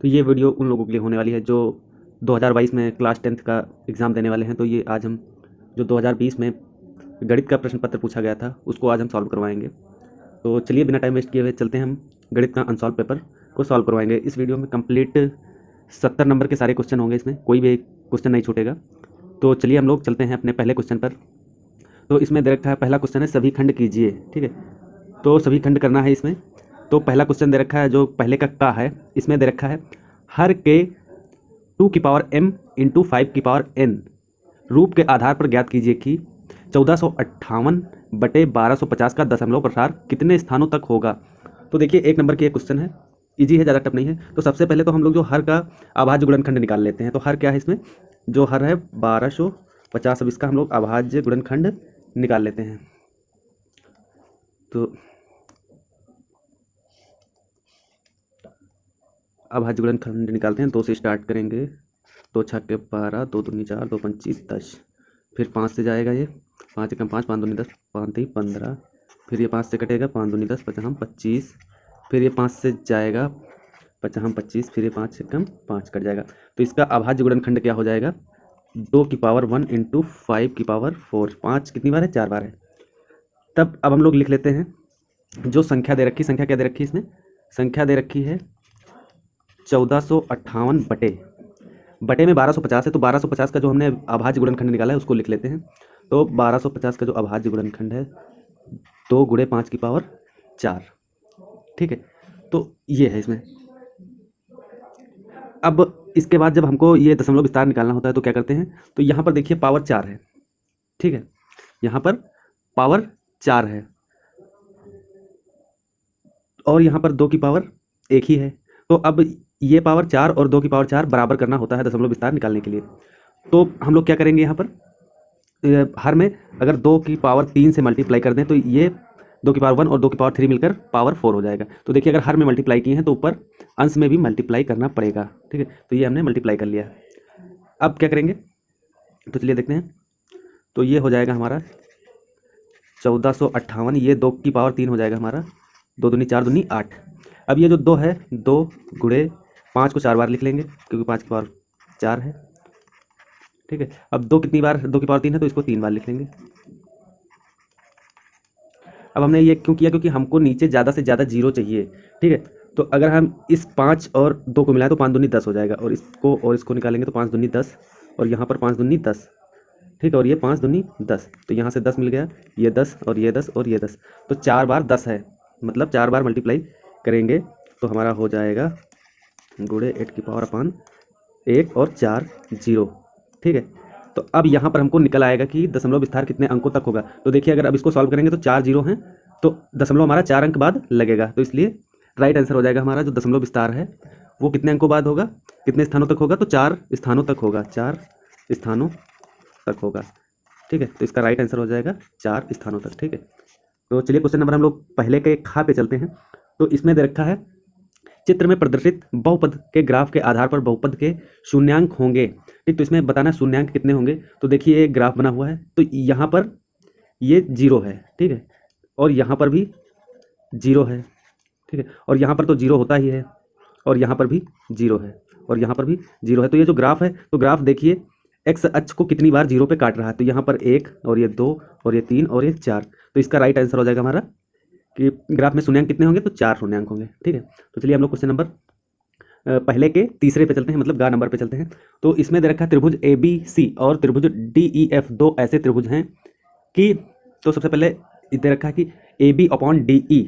तो ये वीडियो उन लोगों के लिए होने वाली है जो 2022 में क्लास 10th का एग्ज़ाम देने वाले हैं। तो ये आज हम जो 2020 में गणित का प्रश्न पत्र पूछा गया था उसको आज हम सॉल्व करवाएंगे। तो चलिए बिना टाइम वेस्ट किए हुए चलते हैं, हम गणित का अनसॉल्व पेपर को सॉल्व करवाएंगे। इस वीडियो में कंप्लीट 70 नंबर के सारे क्वेश्चन होंगे, इसमें कोई भी क्वेश्चन नहीं छूटेगा। तो चलिए हम लोग चलते हैं अपने पहले क्वेश्चन पर। तो इसमें दे रखा है, पहला क्वेश्चन है सभी खंड कीजिए, ठीक है। तो सभी खंड करना है इसमें। तो पहला क्वेश्चन दे रखा है जो पहले का है, इसमें दे रखा है हर के 2 की पावर m इंटू 5 की पावर n रूप के आधार पर ज्ञात कीजिए कि 1458/1250 का दशमलव प्रसार कितने स्थानों तक होगा। तो देखिए 1 नंबर की एक क्वेश्चन है, इजी है, ज़्यादा टफ नहीं है। तो सबसे पहले तो हम लोग जो हर का अभाज्य गुणनखंड निकाल लेते हैं। तो हर क्या है, इसमें जो हर है 1250, अब इसका हम लोग अभाज्य गुणनखंड निकाल लेते हैं। तो अभाज्य गुणनखंड निकालते हैं, 2 से स्टार्ट करेंगे। 2 छक्के 12, 2 दूनी 4, 2 पंची 10, फिर 5 से जाएगा, ये 5 एकम 5, 5 दूनी 10, 5 3 15, फिर ये 5 से कटेगा, 5 दूनी 10, 5 हम 25, फिर ये 5 से जाएगा, 5 हम 25, फिर ये 5 एकम 5 कट जाएगा। तो इसका अभाज्य गुणनखंड क्या हो जाएगा, 2 की पावर 1 इंटू 5 की पावर 4। 5 कितनी बार है, 4 बार है। तब अब हम लोग लिख लेते हैं जो संख्या दे रखी, संख्या क्या दे रखी है इसमें, संख्या दे रखी है 1458 बटे में 1250 है। तो 1250 का जो हमने अभाज्य गुणनखंड निकाला है उसको लिख लेते हैं। तो 1250 का जो अभाज्य गुणनखंड है 2 गुणे 5 की पावर 4, ठीक है। तो ये है इसमें। अब इसके बाद जब हमको ये दशमलव विस्तार निकालना होता है तो क्या करते हैं, तो यहाँ पर देखिए पावर 4 है, ठीक है, यहाँ पर पावर 4 है और यहाँ पर 2 की पावर 1 ही है। तो अब ये पावर 4 और 2 की पावर 4 बराबर करना होता है दशमलव विस्तार निकालने के लिए। तो हम लोग क्या करेंगे, यहाँ पर हर में अगर 2 की पावर 3 से मल्टीप्लाई कर दें तो ये 2 की पावर 1 और 2 की पावर 3 मिलकर पावर 4 हो जाएगा। तो देखिए अगर हर में मल्टीप्लाई किए हैं तो ऊपर अंश में भी मल्टीप्लाई करना पड़ेगा, ठीक है। तो ये हमने मल्टीप्लाई कर लिया। अब क्या करेंगे, तो चलिए देखते हैं। तो ये हो जाएगा हमारा 1458, ये 2 की पावर 3 हो जाएगा हमारा, 2 दूनी 4 दूनी 8। अब ये जो 2 है, 2 गुणे 5 को 4 बार लिख लेंगे क्योंकि 5 की पावर 4 है, ठीक है। अब 2 कितनी बार, 2 की पावर 3 है तो इसको 3 बार लिख लेंगे। अब हमने ये क्यों किया, क्योंकि हमको नीचे ज़्यादा से ज़्यादा जीरो चाहिए, ठीक है। तो अगर हम इस 5 और 2 को मिलाएं तो 5 दूनी 10 हो जाएगा, और इसको निकालेंगे तो 5 दूनी 10, और यहाँ पर 5 दूनी 10, ठीक है, और ये 5 दूनी 10, तो यहाँ से 10 मिल गया, ये 10 और ये 10 और ये 10, तो 4 बार 10 है, मतलब 4 बार मल्टीप्लाई करेंगे तो हमारा हो जाएगा गुणे 8 की पावर अपान 1 और 4 0, ठीक है। तो अब यहाँ पर हमको निकल आएगा कि दशमलव विस्तार कितने अंकों तक होगा। तो देखिए अगर अब इसको सॉल्व करेंगे तो 4 0 हैं, तो दशमलव हमारा 4 अंक बाद लगेगा, तो इसलिए राइट आंसर हो जाएगा हमारा जो दशमलव विस्तार है वो कितने अंकों बाद होगा, कितने स्थानों तक होगा, तो 4 स्थानों तक होगा, 4 स्थानों तक होगा, ठीक है। तो इसका राइट आंसर हो जाएगा 4 स्थानों तक, ठीक है। तो चलिए क्वेश्चन नंबर हम लोग पहले के खा पे चलते हैं। तो इसमें दे रखा है चित्र में प्रदर्शित बहुपद के ग्राफ के आधार पर बहुपद के शून्यांक होंगे, ठीक। तो इसमें बताना शून्यांक कितने होंगे। तो देखिए एक ग्राफ बना हुआ है, तो यहाँ पर ये 0 है, ठीक है, और यहाँ पर भी 0 है, ठीक है, और यहाँ पर तो 0 होता ही है, और यहाँ पर भी 0 है, और यहाँ पर भी 0 है। तो ये जो ग्राफ है, तो ग्राफ देखिए एक्स अक्ष को कितनी बार 0 पे काट रहा है। तो यहाँ पर 1 और ये 2 और ये 3 और ये 4, तो इसका राइट आंसर हो जाएगा हमारा कि ग्राफ में शून्यांक कितने होंगे, तो 4 शून्यांक होंगे, ठीक है। तो चलिए हम लोग क्वेश्चन नंबर पहले के तीसरे पे चलते हैं, मतलब गा नंबर पे चलते हैं। तो इसमें दे रखा है त्रिभुज ABC और त्रिभुज DEF 2 ऐसे त्रिभुज हैं कि, तो सबसे पहले दे रखा है कि AB अपॉन DE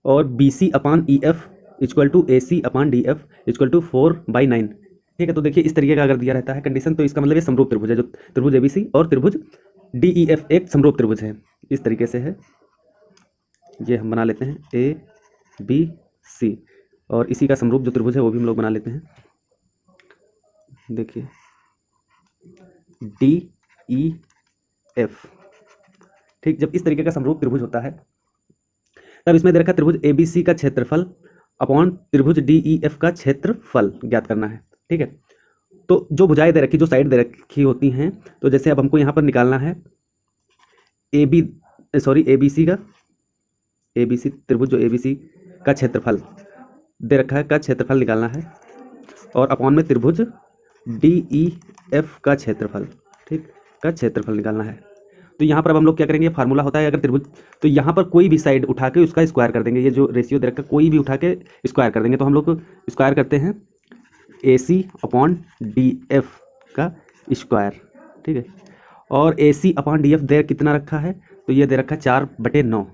और BC upon EF equal to AC upon DF equal to 4/9, ठीक है। तो देखिए इस तरीके का अगर दिया रहता है कंडीशन, तो इसका मतलब ये समरूप त्रिभुज है, जो त्रिभुज ABC और त्रिभुज DEF एक समरूप त्रिभुज है, इस तरीके से है। ये हम बना लेते हैं ABC, और इसी का समरूप जो त्रिभुज है वो भी हम लोग बना लेते हैं। देखिए DEF, ठीक। जब इस तरीके का समरूप त्रिभुज होता है तब इसमें दे रखा त्रिभुज ABC का क्षेत्रफल अपॉन त्रिभुज DEF का क्षेत्रफल ज्ञात करना है, ठीक है। तो जो भुजाएं दे रखी, जो साइड दे रखी होती हैं, तो जैसे अब हमको यहाँ पर निकालना है ABC का, ABC त्रिभुज जो ABC का क्षेत्रफल दे रखा है, का क्षेत्रफल निकालना है। और अपॉन में त्रिभुज DEF का क्षेत्रफल, ठीक, का क्षेत्रफल निकालना है। तो यहाँ पर अब हम लोग क्या करेंगे, फार्मूला होता है अगर त्रिभुज, तो यहाँ पर कोई भी साइड उठा के उसका स्क्वायर कर देंगे। ये जो रेशियो दे रखा है कोई भी उठा के स्क्वायर कर देंगे। तो हम लोग स्क्वायर करते हैं AC अपॉन DF का स्क्वायर, ठीक है। और AC अपॉन DF दे कितना रखा है, तो ये दे रखा है 4/9,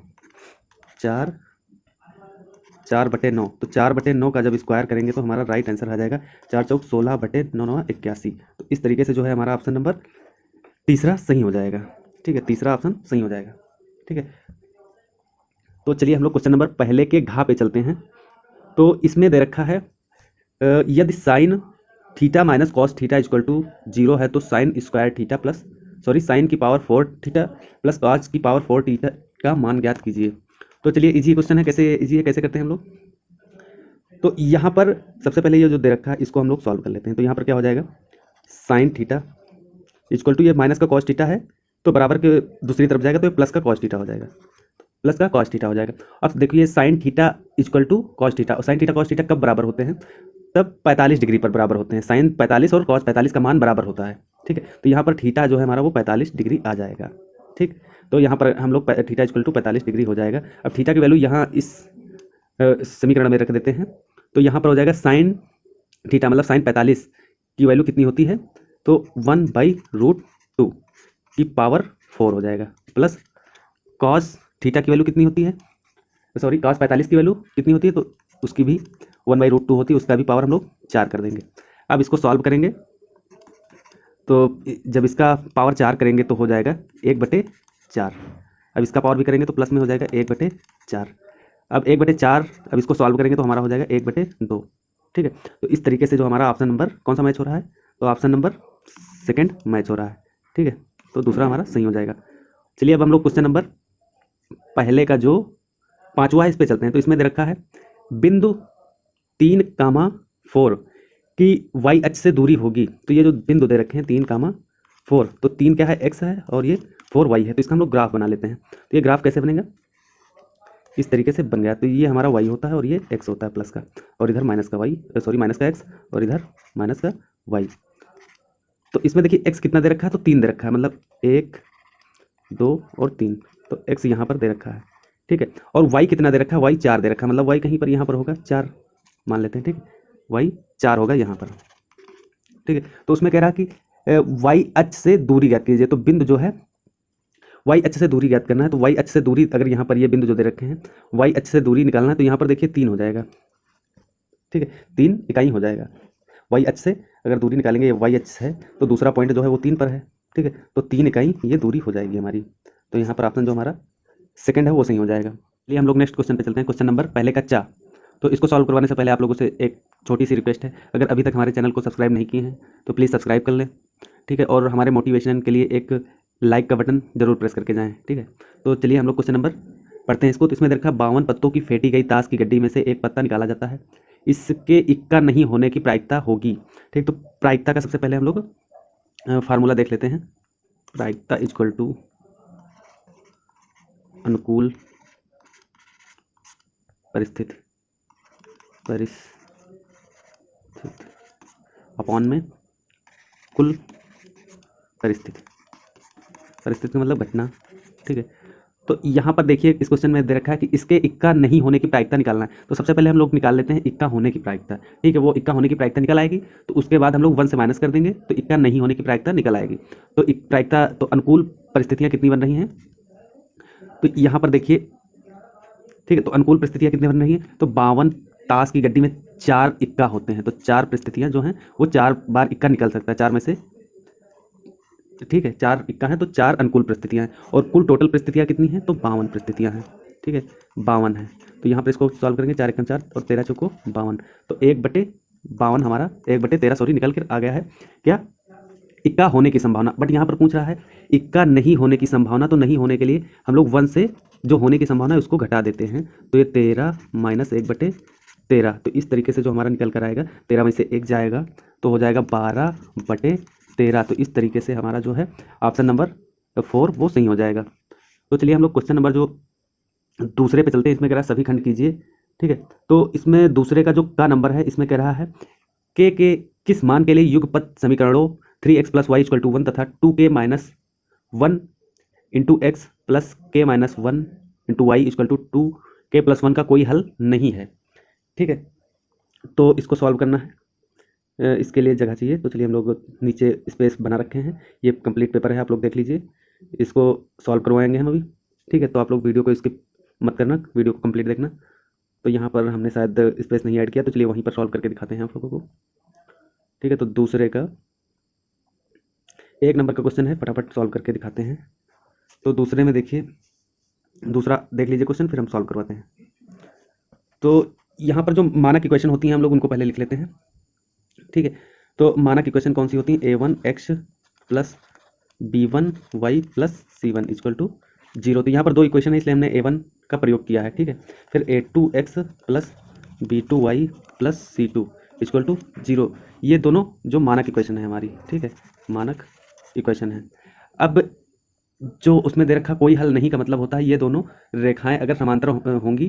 4/9। तो 4/9 का जब स्क्वायर करेंगे तो हमारा राइट आंसर आ जाएगा 4 चौक 16/9 81। तो इस तरीके से जो है हमारा ऑप्शन नंबर तीसरा सही हो जाएगा, ठीक है, तीसरा ऑप्शन सही हो जाएगा, ठीक है। तो चलिए हम लोग क्वेश्चन नंबर पहले के घा पे चलते हैं। तो इसमें दे रखा है यदि sine theta minus cos theta equal to 0 है तो sine square theta plus sine की पावर 4 थीटा प्लस कॉस की पावर 4 थीटा का मान ज्ञात कीजिए। तो चलिए इजी क्वेश्चन है, कैसे इजी है, कैसे करते हैं हम लोग। तो यहाँ पर सबसे पहले ये जो दे रखा है इसको हम लोग सॉल्व कर लेते हैं। तो यहाँ पर क्या हो जाएगा, साइन थीटा इक्वल टू ये माइनस का कॉस थीटा है तो बराबर के दूसरी तरफ जाएगा तो ये प्लस का कॉस थीटा हो जाएगा, प्लस का कॉस थीटा हो जाएगा। अब देखिए sine theta equal to cos theta, और साइन थीटा कॉस थीटा कब बराबर होते हैं, तब 45 डिग्री पर बराबर होते हैं। साइन 45 और कॉस 45 का मान बराबर होता है, ठीक है। तो यहाँ पर थीटा जो है हमारा वो 45 डिग्री आ जाएगा, ठीक। तो यहाँ पर हम लोग थीटा इक्वल टू 45 डिग्री हो जाएगा। अब थीटा की वैल्यू यहाँ इस समीकरण में रख देते हैं। तो यहाँ पर हो जाएगा साइन थीटा मतलब साइन 45 की वैल्यू कितनी होती है, तो 1/√2 की पावर 4 हो जाएगा, प्लस कॉस थीटा की वैल्यू कितनी होती है, सॉरी कॉस 45 की वैल्यू कितनी होती है, तो उसकी भी 1/√2 होती है, उसका भी पावर हम लोग 4 कर देंगे। अब इसको सॉल्व करेंगे तो जब इसका पावर 4 करेंगे तो हो जाएगा 1/4। अब इसका पावर भी करेंगे तो प्लस में हो जाएगा 1/4। अब 1/4 अब इसको सॉल्व करेंगे तो हमारा हो जाएगा 1/2, ठीक है। तो इस तरीके से जो हमारा ऑप्शन नंबर कौन सा मैच हो रहा है, तो ऑप्शन नंबर सेकंड मैच हो रहा है, ठीक है। तो दूसरा हमारा सही हो जाएगा। चलिए अब हम लोग क्वेश्चन नंबर पहले का जो 5वां है इस पे चलते हैं। तो इसमें दे रखा है बिंदु 3,4 की y अक्ष से दूरी होगी। तो ये जो बिंदु दे रखे हैं 3,4, तो 3 क्या है, x है और ये 4y है। तो इसका हम लोग ग्राफ बना लेते हैं। तो ये ग्राफ कैसे बनेगा, इस तरीके से बन गया। तो ये हमारा y होता है और ये x होता है प्लस का, और इधर माइनस का y, सॉरी माइनस का x और इधर माइनस का y। तो इसमें देखिए x कितना दे रखा है, तो 3 दे रखा है, मतलब 1 2 और 3। तो x यहाँ पर दे रखा है, ठीक है। और y कितना दे रखा है, y 4 दे रखा है, मतलब y कहीं पर यहाँ पर होगा 4 मान लेते हैं, ठीक है। y 4 होगा यहाँ पर, ठीक है। तो उसमें कह रहा कि y अक्ष से दूरी ज्ञात कीजिए। तो बिंदु जो है y अक्ष से दूरी ज्ञात करना है। तो y अक्ष से दूरी, अगर यहाँ पर ये बिंदु जो दे रखे हैं y अक्ष से दूरी निकालना है, तो यहाँ पर देखिए 3 हो जाएगा, ठीक है, 3 इकाई हो जाएगा। y अक्ष से अगर दूरी निकालेंगे, ये y अक्ष है तो दूसरा पॉइंट जो है वो 3 पर है, ठीक है। तो 3 इकाई ये दूरी हो जाएगी हमारी। तो यहाँ पर ऑप्शन जो हमारा सेकंड है वो सही हो जाएगा। चलिए हम लोग नेक्स्ट क्वेश्चन पे चलते हैं। क्वेश्चन नंबर पहले का 4। तो इसको सॉल्व करवाने से पहले आप लोगों से एक छोटी सी रिक्वेस्ट है, अगर अभी तक हमारे चैनल को सब्सक्राइब नहीं किए हैं तो प्लीज़ सब्सक्राइब कर लें, ठीक है। और हमारे मोटिवेशन के लिए एक लाइक का बटन जरूर प्रेस करके जाएँ, ठीक है। तो चलिए हम लोग क्वेश्चन नंबर पढ़ते हैं इसको। तो इसमें देखा 52 पत्तों की फेंटी गई ताश की गड्डी में से एक पत्ता निकाला जाता है, इसके इक्का नहीं होने की प्रायिकता होगी, ठीक। तो प्रायिकता का सबसे पहले हम लोग फार्मूला देख लेते हैं। प्रायिकता इक्वल टू अनुकूल परिस्थिति अपॉन में कुल परिस्थिति मतलब घटना, ठीक है। तो यहाँ पर देखिए इस क्वेश्चन में दे रखा है कि इसके इक्का नहीं होने की प्रायिकता निकालना है। तो सबसे पहले हम लोग निकाल लेते हैं इक्का होने की प्रायिकता, ठीक है। वो इक्का होने की प्रायिकता निकल आएगी, तो उसके बाद हम लोग 1 से माइनस कर देंगे तो इक्का नहीं होने की प्रायिकता निकल आएगी। तो प्रायिकता, तो अनुकूल परिस्थितियाँ कितनी बन रही हैं, तो यहाँ पर देखिए, ठीक है। तो अनुकूल परिस्थितियाँ कितनी बन रही हैं, तो 52 ताश की गड्डी में 4 इक्का होते हैं। तो 4 परिस्थितियाँ जो हैं वो 4 बार इक्का निकल सकता है, 4 में से, ठीक है। 4 इक्का है तो 4 अनुकूल परिस्थितियाँ हैं, और कुल टोटल परिस्थितियाँ कितनी हैं, तो 52 परिस्थितियाँ हैं, ठीक है, 52 है। तो यहाँ पर इसको सॉल्व करेंगे, 4 एकम 4 और 13 चौको 52। तो 1/52 हमारा 1/13 सॉरी निकल कर आ गया है क्या, इक्का होने की संभावना। बट यहाँ पर पूछ रहा है इक्का नहीं होने की संभावना। तो नहीं होने के लिए हम लोग 1 से जो होने की संभावना है उसको घटा देते हैं। तो ये 13 माइनस 1/13, तो इस तरीके से जो हमारा निकल कर आएगा, 13 में से 1 जाएगा तो हो जाएगा 12/13। तो इस तरीके से हमारा जो है ऑप्शन नंबर 4 वो सही हो जाएगा। तो चलिए हम लोग क्वेश्चन नंबर जो दूसरे पे चलते हैं। इसमें कह रहा है सभी खंड कीजिए, ठीक है। तो इसमें दूसरे का जो का नंबर है, इसमें कह रहा है के किस मान के लिए युगपत समीकरणों 3x+y=1 तथा 2k-1 into x plus k minus 1 into y equal to 2k+1 का कोई हल नहीं है। ठीक है, तो इसको सॉल्व करना है, इसके लिए जगह चाहिए। तो चलिए हम लोग नीचे स्पेस बना रखे हैं, ये कंप्लीट पेपर है, आप लोग देख लीजिए, इसको सॉल्व करवाएंगे हम अभी। ठीक है, तो आप लोग वीडियो को स्किप मत करना, वीडियो को कंप्लीट देखना। तो यहाँ पर हमने शायद स्पेस नहीं ऐड किया, तो चलिए वहीं पर सॉल्व करके दिखाते हैं आप लोगों को। ठीक है, तो दूसरे का 1 नंबर का क्वेश्चन है, फटाफट सॉल्व करके दिखाते हैं। तो दूसरे में देखिए, दूसरा देख लीजिए क्वेश्चन, फिर हम सॉल्व करवाते हैं। तो यहाँ पर जो मानक इक्वेशन होती हैं हम लोग उनको पहले लिख लेते हैं। ठीक है, तो मानक इक्वेशन कौन सी होती है? a1x plus b1y plus c1 equal to 0। तो यहाँ पर दो इक्वेशन है, इसलिए हमने a1 का प्रयोग किया है। ठीक है, फिर a2x plus b2y plus c2 equal to 0। ये दोनों जो मानक इक्वेशन है हमारी। ठीक है, मानक इक्वेशन है। अब जो उसमें दे रखा कोई हल नहीं का मतलब होता है ये दोनों रेखाएं अगर समांतर होंगी,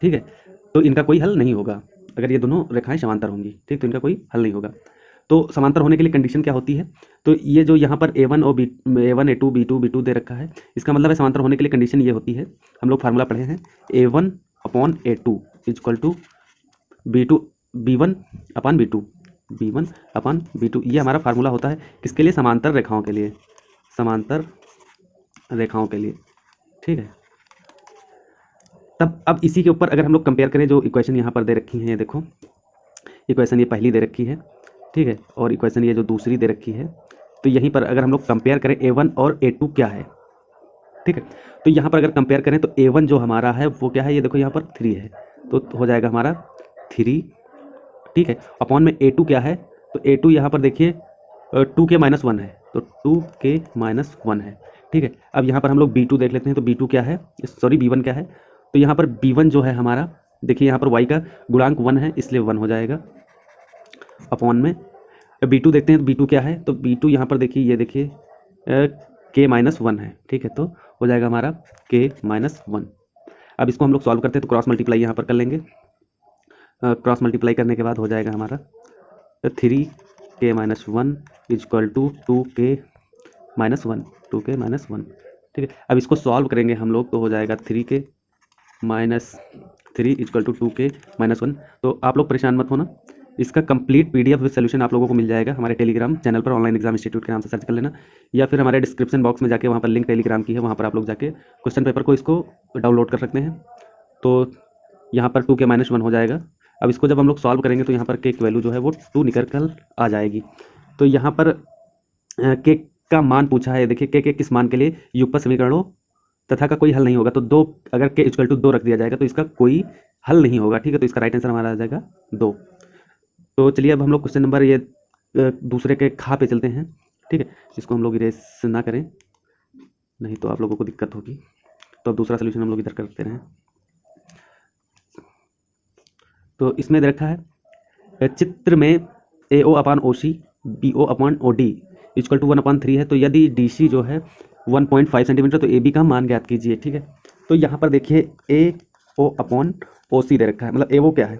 ठीक है, तो इनका कोई हल नहीं होगा। अगर ये दोनों रेखाएं समांतर होंगी, ठीक, तो इनका कोई हल नहीं होगा। तो समांतर होने के लिए कंडीशन क्या होती है? तो ये जो यहाँ पर a1 और a1 a2 b2 दे रखा है, इसका मतलब है समांतर होने के लिए कंडीशन ये होती है, हम लोग फार्मूला पढ़े हैं, a1/a2 equal to b1/b2 b1/b2। ये हमारा फार्मूला होता है किसके लिए? समांतर रेखाओं के लिए, समांतर रेखाओं के लिए। ठीक है, तब अब इसी के ऊपर अगर हम लोग कंपेयर करें, जो इक्वेशन यहाँ पर दे रखी है, ये देखो इक्वेशन ये पहली दे रखी है, ठीक है, और इक्वेशन ये जो दूसरी दे रखी है, तो यहीं पर अगर हम लोग कंपेयर करें a1 और a2 क्या है, ठीक है, तो यहाँ पर अगर कंपेयर करें तो a1 जो हमारा है वो क्या है, ये देखो यहाँ पर 3 है, तो हो जाएगा हमारा 3, ठीक है, अपॉन में a2 क्या है, तो a2 यहाँ पर देखिए 2k-1 है, तो 2k-1 है। ठीक है, अब यहाँ पर हम लोग b2 देख लेते हैं, तो b2 क्या है, सॉरी b1 क्या है, तो यहाँ पर b1 जो है हमारा, देखिए यहाँ पर y का गुणांक 1 है, इसलिए 1 हो जाएगा, अपॉन में b2 देखते हैं, तो b2 क्या है, तो b2 यहाँ पर देखिए, ये देखिए k-1 है। ठीक है, तो हो जाएगा हमारा k-1। अब इसको हम लोग सॉल्व करते हैं, तो क्रॉस मल्टीप्लाई यहाँ पर कर लेंगे, क्रॉस मल्टीप्लाई करने के बाद हो जाएगा हमारा 3k-1 equal to 2k-1, 2k-1। ठीक है, अब इसको सॉल्व करेंगे हम लोग, तो हो जाएगा 3k-3 इक्वल टू 2k-1। तो आप लोग परेशान मत होना, इसका कंप्लीट PDF विद सोल्यूशन आप लोगों को मिल जाएगा हमारे टेलीग्राम चैनल पर, ऑनलाइन एग्जाम इंस्टीट्यूट के नाम से सर्च कर लेना, या फिर हमारे डिस्क्रिप्शन बॉक्स में जाके वहाँ पर लिंक टेलीग्राम की है, वहाँ पर आप लोग जाके क्वेश्चन पेपर को इसको डाउनलोड कर सकते हैं। तो यहाँ पर 2k-1 हो जाएगा। अब इसको जब हम लोग सॉल्व करेंगे तो यहाँ पर k की वैल्यू जो है वो 2 निकल कर आ जाएगी। तो यहाँ पर k का मान पूछा है, देखिए k के किस मान के लिए युगपत समीकरणों तथा का कोई हल नहीं होगा, तो 2, अगर k इक्वल टू 2 रख दिया जाएगा तो इसका कोई हल नहीं होगा। ठीक है, तो इसका राइट आंसर हमारा आ जाएगा 2। तो चलिए अब हम लोग क्वेश्चन नंबर ये दूसरे के खा पे चलते हैं। ठीक है, इसको हम लोग इरेज ना करें, नहीं तो आप लोगों को दिक्कत होगी। तो अब दूसरा सोल्यूशन हम लोग इधर करते हैं। तो इसमें दे रखा है चित्र में AO/OC BO/OD इक्वल टू 1/3 है, तो यदि DC जो है 1.5 सेंटीमीटर, तो AB का मान ज्ञात कीजिए। ठीक है, तो यहाँ पर देखिए AO/OC दे रखा है, मतलब AO क्या है,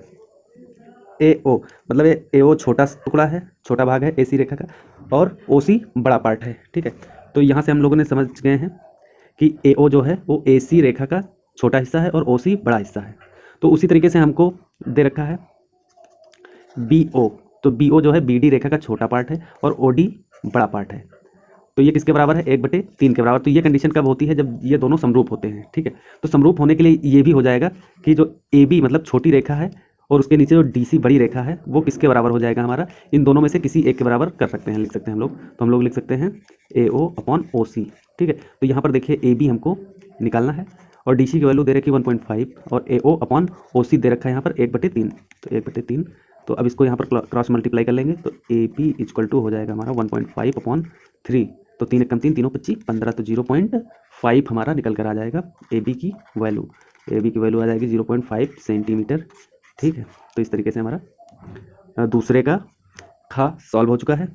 AO मतलब AO छोटा टुकड़ा है, छोटा भाग है AC रेखा का, और OC बड़ा पार्ट है। ठीक है, तो यहाँ से हम लोगों ने समझ गए हैं कि AO जो है वो AC रेखा का छोटा हिस्सा है और OC बड़ा हिस्सा है। तो उसी तरीके से हमको दे रखा है BO, तो BO जो है BD रेखा का छोटा पार्ट है और OD बड़ा पार्ट है। तो ये किसके बराबर है? 1/3 के बराबर। तो ये कंडीशन कब होती है? जब ये दोनों समरूप होते हैं। ठीक है, तो समरूप होने के लिए ये भी हो जाएगा कि जो AB मतलब छोटी रेखा है और उसके नीचे जो DC बड़ी रेखा है वो किसके बराबर हो जाएगा हमारा? इन दोनों में से किसी एक के बराबर कर सकते हैं, लिख सकते हैं हम लोग। तो हम लोग लिख सकते हैं AO/OC। ठीक है, तो यहाँ पर देखिए AB हमको निकालना है और DC की वैल्यू दे रखी 1.5 और AO/OC दे रखा है यहाँ पर 1/3, तो 1/3। तो अब इसको यहाँ पर क्रॉस मल्टीप्लाई कर लेंगे, तो AB इक्वल टू हो जाएगा हमारा 1.5/3, तो 3 × 3 = 3 × 25 15, तो 0.5 हमारा निकल कर आ जाएगा AB की वैल्यू। AB की वैल्यू आ जाएगी 0.5 सेंटीमीटर। ठीक है, तो इस तरीके से हमारा दूसरे का खा सॉल्व हो चुका है।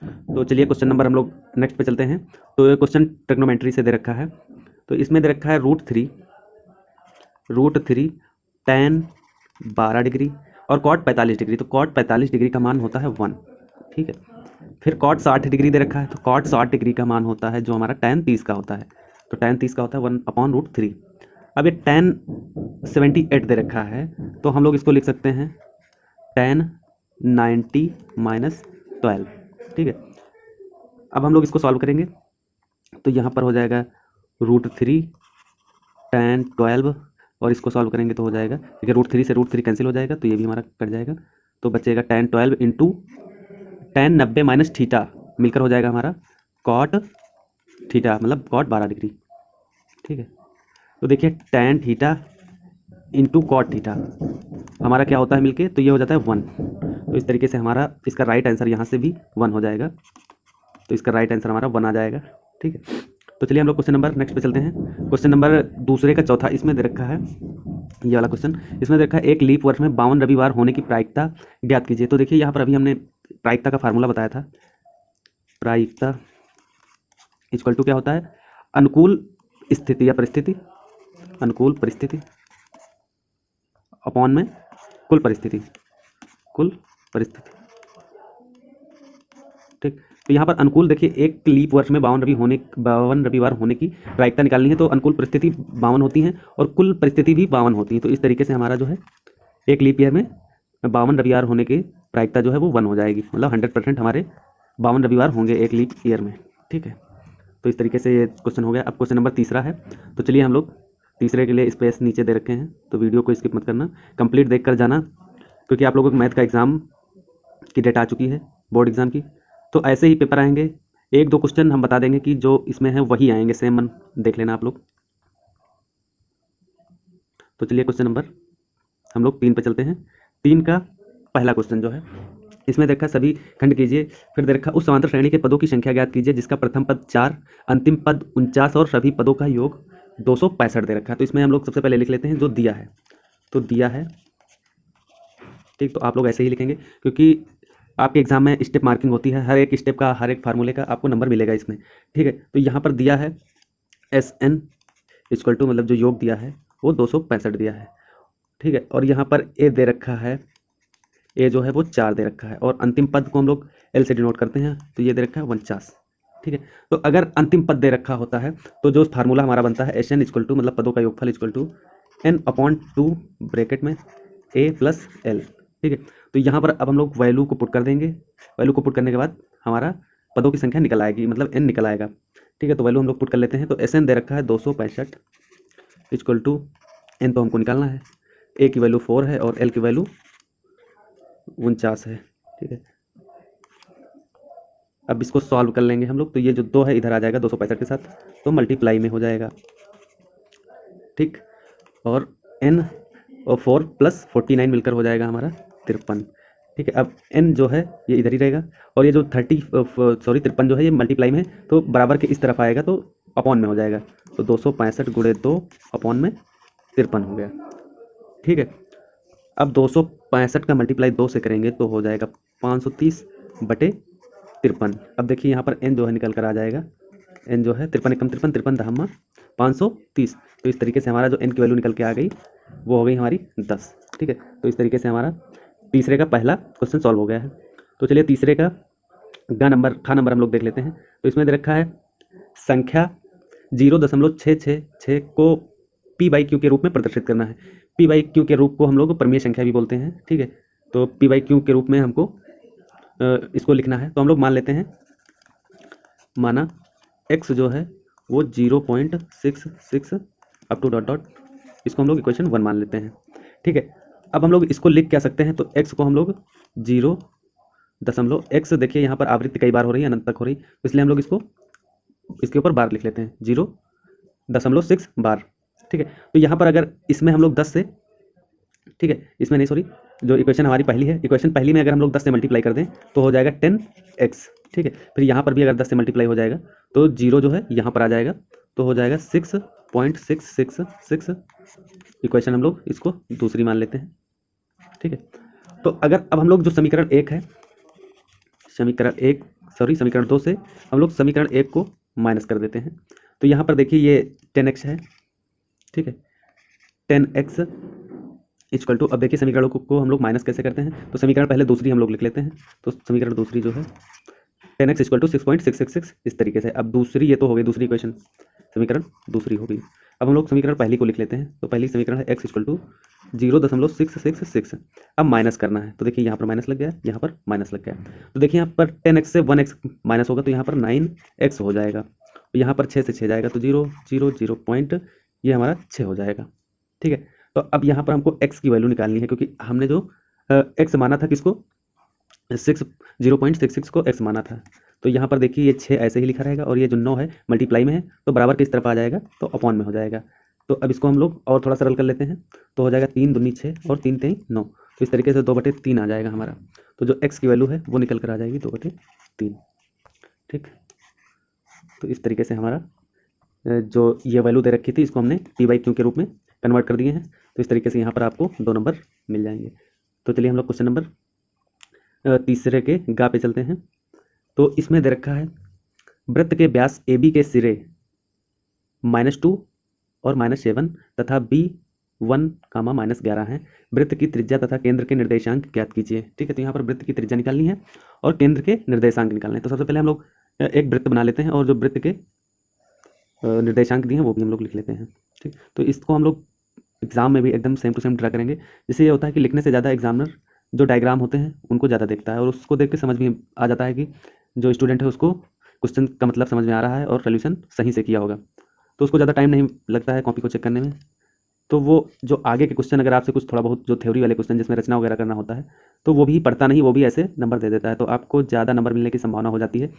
तो चलिए क्वेश्चन नंबर हम लोग नेक्स्ट पे चलते हैं। तो ये क्वेश्चन ट्रिग्नोमेट्री से दे रखा है, तो इसमें दे रखा है √3 tan 12 डिग्री और कॉट 45 डिग्री, तो कॉट 45 डिग्री का मान होता है 1, ठीक है। फिर कॉट 60 डिग्री दे रखा है, तो कॉट 60 डिग्री का मान होता है जो हमारा tan 30 का होता है, तो tan 30 का होता है 1/√3। अब ये tan 78 दे रखा है, तो हम लोग इसको लिख सकते हैं tan 90 - 12, ठीक है। अब हम लोग इसको सॉल्व करेंगे, तो यहाँ पर हो जाएगा √3 tan 12, और इसको सॉल्व करेंगे तो हो जाएगा, देखिए √3 से √3 कैंसिल हो जाएगा, तो ये भी हमारा कट जाएगा, तो बचेगा tan 12 इंटू tan 90 - थीटा मिलकर हो जाएगा हमारा cot थीटा, मतलब cot 12 डिग्री, ठीक है। तो देखिए tan theta into cot theta हमारा क्या होता है मिलके, तो ये हो जाता है 1। तो इस तरीके से हमारा इसका राइट आंसर यहाँ से भी 1 हो जाएगा, तो इसका राइट आंसर हमारा 1 आ जाएगा, ठीक है। तो चलिए हम लोग क्वेश्चन नंबर नेक्स्ट पे चलते हैं। क्वेश्चन नंबर दूसरे का चौथा इसमें दे रखा है, ये वाला क्वेश्चन इसमें दे रखा है, एक लीप वर्ष में 52 रविवार होने की प्रायिकता ज्ञात कीजिए। तो देखिए यहाँ पर अभी हमने प्रायिकता का फार्मूला बताया था, प्रायिकता इक्वल टू क्या होता है, अनुकूल स्थिति या परिस्थिति, अनुकूल परिस्थिति अपॉन में कुल परिस्थिति, कुल परिस्थिति, ठीक। तो यहाँ पर अनुकूल देखिए एक लीप वर्ष में 52 रविवार होने की प्रायिकता निकालनी है, तो अनुकूल परिस्थिति 52 होती हैं और कुल परिस्थिति भी 52 होती है। तो इस तरीके से हमारा जो है एक लीप ईयर में 52 रविवार होने की प्रायिकता जो है वो 1 हो जाएगी, मतलब 100% हमारे 52 रविवार होंगे एक लीप ईयर में, ठीक है। तो इस तरीके से ये क्वेश्चन हो गया। अब क्वेश्चन नंबर तीसरा है, तो चलिए हम लोग तीसरे के लिए स्पेस नीचे दे रखे हैं, तो वीडियो को स्किप मत करना, कंप्लीट देख कर जाना, क्योंकि आप लोगों को मैथ का एग्ज़ाम की डेट आ चुकी है, बोर्ड एग्ज़ाम की। तो ऐसे ही पेपर आएंगे, 1-2 क्वेश्चन हम बता देंगे कि जो इसमें है वही आएंगे, सेम मन देख लेना आप लोग। तो चलिए क्वेश्चन नंबर हम लोग 3 पे चलते हैं। 3 का पहला क्वेश्चन जो है इसमें देखा सभी खंड कीजिए, फिर देखा उस समांतर श्रेणी के पदों की संख्या ज्ञात कीजिए जिसका प्रथम पद 4, अंतिम पद 49 और सभी पदों का योग 265 दे रखा है। तो इसमें हम लोग सबसे पहले लिख लेते हैं जो दिया है, तो दिया है, ठीक। तो आप लोग ऐसे ही लिखेंगे क्योंकि आपके एग्जाम में स्टेप मार्किंग होती है, हर एक स्टेप का, हर एक फार्मूले का आपको नंबर मिलेगा इसमें, ठीक है। तो यहाँ पर दिया है SN इक्वल टू, मतलब जो योग दिया है वो 265 दिया है, ठीक है। और यहाँ पर ए दे रखा है, ए जो है वो 4 दे रखा है, और अंतिम पद को हम लोग L से डिनोट करते हैं, तो ये दे रखा है 49, ठीक है। तो अगर अंतिम पद दे रखा होता है तो जो फार्मूला हमारा बनता है SN इक्वल टू, मतलब पदों का योगफल इक्वल टू N/2 ब्रैकेट में A + L, ठीक है। तो यहाँ पर अब हम लोग वैल्यू को पुट कर देंगे, वैल्यू को पुट करने के बाद हमारा पदों की संख्या निकल आएगी, मतलब N निकल आएगा, ठीक है। तो वैल्यू हम लोग पुट कर लेते हैं, तो SN दे रखा है 265 इक्वल टू N तो हमको निकालना है, A की वैल्यू 4 है और L की वैल्यू 49 है, ठीक है। अब इसको सॉल्व कर लेंगे हम लोग, तो ये जो 2 है इधर आ जाएगा 265 के साथ, तो मल्टीप्लाई में हो जाएगा, ठीक। और N और 4 + 49 मिलकर हो जाएगा हमारा 53, ठीक है। अब N जो है ये इधर ही रहेगा, और ये जो 53 जो है ये मल्टीप्लाई में है, तो बराबर के इस तरफ आएगा, तो अपॉन में हो जाएगा, तो 265 × 2 अपॉन में 53 हो गया, ठीक है। अब 265 का मल्टीप्लाई 2 से करेंगे तो हो जाएगा 530/53। अब देखिए यहाँ पर N जो है निकल कर आ जाएगा, N जो है 53 × 53, 53 दहम्मा 530, तो इस तरीके से हमारा जो N की वैल्यू निकल के आ गई वो हो गई हमारी 10, ठीक है। तो इस तरीके से हमारा तीसरे का पहला क्वेश्चन सॉल्व हो गया है। तो चलिए तीसरे का गा नंबर हम लोग देख लेते हैं। तो इसमें दे रखा है संख्या 0.666 को P/Q के रूप में प्रदर्शित करना है। P/Q के रूप को हम लोग परमीय संख्या भी बोलते हैं, ठीक है। तो P/Q के रूप में हमको इसको लिखना है, तो हम लोग मान लेते हैं, माना x जो है वो 0.66 अप टू डॉट, इसको हम लोग इक्वेशन 1 मान लेते हैं, ठीक है। अब हम लोग इसको लिख क्या सकते हैं, तो x को हम लोग 0.x, देखिए यहाँ पर आवृत्ति कई बार हो रही है, अनंत तक हो रही, तो इसलिए हम लोग इसको इसके ऊपर बार लिख लेते हैं, 0.6 बार, ठीक है। तो यहाँ पर अगर इसमें हम लोग 10 से, ठीक है, इसमें नहीं, सॉरी, जो इक्वेशन हमारी पहली है, इक्वेशन पहली में अगर हम लोग 10 से मल्टीप्लाई कर दें तो हो जाएगा 10x, ठीक है। फिर यहाँ पर भी अगर 10 से मल्टीप्लाई हो जाएगा तो 0 जो है यहाँ पर आ जाएगा, तो हो जाएगा 6.666, इक्वेशन हम लोग इसको दूसरी मान लेते हैं, ठीक है। तो अगर अब हम लोग जो समीकरण 1 है, समीकरण 2 से हम लोग समीकरण 1 को माइनस कर देते हैं, तो यहाँ पर देखिए ये 10x है, ठीक है। 10x इक्वल टू, अब देखिए समीकरणों को हम लोग माइनस कैसे करते हैं, तो समीकरण पहले दूसरी हम लोग लिख लेते हैं। तो समीकरण दूसरी जो है 10x इक्वल टू 6.666 इस तरीके से। अब दूसरी, ये तो हो गई दूसरी इक्वेशन, समीकरण दूसरी हो गई। अब हम लोग समीकरण पहली को लिख लेते हैं। तो पहली समीकरण है x इक्वल टू 0.666। अब माइनस करना है, तो देखिए यहाँ पर माइनस लग गया, यहाँ पर माइनस लग गया। तो देखिए यहाँ पर 10x से 1x माइनस होगा तो यहाँ पर 9x हो जाएगा। यहाँ पर 6 से 6 जाएगा तो 0 0 0 पॉइंट, ये हमारा 6 हो जाएगा। ठीक है, तो अब यहाँ पर हमको x की वैल्यू निकालनी है, क्योंकि हमने जो x माना था किसको, 0.66 को x माना था। तो यहाँ पर देखिए ये 6 ऐसे ही लिखा रहेगा और ये जो 9 है मल्टीप्लाई में है तो बराबर किस तरफ आ जाएगा, तो अपॉन में हो जाएगा। तो अब इसको हम लोग और थोड़ा सरल कर लेते हैं, तो हो जाएगा 3 दूनी 6 और 3 3 9। तो इस तरीके से 2/3 आ जाएगा हमारा। तो जो x की वैल्यू है वो निकल कर आ जाएगी 2/3। ठीक, तो इस तरीके से हमारा जो ये वैल्यू दे रखी थी इसको हमने p/q के रूप में कन्वर्ट कर दिए हैं। तो इस तरीके से यहाँ पर आपको 2 नंबर मिल जाएंगे। तो चलिए हम लोग क्वेश्चन नंबर तीसरे के गा पे चलते हैं। तो इसमें दे रखा है वृत्त के व्यास AB के सिरे -2 और -7 तथा B1, -11 है। वृत्त की त्रिज्या तथा केंद्र के निर्देशांक ज्ञात कीजिए। ठीक है, तो यहाँ पर वृत्त की त्रिज्या निकालनी है और केंद्र के निर्देशांक निकालने हैं। तो सबसे पहले हम लोग एक वृत्त बना लेते हैं और जो वृत्त के निर्देशांक दिए हैं वो भी हम लोग लिख लेते हैं। ठीक, तो इसको हम लोग एग्जाम में भी एकदम सेम टू सेम ड्रा करेंगे। जिससे ये होता है कि लिखने से ज़्यादा एग्जामिनर जो डायग्राम होते हैं उनको ज़्यादा देखता है और उसको देख के समझ में आ जाता है कि जो स्टूडेंट है उसको क्वेश्चन का मतलब समझ में आ रहा है और सोल्यूशन सही से किया होगा। तो उसको ज़्यादा टाइम नहीं लगता है कॉपी को चेक करने में। तो वो जो आगे के क्वेश्चन, अगर आपसे कुछ थोड़ा बहुत जो थ्योरी वाले क्वेश्चन जिसमें रचना वगैरह करना होता है तो वो भी पढ़ता नहीं, वो भी ऐसे नंबर दे देता है। तो आपको ज़्यादा नंबर मिलने की संभावना हो जाती है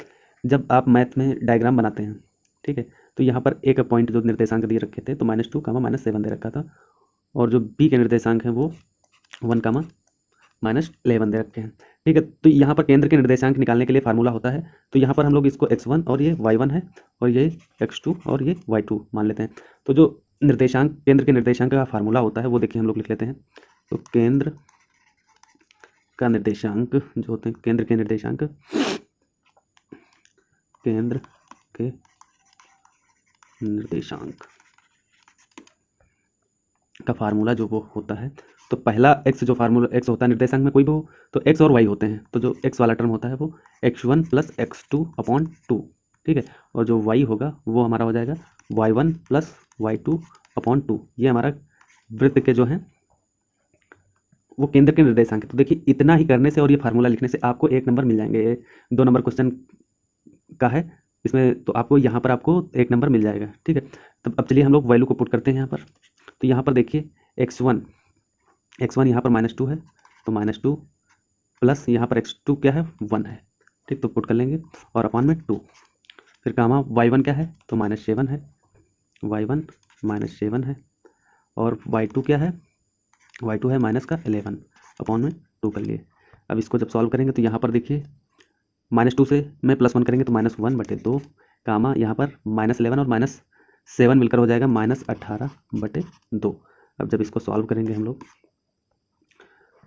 जब आप मैथ में डायग्राम बनाते हैं। ठीक है, तो यहाँ पर एक पॉइंट जो निर्देशांक दिए रखे थे तो -2, -7 दे रखा था और जो बी के निर्देशांक हैं वो 1, -11 दे रखे हैं। ठीक है, तो यहाँ पर केंद्र के निर्देशांक निकालने के लिए फार्मूला होता है। तो यहाँ पर हम लोग इसको x1 और ये y1 है और ये x2 और ये y2 मान लेते हैं। तो जो निर्देशांक, केंद्र के निर्देशांक का फार्मूला होता है वो देखिए हम लोग लिख लेते हैं। तो केंद्र का निर्देशांक जो होते हैं, केंद्र के निर्देशांक, केंद्र के निर्देशांक का फार्मूला जो वो होता है, तो पहला x जो फार्मूला x होता है निर्देशांक में कोई भी हो तो x और y होते हैं। तो जो x वाला टर्म होता है वो x1 + x2/2। ठीक है, और जो y होगा वो हमारा हो जाएगा y1 + y2/2। ये हमारा वृत्त के जो हैं वो केंद्र के निर्देशांक है। तो देखिए इतना ही करने से और ये फार्मूला लिखने से आपको 1 नंबर मिल जाएंगे। ये 2 नंबर क्वेश्चन का है इसमें, तो आपको यहाँ पर आपको 1 नंबर मिल जाएगा। ठीक है, तो अब चलिए हम लोग वैल्यू को पुट करते हैं यहाँ पर। तो यहाँ पर देखिए x1 यहाँ पर -2 है तो -2 प्लस यहाँ पर x2 क्या है 1 है। ठीक, तो पुट कर लेंगे और अपॉन में 2। फिर कामा y1 क्या है तो -7 है, y1 -7 है और y2 क्या है, y2 है -11 अपॉन में 2 कर लिए। अब इसको जब सॉल्व करेंगे तो यहाँ पर देखिए -2 से में +1 करेंगे तो -1/2 कामा यहाँ पर -11 और -7 मिलकर हो जाएगा -18/2। अब जब इसको सॉल्व करेंगे हम लोग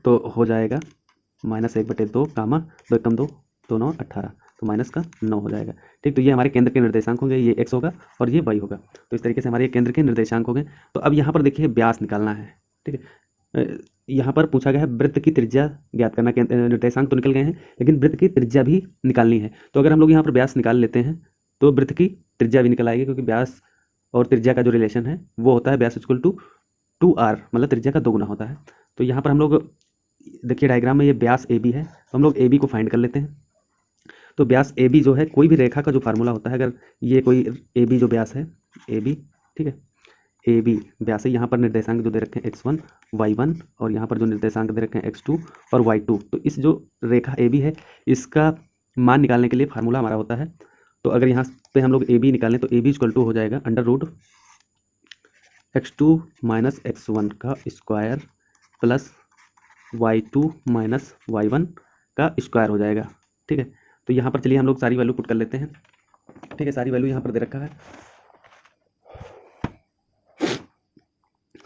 तो हो जाएगा -1/2 कामा 2 × 2 2 9 18, तो -9 हो जाएगा। ठीक, तो ये हमारे केंद्र के निर्देशांक होंगे, ये x होगा और ये y होगा। तो इस तरीके से हमारे केंद्र के निर्देशांक हो गए। तो अब यहाँ पर देखिए व्यास निकालना है। ठीक है, यहाँ पर पूछा गया है वृत्त की त्रिज्या ज्ञात करना। निर्देशांक तो निकल गए हैं लेकिन वृत्त की त्रिज्या भी निकालनी है। तो अगर हम लोग यहाँ पर व्यास निकाल लेते हैं तो वृत्त की त्रिज्या भी निकल आएगी, क्योंकि व्यास और त्रिज्या का जो रिलेशन है वो होता है व्यास इक्वल टू 2r, मतलब त्रिज्या का 2 गुना होता है। तो यहाँ पर हम लोग देखिए डायग्राम में ये व्यास AB है तो हम लोग AB को फाइंड कर लेते हैं। तो व्यास AB जो है, कोई भी रेखा का जो फार्मूला होता है, अगर ये कोई AB जो व्यास है AB, ठीक है, AB व्यास है, यहाँ पर निर्देशांक जो दे रखे हैं x1 y1 और यहाँ पर जो निर्देशांक दे रखे हैं x2 और y2। तो इस जो रेखा AB है इसका मान निकालने के लिए फार्मूला हमारा होता है। तो अगर यहाँ पे हम लोग AB निकालें तो AB = हो जाएगा √x2 - x1 का स्क्वायर प्लस y2 - y1 का स्क्वायर हो जाएगा। ठीक है, तो यहाँ पर चलिए हम लोग सारी वैल्यू पुट कर लेते हैं। ठीक है, सारी वैल्यू यहाँ पर दे रखा है।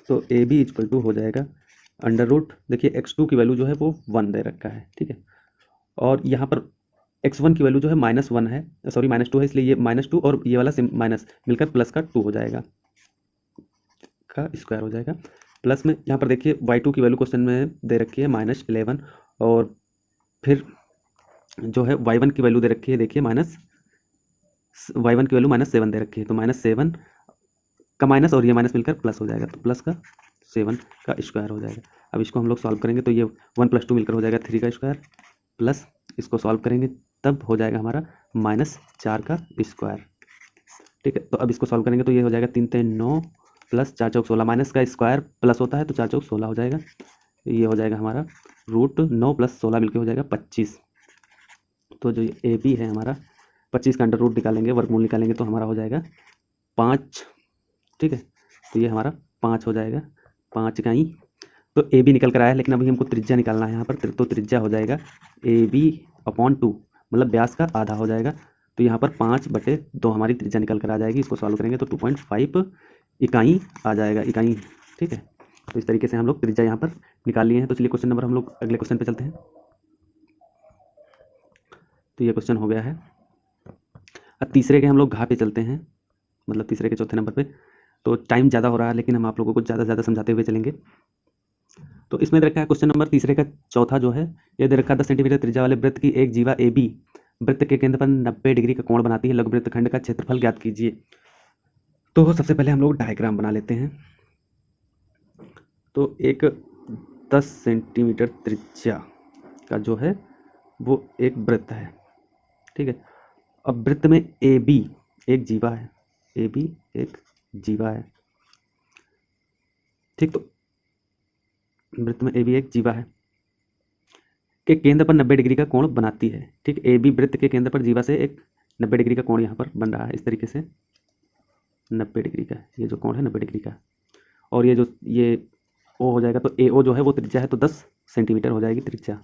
तो AB = हो जाएगा देखिए x2 की वैल्यू जो है वो 1 दे रखा है। ठीक है, और यहाँ पर x1 की वैल्यू जो है -1 है, सॉरी -2 है, इसलिए ये -2 और ये वाला माइनस मिलकर प्लस का 2 हो जाएगा, का स्क्वायर हो जाएगा। प्लस में यहाँ पर देखिए y2 की वैल्यू क्वेश्चन में दे रखी है -11 और फिर जो है y1 की वैल्यू दे रखी है, देखिए y1 की वैल्यू -7 दे रखी है, तो -7 का माइनस और ये माइनस मिलकर प्लस हो जाएगा, तो प्लस का 7 का स्क्वायर हो जाएगा। अब इसको हम लोग सॉल्व करेंगे तो ये 1 + 2 मिलकर हो जाएगा 3 का स्क्वायर, प्लस इसको सॉल्व करेंगे तब हो जाएगा हमारा -4 का स्क्वायर। ठीक है, तो अब इसको सॉल्व करेंगे तो ये हो जाएगा 3 3 9 प्लस 4 चौक 16, माइनस का स्क्वायर प्लस होता है तो 4 चौक 16 हो जाएगा। ये हो जाएगा हमारा √9 + 16 मिलकर हो जाएगा 25। तो जो ए बी है हमारा 25 का अंडर रूट निकालेंगे, वर्गमूल निकालेंगे तो हमारा हो जाएगा 5। ठीक है, तो ये हमारा 5 हो जाएगा, 5 इकाई। तो ए बी निकल कर आया, लेकिन अभी हमको त्रिज्या निकालना है यहाँ पर, तो त्रिज्या हो जाएगा AB/2, मतलब व्यास का आधा हो जाएगा। तो यहाँ पर 5/2 हमारी त्रिज्या निकल कर आ जाएगी। इसको सॉल्व करेंगे तो 2.5 इकाई आ जाएगा, इकाई। ठीक है, तो इस तरीके से हम लोग त्रिज्या यहाँ पर निकाल लिए हैं। तो चलिए क्वेश्चन नंबर हम लोग अगले क्वेश्चन पे चलते हैं। तो ये क्वेश्चन हो गया है। अब तीसरे के हम लोग घा पे चलते हैं, मतलब तीसरे के चौथे नंबर पे। तो टाइम ज़्यादा हो रहा है, लेकिन हम आप लोगों को ज़्यादा से ज़्यादा समझाते हुए चलेंगे। तो इसमें दे रखा है क्वेश्चन नंबर तीसरे का चौथा जो है, ये दे रखा है 10 सेंटीमीटर त्रिज्या वाले वृत्त की एक जीवा AB वृत्त के केंद्र पर 90 डिग्री का कोण बनाती है, लघु वृत्त खंड का क्षेत्रफल ज्ञात कीजिए। तो सबसे पहले हम लोग डायग्राम बना लेते हैं। तो एक 10 सेंटीमीटर त्रिज्या का जो है वो एक वृत्त है। ठीक है, अब वृत्त में AB एक जीवा है, AB एक जीवा है। ठीक, तो वृत्त में AB एक जीवा है के केंद्र पर 90 डिग्री का कोण बनाती है। ठीक, AB वृत्त के केंद्र पर जीवा से एक 90 डिग्री का कोण यहाँ पर बन रहा है, इस तरीके से 90 डिग्री का ये जो कोण है 90 डिग्री का। और ये जो ये O हो जाएगा, तो AO जो है वो त्रिज्या है, तो 10 सेंटीमीटर हो जाएगी त्रिज्या।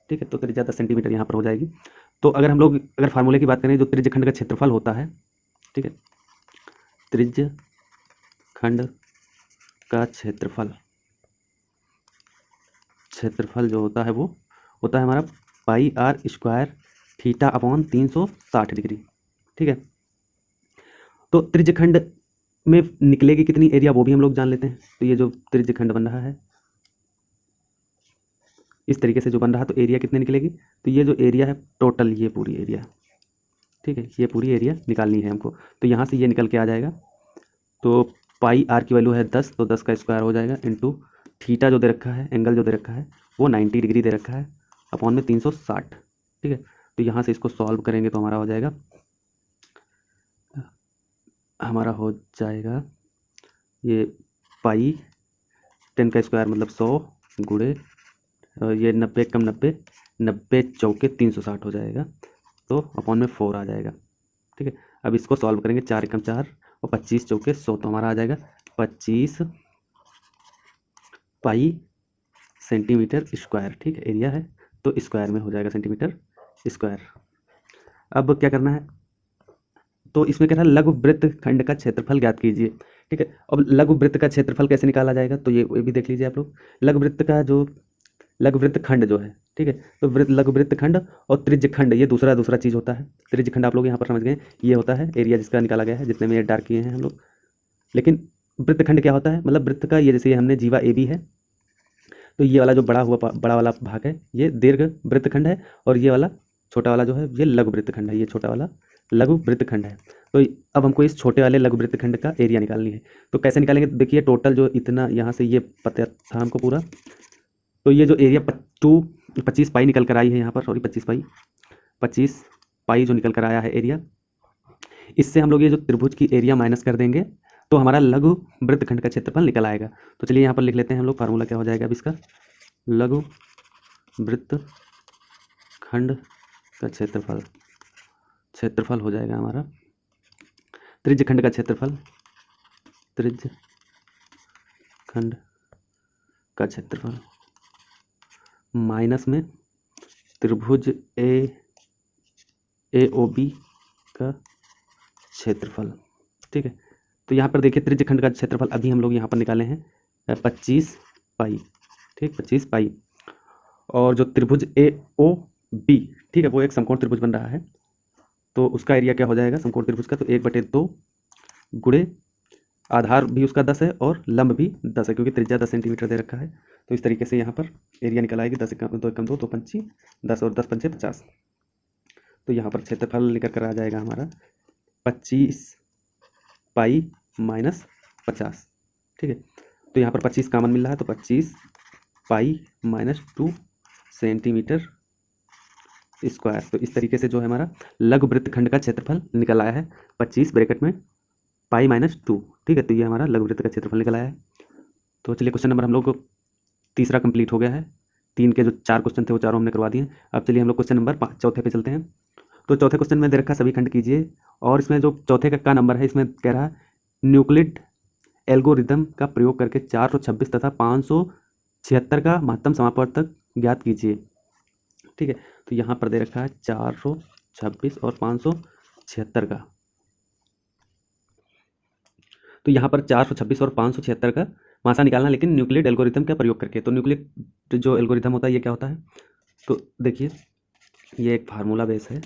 ठीक है, तो त्रिज्या 10 सेंटीमीटर यहाँ पर हो जाएगी। तो अगर हम लोग अगर फार्मूले की बात करें, जो त्रिज्य खंड का क्षेत्रफल होता है, ठीक है, त्रिज्य खंड का क्षेत्रफल जो होता है वो होता है हमारा πr² θ/360 डिग्री। ठीक है, तो त्रिज्य खंड में निकलेगी कितनी एरिया वो भी हम लोग जान लेते हैं। तो ये जो त्रिज्य खंड बन रहा है इस तरीके से जो बन रहा है, तो एरिया कितने निकलेगी, तो ये जो एरिया है टोटल, ये पूरी एरिया, ठीक है, ये पूरी एरिया निकालनी है हमको। तो यहाँ से ये निकल के आ जाएगा, तो πr की वैल्यू है 10, तो 10 का स्क्वायर हो जाएगा, इंटू थीटा जो दे रखा है, एंगल जो दे रखा है वो 90 डिग्री दे रखा है, अपॉन में 360। ठीक है, तो यहाँ से इसको सॉल्व करेंगे तो हमारा हो जाएगा ये पाई 10 का स्क्वायर मतलब 100 गुणे ये 90 कम 90, 90 चौके 360 हो जाएगा, तो अपॉन में 4 आ जाएगा। ठीक है, अब इसको सॉल्व करेंगे, 4 कम 4 और 25 चौके 100, तो हमारा आ जाएगा 25 पाई सेंटीमीटर स्क्वायर। ठीक है, एरिया है तो स्क्वायर में हो जाएगा सेंटीमीटर स्क्वायर। अब क्या करना है, तो इसमें क्या था, लघु वृत्त खंड का क्षेत्रफल ज्ञात कीजिए। ठीक है, अब लघु वृत्त का क्षेत्रफल कैसे निकाला जाएगा, तो ये भी देख लीजिए आप लोग। लघु वृत्त खंड जो है, ठीक है, तो लघु वृत्त खंड और त्रिज्य खंड ये दूसरा चीज़ होता है। त्रिज्य खंड आप लोग यहाँ पर समझ गए, ये होता है एरिया जिसका निकाला गया है, जितने में ये डार्क किए हैं हम लोग। लेकिन वृत्त खंड क्या होता है, मतलब वृत्त का ये जैसे हमने जीवा AB है, तो ये वाला जो बड़ा वाला भाग है ये दीर्घ वृत्त खंड है, और ये वाला छोटा वाला जो है ये लघु वृत्त खंड है, ये छोटा वाला लघु वृत्त खंड है। तो अब हमको इस छोटे वाले लघु वृत्त खंड का एरिया निकालनी है। तो कैसे निकालेंगे, तो देखिए टोटल जो इतना यहाँ से ये पता था हमको पूरा, तो ये जो एरिया 25 पाई निकल कर आई है यहाँ पर, सॉरी 25 पाई जो निकल कर आया है एरिया, इससे हम लोग ये जो त्रिभुज की एरिया माइनस कर देंगे तो हमारा लघु वृत्त खंड का क्षेत्रफल निकल आएगा। तो चलिए यहाँ पर लिख लेते हैं हम लोग, फार्मूला क्या हो जाएगा अब इसका, लघु वृत्त खंड का क्षेत्रफल हो जाएगा हमारा त्रिज्य खंड का क्षेत्रफल, त्रिज्य खंड का क्षेत्रफल माइनस में त्रिभुज AOB का क्षेत्रफल। ठीक है, तो यहाँ पर देखिए त्रिज्य खंड का क्षेत्रफल अभी हम लोग यहाँ पर निकाले हैं 25 पाई। ठीक, 25 पाई, और जो त्रिभुज AOB, ठीक है, वो एक समकोण त्रिभुज बन रहा है, तो उसका एरिया क्या हो जाएगा समकोण त्रिभुज का, तो 1/2 गुणे आधार भी उसका 10 है और लंब भी 10 है, क्योंकि त्रिज्या 10 सेंटीमीटर दे रखा है। तो इस तरीके से यहाँ पर एरिया निकल आएगी 10 एकम 2 एकम 2 तो 25 10 और 10 पंचे 50। तो यहाँ पर क्षेत्रफल निकल कर आ जाएगा हमारा 25 पाई माइनस 50। ठीक है, तो यहाँ पर 25 कॉमन मिल रहा है, तो 25 पाई माइनस 2 सेंटीमीटर स्क्वायर। तो इस तरीके से जो है हमारा लघु वृत्तखंड का क्षेत्रफल निकल आया है 25 ब्रैकेट में पाई माइनस 2। ठीक है, तो ये हमारा लघु वृत्त का क्षेत्रफल निकल आया है। तो चलिए क्वेश्चन नंबर हम लोग को तीसरा कंप्लीट हो गया है। 3 के जो 4 क्वेश्चन थे वो चारों हमने करवा दिए। अब चलिए हम लोग क्वेश्चन नंबर 4 पे चलते हैं। तो चौथे क्वेश्चन में दे रखा सभी खंड कीजिए, और इसमें जो चौथे का नंबर है इसमें कह रहा है न्यूक्लिड एल्गोरिथम का प्रयोग करके 426 तथा 576 का महत्तम समापवर्तक ज्ञात कीजिए। ठीक है, तो यहाँ पर दे रखा है 426 और 576 का। तो यहाँ पर 426 और 576 का मासा निकालना, लेकिन न्यूक्लिड एल्गोरिथम का प्रयोग करके। तो न्यूक्लिड जो एल्गोरिथम होता है ये क्या होता है, तो देखिए ये एक फार्मूला बेस है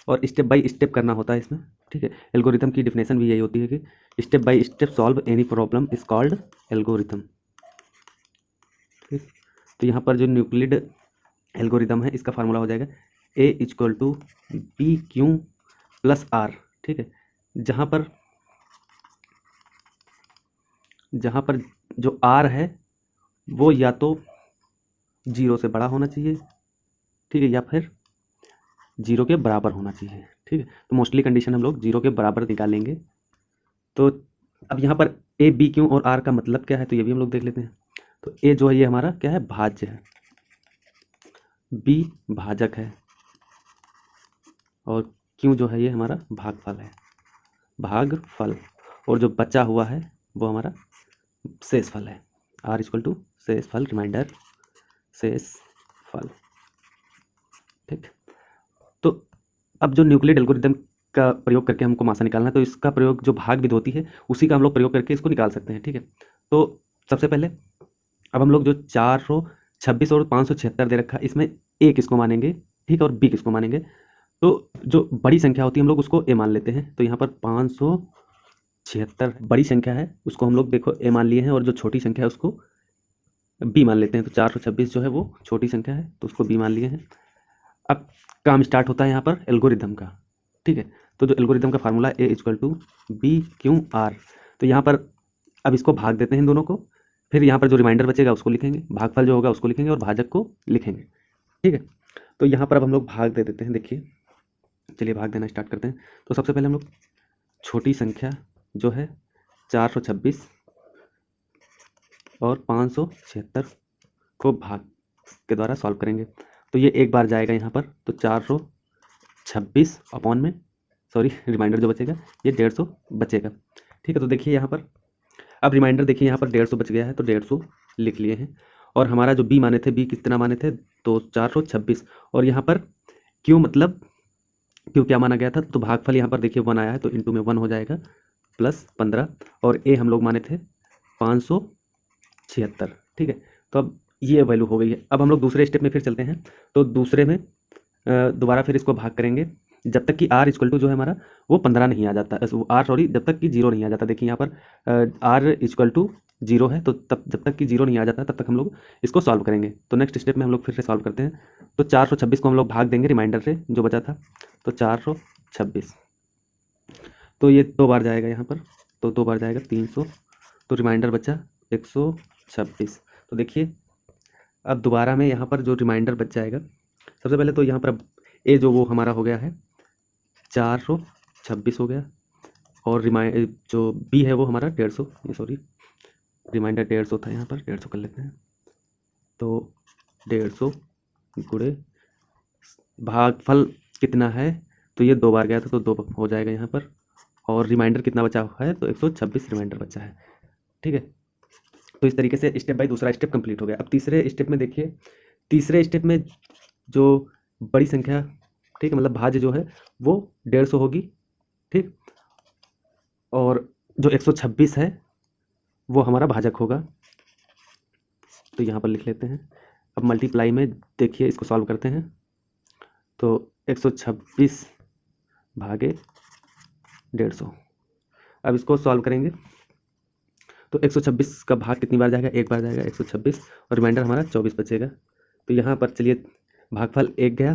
और स्टेप बाय स्टेप करना होता है इसमें। ठीक है, एल्गोरिथम की डिफिनेशन भी यही होती है कि step by step solve any problem is called algorithm. ठीक, तो यहाँ पर जो न्यूक्लिड एल्गोरिथम है इसका फार्मूला हो जाएगा A equal to B Q plus R. ठीक है, जहाँ पर जो आर है वो या तो 0 से बड़ा होना चाहिए, ठीक है, या फिर 0 के बराबर होना चाहिए। ठीक है, तो मोस्टली कंडीशन हम लोग 0 के बराबर निकालेंगे। तो अब यहाँ पर ए बी क्यू और आर का मतलब क्या है, तो ये भी हम लोग देख लेते हैं। तो ए जो है ये हमारा क्या है, भाज्य है, बी भाजक है, और क्यू जो है ये हमारा भागफल है, भागफल, और जो बचा हुआ है वो हमारा शेषफल है। आर इक्वल टू शेषफल, रिमाइंडर शेषफल। ठीक, तो अब जो न्यूक्लिड एल्गोरिथम का प्रयोग करके हमको मासा निकालना है, तो इसका प्रयोग जो भाग विधि होती है उसी का हम लोग प्रयोग करके इसको निकाल सकते हैं। ठीक है, तो सबसे पहले अब हम लोग जो 426 और 576 दे रखा है इसमें ए किसको मानेंगे, ठीक है, और बी किसको मानेंगे। तो जो बड़ी संख्या होती है हम लोग उसको ए मान लेते हैं। तो यहाँ पर 576 बड़ी संख्या है, उसको हम लोग देखो ए मान लिए हैं, और जो छोटी संख्या है उसको बी मान लेते हैं। तो 426 जो है वो छोटी संख्या है तो उसको बी मान लिए हैं। अब काम स्टार्ट होता है यहाँ पर एल्गोरिथम का। ठीक है, तो जो एल्गोरिथम का formula A equal to B Q R. तो यहाँ पर अब इसको भाग देते हैं दोनों को, फिर यहाँ पर जो रिमाइंडर बचेगा उसको लिखेंगे, भागफल जो होगा उसको लिखेंगे और भाजक को लिखेंगे। ठीक है, तो यहाँ पर अब हम लोग भाग दे देते हैं। देखिए चलिए भाग देना स्टार्ट करते हैं। तो सबसे पहले हम लोग छोटी संख्या जो है 426 और 576 को भाग के द्वारा सॉल्व करेंगे। तो ये एक बार जाएगा यहाँ पर, तो 426 अपॉन में, सॉरी रिमाइंडर जो बचेगा ये 150 बचेगा। ठीक है, तो देखिए यहाँ पर अब रिमाइंडर देखिए यहाँ पर 150 बच गया है, तो 150 लिख लिए हैं। और हमारा जो बी माने थे, बी कितना माने थे, तो 426, और यहाँ पर क्यों मतलब क्यों क्या माना गया था, तो भागफल यहाँ पर देखिए 1 आया है, तो इंटू में 1 हो जाएगा प्लस 15, और ए हम लोग माने थे 576। ठीक है, तो अब ये वैल्यू हो गई है। अब हम लोग दूसरे स्टेप में फिर चलते हैं। तो दूसरे में दोबारा फिर इसको भाग करेंगे जब तक कि आर इक्वल टू जो है हमारा वो 15 नहीं आ जाता, आर सॉरी जब तक कि 0 नहीं आ जाता। देखिए यहाँ पर आर इक्वल टू 0 है, तो तब जब तक कि 0 नहीं आ जाता तब तक हम लोग इसको सॉल्व करेंगे। तो नेक्स्ट स्टेप में हम लोग फिर से सॉल्व करते हैं। तो 426 को हम लोग भाग देंगे रिमाइंडर से जो बचा था, तो 426, तो ये 2 बार जाएगा यहाँ पर, तो 2 बार जाएगा 300, तो रिमाइंडर बचा 126। तो देखिए अब दोबारा में यहाँ पर जो रिमाइंडर बच जाएगा, सबसे पहले तो यहाँ पर ए जो वो हमारा हो गया है 426 हो गया, और जो बी है वो हमारा 150, ये सॉरी रिमाइंडर 150 था, यहाँ पर 150 कर लेते हैं। तो 150 गुणे भागफल कितना है, तो ये 2 बार गया था तो 2 हो जाएगा यहाँ पर, और रिमाइंडर कितना बचा हुआ है, तो 126 रिमाइंडर बचा है। ठीक है, तो इस तरीके से स्टेप बाय दूसरा स्टेप कंप्लीट हो गया। अब तीसरे स्टेप में देखिए, तीसरे स्टेप में जो बड़ी संख्या, ठीक है, मतलब भाज्य जो है वो 150 होगी। ठीक, और जो 126 है वो हमारा भाजक होगा, तो यहाँ पर लिख लेते हैं। अब मल्टीप्लाई में देखिए इसको सॉल्व करते हैं, तो 126 भागे 150, अब इसको सॉल्व करेंगे तो 126 का भाग कितनी बार जाएगा, एक बार जाएगा 126, और रिमाइंडर हमारा 24 बचेगा। तो यहाँ पर चलिए भागफल 1 गया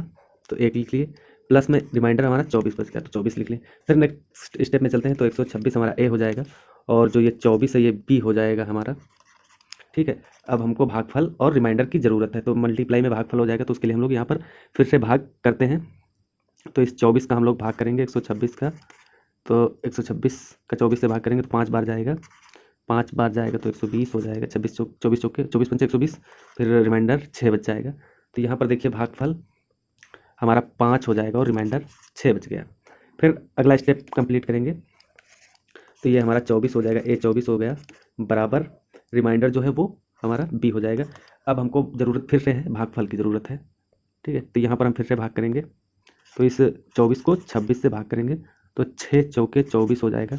तो 1 लिख लिए, प्लस में रिमाइंडर हमारा 24 बच गया तो 24 लिख लिए। फिर नेक्स्ट स्टेप में चलते हैं, तो 126 हमारा ए हो जाएगा और जो ये 24 है ये बी हो जाएगा हमारा। ठीक है, अब हमको भागफल और रिमाइंडर की ज़रूरत है, तो मल्टीप्लाई में भागफल हो जाएगा, तो उसके लिए हम लोग यहाँ पर फिर से भाग करते हैं। तो इस 24 का हम लोग भाग करेंगे 126 का, तो 126 का 24 से भाग करेंगे तो 5 बार जाएगा, 5 बार जाएगा तो 120 हो जाएगा, 24 चौके 24 पंचे 120, फिर रिमाइंडर 6 बच जाएगा। तो यहाँ पर देखिए भागफल हमारा 5 हो जाएगा और रिमाइंडर 6 बच गया। फिर अगला स्टेप कंप्लीट करेंगे, तो ये हमारा 24 हो जाएगा, ए 24 हो गया, बराबर रिमाइंडर जो है वो हमारा बी हो जाएगा। अब हमको ज़रूरत फिर से है, भागफल की ज़रूरत है। ठीक है, तो यहाँ पर हम फिर से भाग करेंगे, तो इस 24 को 26 से भाग करेंगे तो 6 चौके 24 हो जाएगा।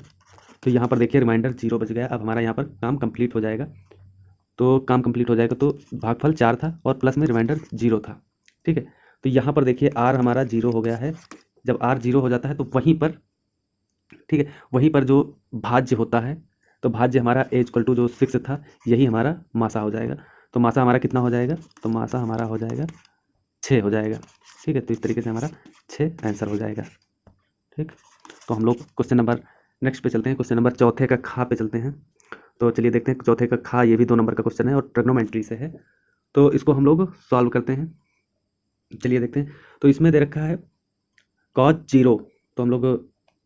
तो यहाँ पर देखिए रिमाइंडर 0 बच गया। अब हमारा यहाँ पर काम कंप्लीट हो जाएगा, तो काम कंप्लीट हो जाएगा, तो भागफल 4 था और प्लस में रिमाइंडर 0 था। ठीक है, तो यहाँ पर देखिए आर हमारा 0 हो गया है। जब आर 0 हो जाता है तो वहीं पर, ठीक है, वहीं पर जो भाज्य होता है, तो भाज्य हमारा ए इक्वल टू जो 6 था, यही हमारा मासा हो जाएगा। तो मासा हमारा कितना हो जाएगा, तो मासा हमारा हो जाएगा 6 हो जाएगा। ठीक है, तो इस तरीके से हमारा 6 आंसर हो जाएगा। ठीक, तो हम लोग क्वेश्चन नंबर नेक्स्ट पे चलते हैं, क्वेश्चन नंबर चौथे का खा पे चलते हैं। तो चलिए देखते हैं चौथे का खा, ये भी 2 नंबर का क्वेश्चन है और ट्रिग्नोमेट्री से है, तो इसको हम लोग सॉल्व करते हैं। चलिए देखते हैं, तो इसमें दे रखा है cos 0, तो हम लोग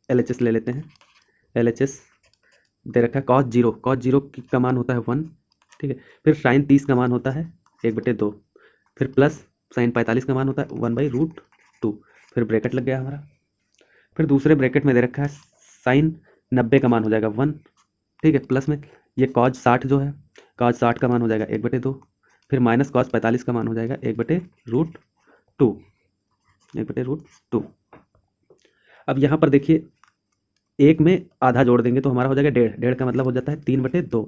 LHS ले लेते हैं। LHS दे रखा है cos 0 का मान होता है 1। ठीक है, फिर साइन 30 का मान होता है 1/2, फिर प्लस साइन 45 का मान होता है 1/√2, फिर ब्रैकेट लग गया हमारा। फिर दूसरे ब्रैकेट में दे रखा है साइन 90 का मान हो जाएगा 1। ठीक है, प्लस में ये cos 60 जो है, cos 60 का मान हो जाएगा 1/2, फिर माइनस cos 45 का मान हो जाएगा 1/√2, 1/√2। अब यहाँ पर देखिए एक में आधा जोड़ देंगे तो हमारा हो जाएगा 1.5, 1.5 का मतलब हो जाता है 3/2,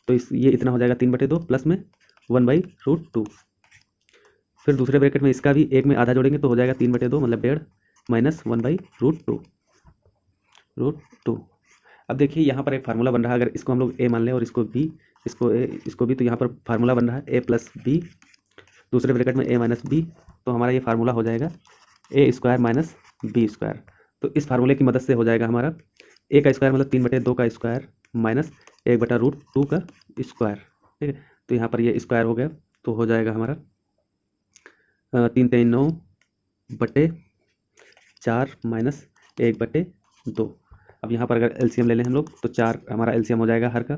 तो ये इतना हो जाएगा 3/2 प्लस में 1/√2। फिर दूसरे ब्रैकेट में इसका भी एक में आधा जोड़ेंगे तो हो जाएगा 3/2 मतलब 1.5 माइनस 1/√2। अब देखिए यहाँ पर एक फार्मूला बन रहा है, अगर इसको हम लोग ए मान लें और इसको बी, इसको भी, तो यहाँ पर फार्मूला बन रहा है ए प्लस बी, दूसरे ब्रैकेट में ए माइनस बी, तो हमारा ये फार्मूला हो जाएगा ए स्क्वायर माइनस बी स्क्वायर। तो इस फार्मूले की मदद से हो जाएगा हमारा ए का स्क्वायर मतलब 3/2 का स्क्वायर माइनस 1/√2 का स्क्वायर। ठीक है, तो यहाँ पर ये स्क्वायर हो गया, तो हो जाएगा हमारा 3 3 9/4 माइनस 1/2। अब यहाँ पर अगर एलसीएम ले लें हम लोग तो 4 हमारा एलसीएम हो जाएगा, हर का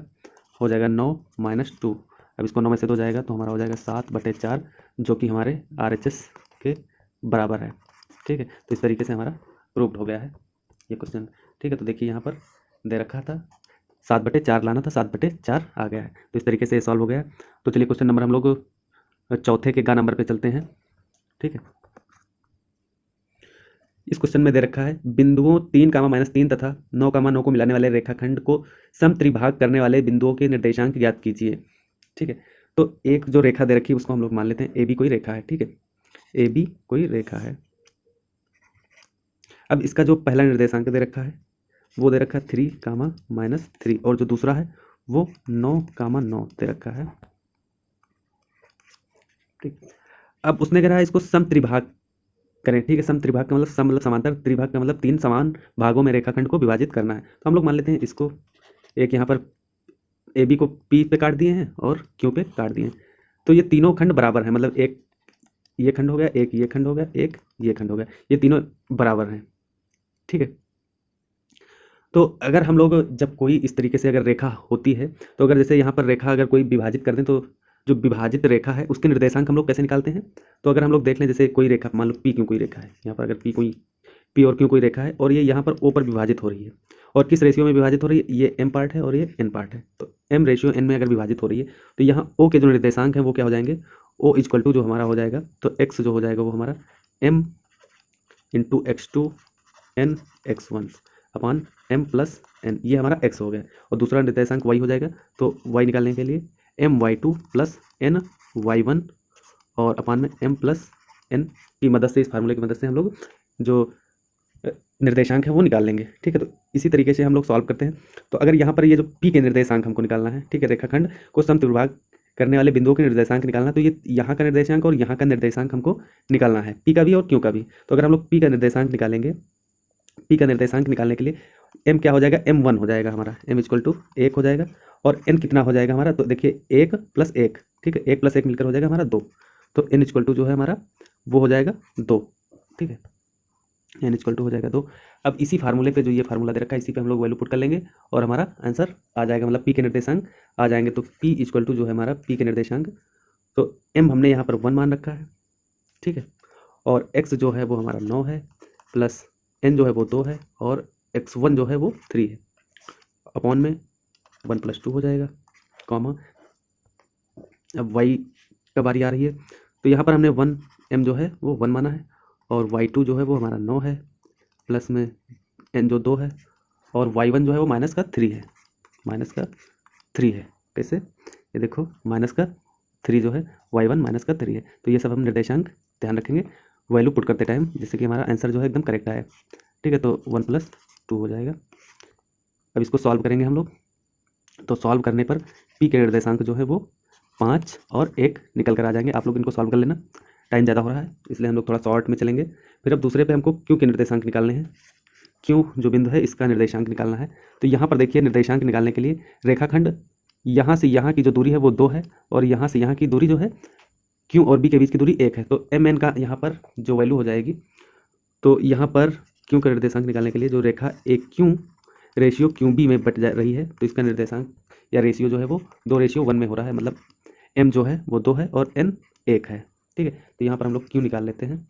हो जाएगा 9 माइनस 2। अब इसको 9 में से 2 जाएगा तो हमारा हो जाएगा 7/4, जो कि हमारे RHS के बराबर है। ठीक है, तो इस तरीके से हमारा प्रूव्ड हो गया है ये क्वेश्चन। ठीक है, तो देखिए यहाँ पर दे रखा था 7/4 लाना था, 7/4 आ गया है, तो इस तरीके से सॉल्व हो गया। तो चलिए क्वेश्चन नंबर हम लोग चौथे के गा नंबर पे चलते हैं। ठीक है, इस क्वेश्चन में दे रखा है बिंदुओं 3, तथा 9, को मिलाने वाले रेखाखंड को समत्रिभाग करने वाले बिंदुओं के निर्देशांक ज्ञात कीजिए। ठीक है, तो एक जो रेखा दे रखी है उसको हम लोग मान लेते हैं ए बी कोई रेखा है। ठीक है, ए बी कोई रेखा है। अब इसका जो पहला निर्देशांक दे रखा है वो दे रखा है 3, -3, और जो दूसरा है वो 9, 9 दे रखा है। ठीक, अब उसने कह रहा है इसको समत्रिभाग करें। ठीक है, समत्रिभाग का मतलब सम मतलब समांतर, त्रिभाग का मतलब 3 समान भागों में रेखाखंड को विभाजित करना है। तो हम लोग मान लेते हैं इसको, एक यहाँ पर ए बी को पी पे काट दिए हैं और क्यू पे काट दिए हैं, तो ये तीनों खंड बराबर हैं, मतलब एक ये खंड हो गया, एक ये खंड हो गया, एक ये खंड हो गया, ये तीनों बराबर हैं। ठीक है, तो अगर हम लोग जब कोई इस तरीके से अगर रेखा होती है, तो अगर जैसे यहाँ पर रेखा अगर कोई विभाजित कर दें, तो जो विभाजित रेखा है उसके निर्देशांक हम लोग कैसे निकालते हैं। तो अगर हम लोग देख लें, जैसे कोई रेखा मान लो पी क्यू कोई रेखा है, यहाँ पर अगर पी और क्यू कोई रेखा है और ये यहाँ पर ओ पर विभाजित हो रही है, और किस रेशियो में विभाजित हो रही है, ये एम पार्ट है और ये एन पार्ट है, तो एम रेशियो एन में अगर विभाजित हो रही है तो यहाँ ओ के जो निर्देशांक हैं वो क्या हो जाएंगे, ओ इक्वल टू जो हमारा हो जाएगा, तो एक्स जो हो जाएगा वो हमारा M into x2 N x1 upon M plus N, ये हमारा x हो गया, और दूसरा निर्देशांक y हो जाएगा, तो y निकालने के लिए M y2 plus N y1 और अपॉन में एम प्लस एन की मदद से, इस फार्मूले की मदद से हम लोग जो निर्देशांक है वो निकाल लेंगे। ठीक है, तो इसी तरीके से हम लोग सॉल्व करते हैं। तो अगर यहाँ पर ये जो पी के निर्देशांक हमको निकालना है, ठीक है, रेखाखंड को समत्रिभुज करने वाले बिंदुओं के निर्देशांक निकालना, तो ये यहाँ का निर्देशांक और यहाँ का निर्देशांक हमको निकालना है, पी का भी और क्यू का भी। तो अगर हम लोग पी का निर्देशांक निकालेंगे, पी का निर्देशांक निकालने के लिए एम क्या हो जाएगा, m1 हो जाएगा हमारा, m इक्वल टू 1 हो जाएगा। और n कितना हो जाएगा हमारा, तो देखिए 1 + 1, ठीक है, 1 + 1 मिलकर हो जाएगा हमारा 2। तो n इक्वल टू जो है हमारा वो हो जाएगा 2। ठीक है, n इक्वल टू हो जाएगा 2। अब इसी फार्मूले पे जो ये फार्मूला दे रखा है, इसी पे हम लोग वैल्यू पुट कर लेंगे और हमारा आंसर आ जाएगा, मतलब पी के निर्देशांक आ जाएंगे। तो p इक्वल टू जो है हमारा पी के निर्देशांक, तो m हमने यहाँ पर 1 मान रखा है, ठीक है, और x जो है वो हमारा 9 है, प्लस n जो है वो 2 है, और x1 जो है वो 3 है, अपॉन में 1 + 2 हो जाएगा, कॉमा। अब y का बारी आ रही है, तो यहाँ पर हमने 1 m जो है वो 1 माना है, और y2 जो है वो हमारा 9 है, प्लस में n जो 2 है, और y1 जो है वो -3 है, -3 है। कैसे, ये देखो -3 जो है, y1 -3 है। तो ये सब हम निर्देशांक ध्यान रखेंगे वैल्यू पुट करते टाइम, जिससे कि हमारा आंसर जो है एकदम करेक्ट आए। ठीक है, तो 1 + 2 हो जाएगा। अब इसको सॉल्व करेंगे हम लोग, तो सॉल्व करने पर पी के निर्देशांक जो है वो 5 और 1 निकल कर आ जाएंगे। आप लोग इनको सॉल्व कर लेना, टाइम ज़्यादा हो रहा है इसलिए हम लोग थोड़ा शॉर्ट में चलेंगे। फिर अब दूसरे पे हमको क्यू के निर्देशांक निकालने हैं, क्यू जो बिंदु है इसका निर्देशांक निकालना है। तो यहाँ पर देखिए निर्देशांक निकालने के लिए रेखाखंड यहाँ से यहाँ की जो दूरी है वो 2 है, और यहाँ से यहाँ की दूरी जो है क्यू और बी के बीच की दूरी 1 है। तो एम एन का यहाँ पर जो वैल्यू हो जाएगी, तो यहाँ पर क्यू का निर्देशांक निकालने के लिए जो रेखा एक क्यू रेशियो क्यू बी में बट जा रही है, तो इसका निर्देशांक या रेशियो जो है वो 2:1 में हो रहा है, मतलब m जो है वो 2 है और n 1 है। ठीक है, तो यहाँ पर हम लोग q निकाल लेते हैं।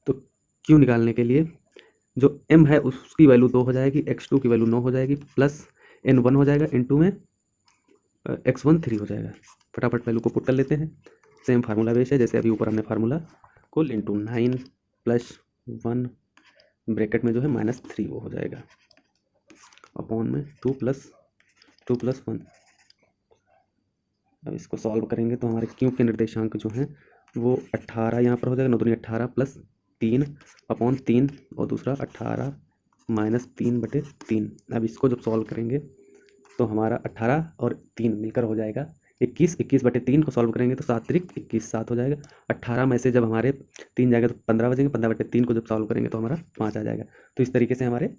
तो q निकालने के लिए जो m है उसकी वैल्यू 2 हो जाएगी, x2 की वैल्यू 9 हो जाएगी, प्लस n 1 हो जाएगा, n2 में x1 3 हो जाएगा। फटाफट वैल्यू को पुट कर लेते हैं, सेम फार्मूला बेस है जैसे अभी ऊपर हमने फार्मूला को, इंटू 9 + 1 ब्रैकेट में जो है -3 वो हो जाएगा, अपॉन में 2 + 1। अब इसको सॉल्व करेंगे तो हमारे क्यू के निर्देशांक जो हैं वो 18 यहाँ पर हो जाएगा, 9 दूनी 18 + 3 अपॉन 3, और दूसरा 18 - 3/3। अब इसको जब सॉल्व करेंगे तो हमारा 18 और 3 मिलकर हो जाएगा 21, 21/3 को सॉल्व करेंगे तो 7 × 21 7 हो जाएगा। 18 में से जब हमारे 3 जाएगा तो 15 बचेंगे, 15/3 को जब सॉल्व करेंगे तो हमारा 5 आ जाएगा। तो इस तरीके से हमारे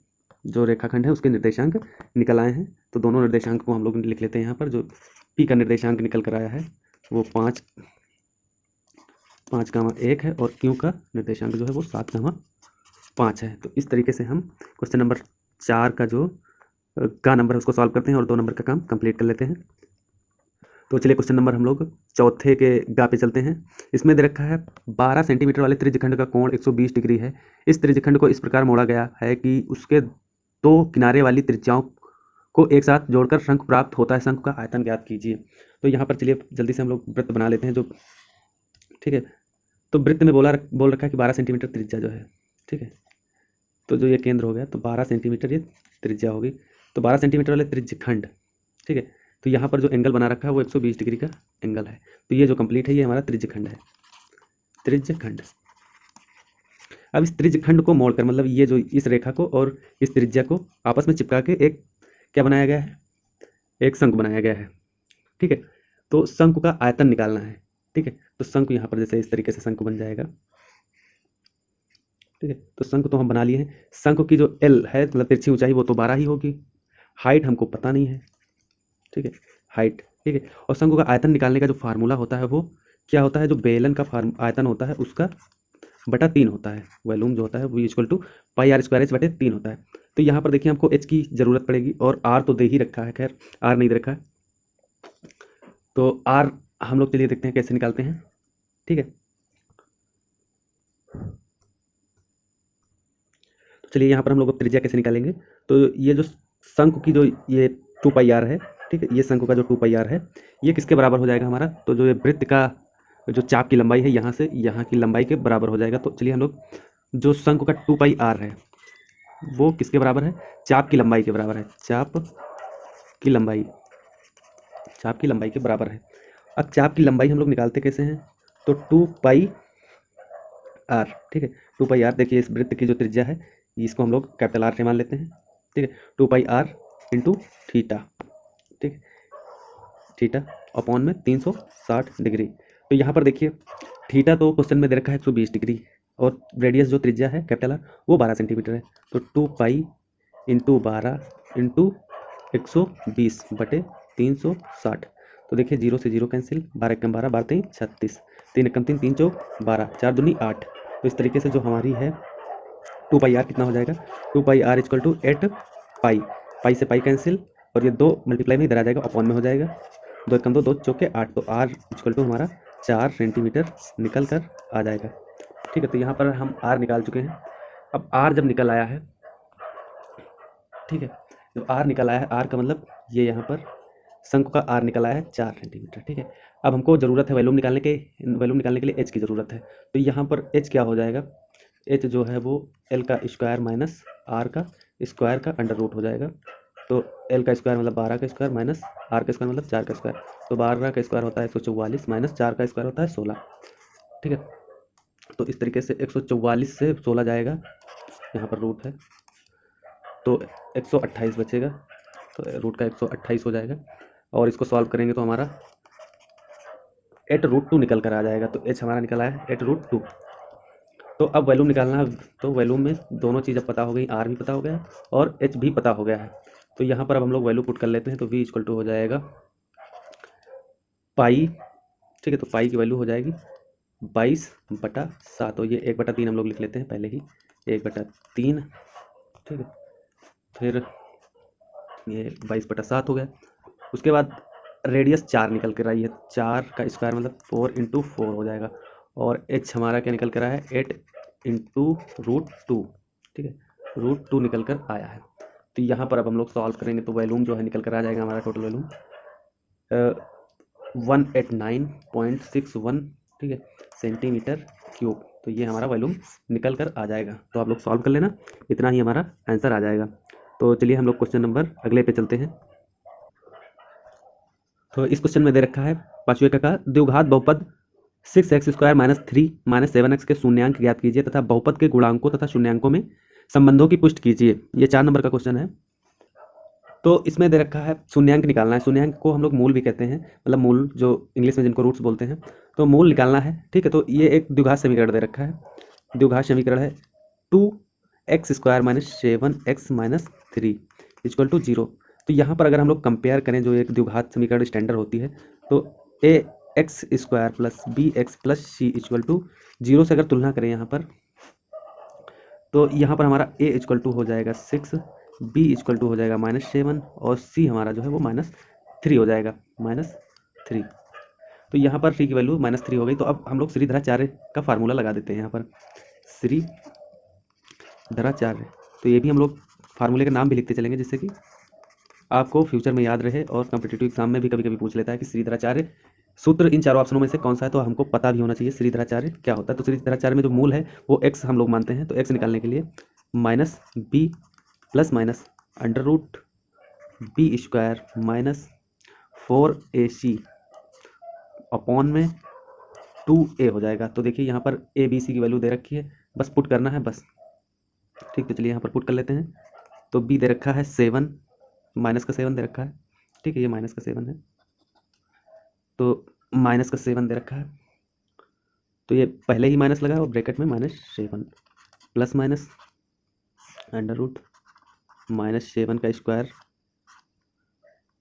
जो रेखाखंड है उसके निर्देशांक निकल आए हैं। तो दोनों निर्देशांक को हम लोग लिख लेते हैं यहाँ पर। जो पी का निर्देशांक निकल कर आया है वो 5,1 है, और क्यू का निर्देशांक जो है वो 7,5 है। तो इस तरीके से हम क्वेश्चन नंबर 4 का जो का नंबर है उसको सॉल्व करते हैं और 2 नंबर का काम कंप्लीट कर लेते हैं। तो चलिए क्वेश्चन नंबर हम लोग चौथे के गा पे चलते हैं। इसमें दे रखा है 12 सेंटीमीटर वाले त्रिज्यखंड का कोण 120 डिग्री है। इस त्रिज्यखंड को इस प्रकार मोड़ा गया है कि उसके 2 किनारे वाली त्रिज्याओं को एक साथ जोड़कर शंकु प्राप्त होता है। शंकु का आयतन ज्ञात कीजिए। तो यहाँ पर चलिए जल्दी से हम लोग वृत्त बना लेते हैं जो, ठीक है। तो वृत्त में बोल रखा है कि 12 सेंटीमीटर त्रिज्या जो है, ठीक है। तो जो ये केंद्र हो गया तो 12 सेंटीमीटर ये त्रिज्या होगी। तो 12 सेंटीमीटर वाले त्रिज्यखंड, ठीक है। तो यहाँ पर जो एंगल बना रखा है वो 120 डिग्री का एंगल है। तो ये जो कंप्लीट है ये हमारा त्रिज्यखंड है, त्रिज्यखंड। अब इस त्रिज्यखंड को मोड़कर, मतलब ये जो इस रेखा को और इस त्रिज्या को आपस में चिपका के एक क्या बनाया गया है, एक शंकु बनाया गया है, ठीक है। तो शंकु का आयतन निकालना है, ठीक है। तो शंकु यहाँ पर जैसे इस तरीके से शंकु बन जाएगा, ठीक है। तो शंकु तो हम बना लिए हैं। शंकु की जो एल है मतलब तिरछी ऊंचाई वो तो 12 ही होगी। हाइट हमको पता नहीं है, ठीक है, हाइट, ठीक है। और शंकु का आयतन निकालने का जो फार्मूला होता है वो क्या होता है, जो बेलन का आयतन होता है उसका बटा 3 होता है। वॉल्यूम जो होता है वो इक्वल टू πr²h/3 होता है। तो यहाँ पर देखिए हमको h की ज़रूरत पड़ेगी और r तो दे ही रखा है, खैर r नहीं दे रखा है। तो r हम लोग चलिए देखते हैं कैसे निकालते हैं, ठीक है। तो चलिए यहाँ पर हम लोग त्रिज्या कैसे निकालेंगे। तो ये जो शंकु की जो ये 2πr है, ठीक है, ये शंकु का जो 2πr है ये किसके बराबर हो जाएगा हमारा, तो जो ये वृत्त का जो चाप की लंबाई है यहाँ से यहाँ की लंबाई के बराबर हो जाएगा। तो चलिए हम लोग जो शंकु का 2πr है वो किसके बराबर है, चाप की लंबाई के बराबर है, चाप की लंबाई के बराबर है। अब चाप की लंबाई हम लोग निकालते कैसे हैं, तो 2πr, ठीक है। 2πr देखिए इस वृत्त की जो त्रिज्या है इसको हम लोग कैपिटल आर से मान लेते हैं, ठीक है। 2πr इंटू थीटा, ठीक, थीटा अपॉन में 360 डिग्री। तो यहाँ पर देखिए थीटा तो क्वेश्चन में दे रखा है 120 डिग्री, और रेडियस जो त्रिज्या है कैपिटल आर वो 12 सेंटीमीटर है। तो 2π इंटू 12 इंटू 120/360। तो देखिए 0 से 0 कैंसिल, 12 एकम 12, 12 3 36, 3 एकम 3, 3 चौक 12, 4 दूनी 8। तो इस तरीके से जो हमारी है 2πr कितना हो जाएगा, 2πr इक्वल टू 8π, पाई से पाई कैंसिल, और ये 2 मल्टीप्लाई में इधर आ जाएगा, अपॉन में हो जाएगा, 2 एकम 2, 2 चौके 8। तो r इक्वल टू हमारा 4 सेंटीमीटर निकल कर आ जाएगा, ठीक है। तो यहाँ पर हम r निकाल चुके हैं। अब r जब निकल आया है, ठीक है, जब r निकल आया है, r का मतलब ये यहाँ पर शंकु का r निकल आया है 4 सेंटीमीटर, ठीक है। अब हमको ज़रूरत है वॉल्यूम निकालने के लिए h की ज़रूरत है। तो यहाँ पर h क्या हो जाएगा, h जो है वो l का स्क्वायर माइनस r का स्क्वायर का अंडर रूट हो जाएगा। तो l का स्क्वायर मतलब 12 का स्क्वायर माइनस r का स्क्वायर मतलब 4 का स्क्वायर। तो 12 का स्क्वायर होता है 144 माइनस 4 का स्क्वायर होता है 16, ठीक है। तो इस तरीके से 144 से 16 जाएगा, यहाँ पर रूट है तो 128 बचेगा, तो रूट का 128 हो जाएगा। और इसको सॉल्व करेंगे तो हमारा 8√2 निकल कर आ जाएगा। तो h हमारा निकला है 8√2। तो अब वैल्यूम निकालना है, तो वैल्यूम में दोनों चीज़ अब पता हो गई, r भी पता हो गया और h भी पता हो गया है। तो यहाँ पर अब हम लोग वैल्यू पुट कर लेते हैं। तो v इक्वल टू हो जाएगा पाई, ठीक है। तो पाई की वैल्यू हो जाएगी 22/7। तो ये 1/3 हम लोग लिख लेते हैं पहले ही, 1/3, ठीक है। फिर ये 22/7 हो गया। उसके बाद रेडियस 4 निकल कर आई है, 4 का स्क्वायर मतलब 4 इंटू 4 हो जाएगा। और h हमारा क्या निकल कर आया है 8 इंटू √2, ठीक है, √2 निकल कर आया है। तो यहाँ पर अब हम लोग सॉल्व करेंगे तो वैल्यूम जो है निकल कर आ जाएगा हमारा टोटल वैल्यूम 189.61, ठीक है, सेंटीमीटर क्यूब। तो ये हमारा वॉल्यूम निकल कर आ जाएगा। तो आप लोग सॉल्व कर लेना, इतना ही हमारा आंसर आ जाएगा। तो चलिए हम लोग क्वेश्चन नंबर अगले पे चलते हैं। तो इस क्वेश्चन में दे रखा है 5वें का द्विघात बहुपद 6x² माइनस 3 माइनस 7x के शून्यांक ज्ञात कीजिए तथा बहुपद के गुणांकों तथा शून्यांकों में संबंधों की पुष्टि कीजिए। ये 4 नंबर का क्वेश्चन है। तो इसमें दे रखा है शून्यांक निकालना है। शून्यांक को हम लोग मूल भी कहते हैं, मतलब मूल जो इंग्लिश में जिनको रूट्स बोलते हैं। तो मूल निकालना है, ठीक है। तो ये एक द्विघात समीकरण दे रखा है। द्विघात समीकरण है 2x² minus 7x minus 3 equal to 0। तो यहाँ पर अगर हम लोग कंपेयर करें जो एक द्विघात समीकरण स्टैंडर्ड होती है, तो ax² plus bx plus c equal to 0 से अगर तुलना करें यहाँ पर, तो यहाँ पर हमारा a इक्वल टू हो जाएगा 6, b इक्वल टू हो जाएगा -7 और c हमारा जो है वो -3 हो जाएगा, -3। तो यहाँ पर c की वैल्यू -3 हो गई। तो अब हम लोग श्रीधराचार्य का फार्मूला लगा देते हैं यहाँ पर, श्रीधराचार्य। तो ये भी हम लोग फार्मूले का नाम भी लिखते चलेंगे जिससे कि आपको फ्यूचर में याद रहे, और कॉम्पिटिटिव एग्जाम में भी कभी कभी पूछ लेता है कि श्रीधराचार्य सूत्र इन चारों ऑप्शनों में से कौन सा है, तो हमको पता भी होना चाहिए श्रीधराचार्य क्या होता है। तो श्रीधराचार्य में जो मूल है वो x हम लोग मानते हैं। तो x निकालने के लिए -b plus minus √b² minus 4ac upon में 2a हो जाएगा। तो देखिए यहाँ पर a b c की वैल्यू दे रखी है, बस पुट करना है बस, ठीक। तो चलिए यहाँ पर पुट कर लेते हैं। तो b दे रखा है 7, माइनस का 7 दे रखा है, ठीक है, ये माइनस का 7 है। तो माइनस का 7 दे रखा है, तो ये पहले ही माइनस लगा है और ब्रैकेट में -7 प्लस माइनस अंडर रूट -7 का स्क्वायर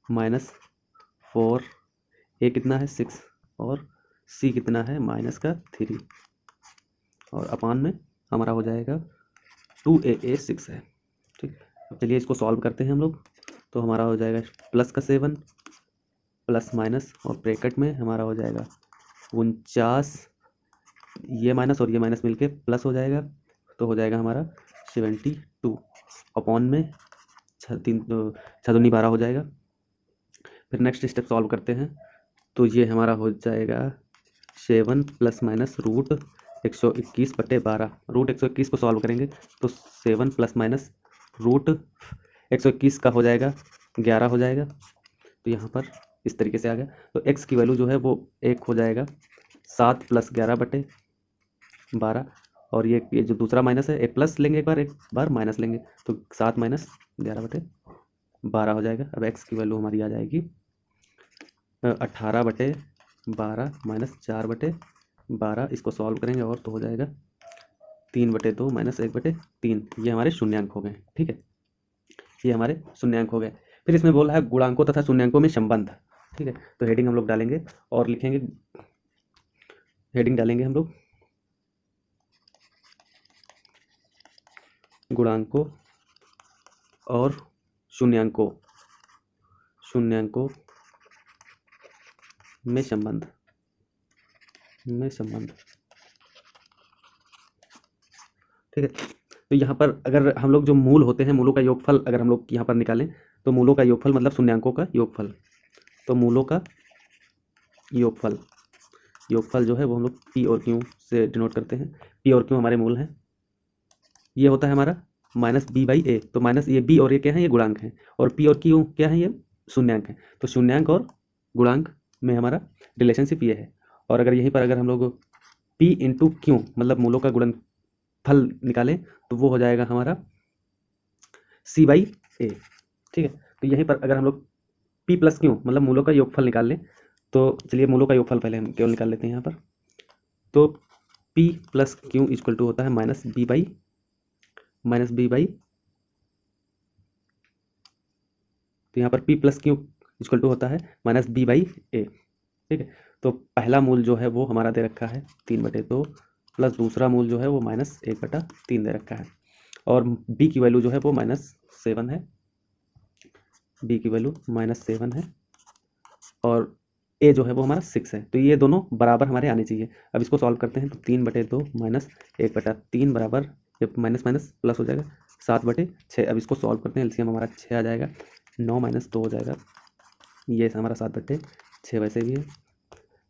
-4, a कितना है 6 और c कितना है -3, और अपान में हमारा हो जाएगा 2a 6 है, ठीक। अब चलिए इसको सॉल्व करते हैं हम लोग। तो हमारा हो जाएगा प्लस का 7 प्लस माइनस और ब्रैकेट में हमारा हो जाएगा 49, ये माइनस और ये माइनस मिलके प्लस हो जाएगा। तो हो जाएगा हमारा 72 अपॉन में 6×2 = 12 हो जाएगा। फिर नेक्स्ट स्टेप सॉल्व करते हैं। तो ये हमारा हो जाएगा 7 प्लस माइनस √121/12। √121 को सॉल्व करेंगे तो 7 प्लस माइनस √121 का हो जाएगा 11 हो जाएगा। तो यहाँ पर इस तरीके से आ गया। तो x की वैल्यू जो है वो 1 हो जाएगा 7 + 11/12 और ये जो दूसरा माइनस है, एक प्लस लेंगे, एक बार माइनस लेंगे, तो 7 माइनस 11/12 हो जाएगा। अब x की वैल्यू हमारी आ जाएगी 18/12 माइनस 4/12। इसको सॉल्व करेंगे और तो हो जाएगा 3/2 माइनस 1/3। ये हमारे शून्यांक हो गए, ठीक है, ये हमारे शून्यांक हो गए। फिर इसमें बोला है गुणांकों तथा शून्यांकों में संबंध, ठीक है। तो हेडिंग हम लोग डालेंगे और लिखेंगे, हेडिंग डालेंगे हम लोग गुणांकों और शून्यांकों में संबंध, ठीक है। तो यहाँ पर अगर हम लोग जो मूल होते हैं, मूलों का योगफल अगर हम लोग यहाँ पर निकालें, तो मूलों का योगफल मतलब शून्यांकों का योगफल। तो मूलों का योगफल जो है वो हम लोग पी और क्यू से डिनोट करते हैं। पी और क्यू हमारे मूल हैं। ये होता है हमारा -b/a। तो माइनस ये b और ये क्या है, ये गुणांक हैं, और p और q क्या है, ये शून्यांक है। तो शून्यांक और गुणांक में हमारा रिलेशनशिप ये है। और अगर यहीं पर अगर हम लोग p इंटू क्यू मतलब मूलों का गुणनफल निकालें, तो वो हो जाएगा हमारा c/a, ठीक है। तो यहीं पर अगर हम लोग p प्लस क्यू मतलब मूलों का योगफल निकाल लें, तो चलिए मूलों का योगफल पहले हम केवल निकाल लेते हैं यहाँ पर। तो p plus Q equal to होता है -b/, तो यहाँ पर p plus Q equal to होता है -b/a, ठीक है। तो पहला मूल जो है वो हमारा दे रखा है 3/2 प्लस दूसरा मूल जो है वो -1/3 दे रखा है, और b की वैल्यू जो है वो -7 है, b की वैल्यू -7 है, और a जो है वो हमारा 6 है। तो ये दोनों बराबर हमारे आने चाहिए। अब इसको सॉल्व करते हैं, तो 3/2 माइनस 1/3 बराबर, ये माइनस माइनस प्लस हो जाएगा 7/6। अब इसको सॉल्व करते हैं, एलसीएम हमारा 6 आ जाएगा, 9 - 2 हो जाएगा, ये हमारा 7/6 वैसे भी है।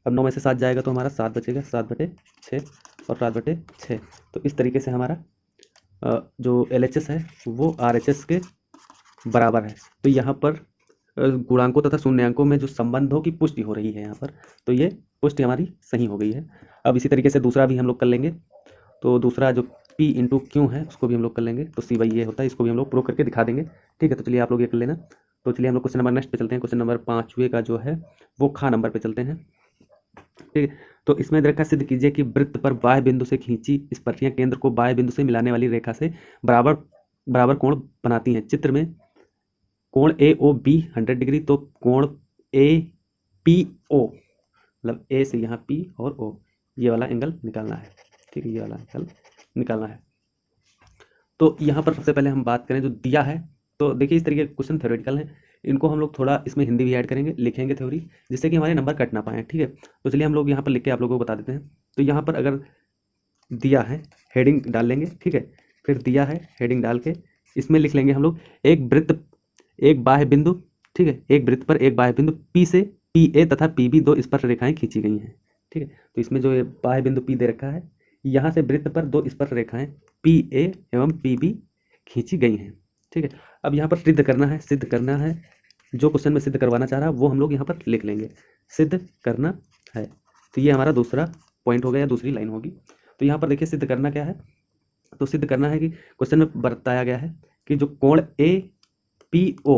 अब 9 में से 7 जाएगा तो हमारा 7 बचेगा, 7/6 और 7/6। तो इस तरीके से हमारा जो LHS है वो RHS के बराबर है। तो यहाँ पर गुणांकों तथा शून्यांकों में जो संबंधों की पुष्टि हो रही है यहाँ पर, तो ये पुष्टि हमारी सही हो गई है। अब इसी तरीके से दूसरा भी हम लोग कर लेंगे। तो दूसरा जो p इंटू क्यू है उसको भी हम लोग कर लेंगे, तो c/a होता है, इसको भी हम लोग प्रूव करके दिखा देंगे, ठीक है। तो चलिए आप लोग ये कर लेना। तो चलिए हम लोग क्वेश्चन नंबर नेक्स्ट पे चलते हैं। क्वेश्चन नंबर 5वें का जो है वो खा नंबर पे चलते हैं, ठीक है। तो इसमें दे रखा सिद्ध कीजिए कि वृत्त पर बाह्य बिंदु से खींची स्पर्शियां केंद्र को बाह्य बिंदु से मिलाने वाली रेखा से बराबर कोण बनाती हैं। चित्र में कोण AOB 100 डिग्री, तो कोण APO मतलब A से यहाँ P और O, ये वाला एंगल निकालना है, ठीक है, ये वाला एंगल निकालना है। तो यहाँ पर सबसे पहले हम बात करें जो दिया है, तो देखिए इस तरीके के क्वेश्चन थ्योरेटिकल हैं, इनको हम लोग थोड़ा इसमें हिंदी भी ऐड करेंगे, लिखेंगे थ्योरी, जिससे कि हमारे नंबर कट ना पाए, ठीक है। तो चलिए हम लोग यहाँ पर लिख के आप लोगों को बता देते हैं। तो यहाँ पर अगर दिया है, हेडिंग डाल लेंगे, ठीक है। फिर दिया है, हेडिंग डाल के इसमें लिख लेंगे हम लोग एक वृत्त, एक बाह्य बिंदु, ठीक है, एक वृत्त पर एक बाह्य बिंदु P से PA तथा PB दो स्पर्श रेखाएं खींची गई हैं, ठीक है। तो इसमें जो बाह्य बिंदु P दे रखा है, यहाँ से वृत्त पर दो स्पर्श रेखाएं PA एवं PB खींची गई हैं, ठीक है। अब यहाँ पर सिद्ध करना है, जो क्वेश्चन में सिद्ध करवाना चाह रहा है वो हम लोग यहाँ पर लिख लेंगे, सिद्ध करना है। तो ये हमारा दूसरा पॉइंट हो गया, दूसरी लाइन होगी। तो यहाँ पर देखिए सिद्ध करना क्या है, तो सिद्ध करना है कि क्वेश्चन में बताया गया है कि जो कोण APO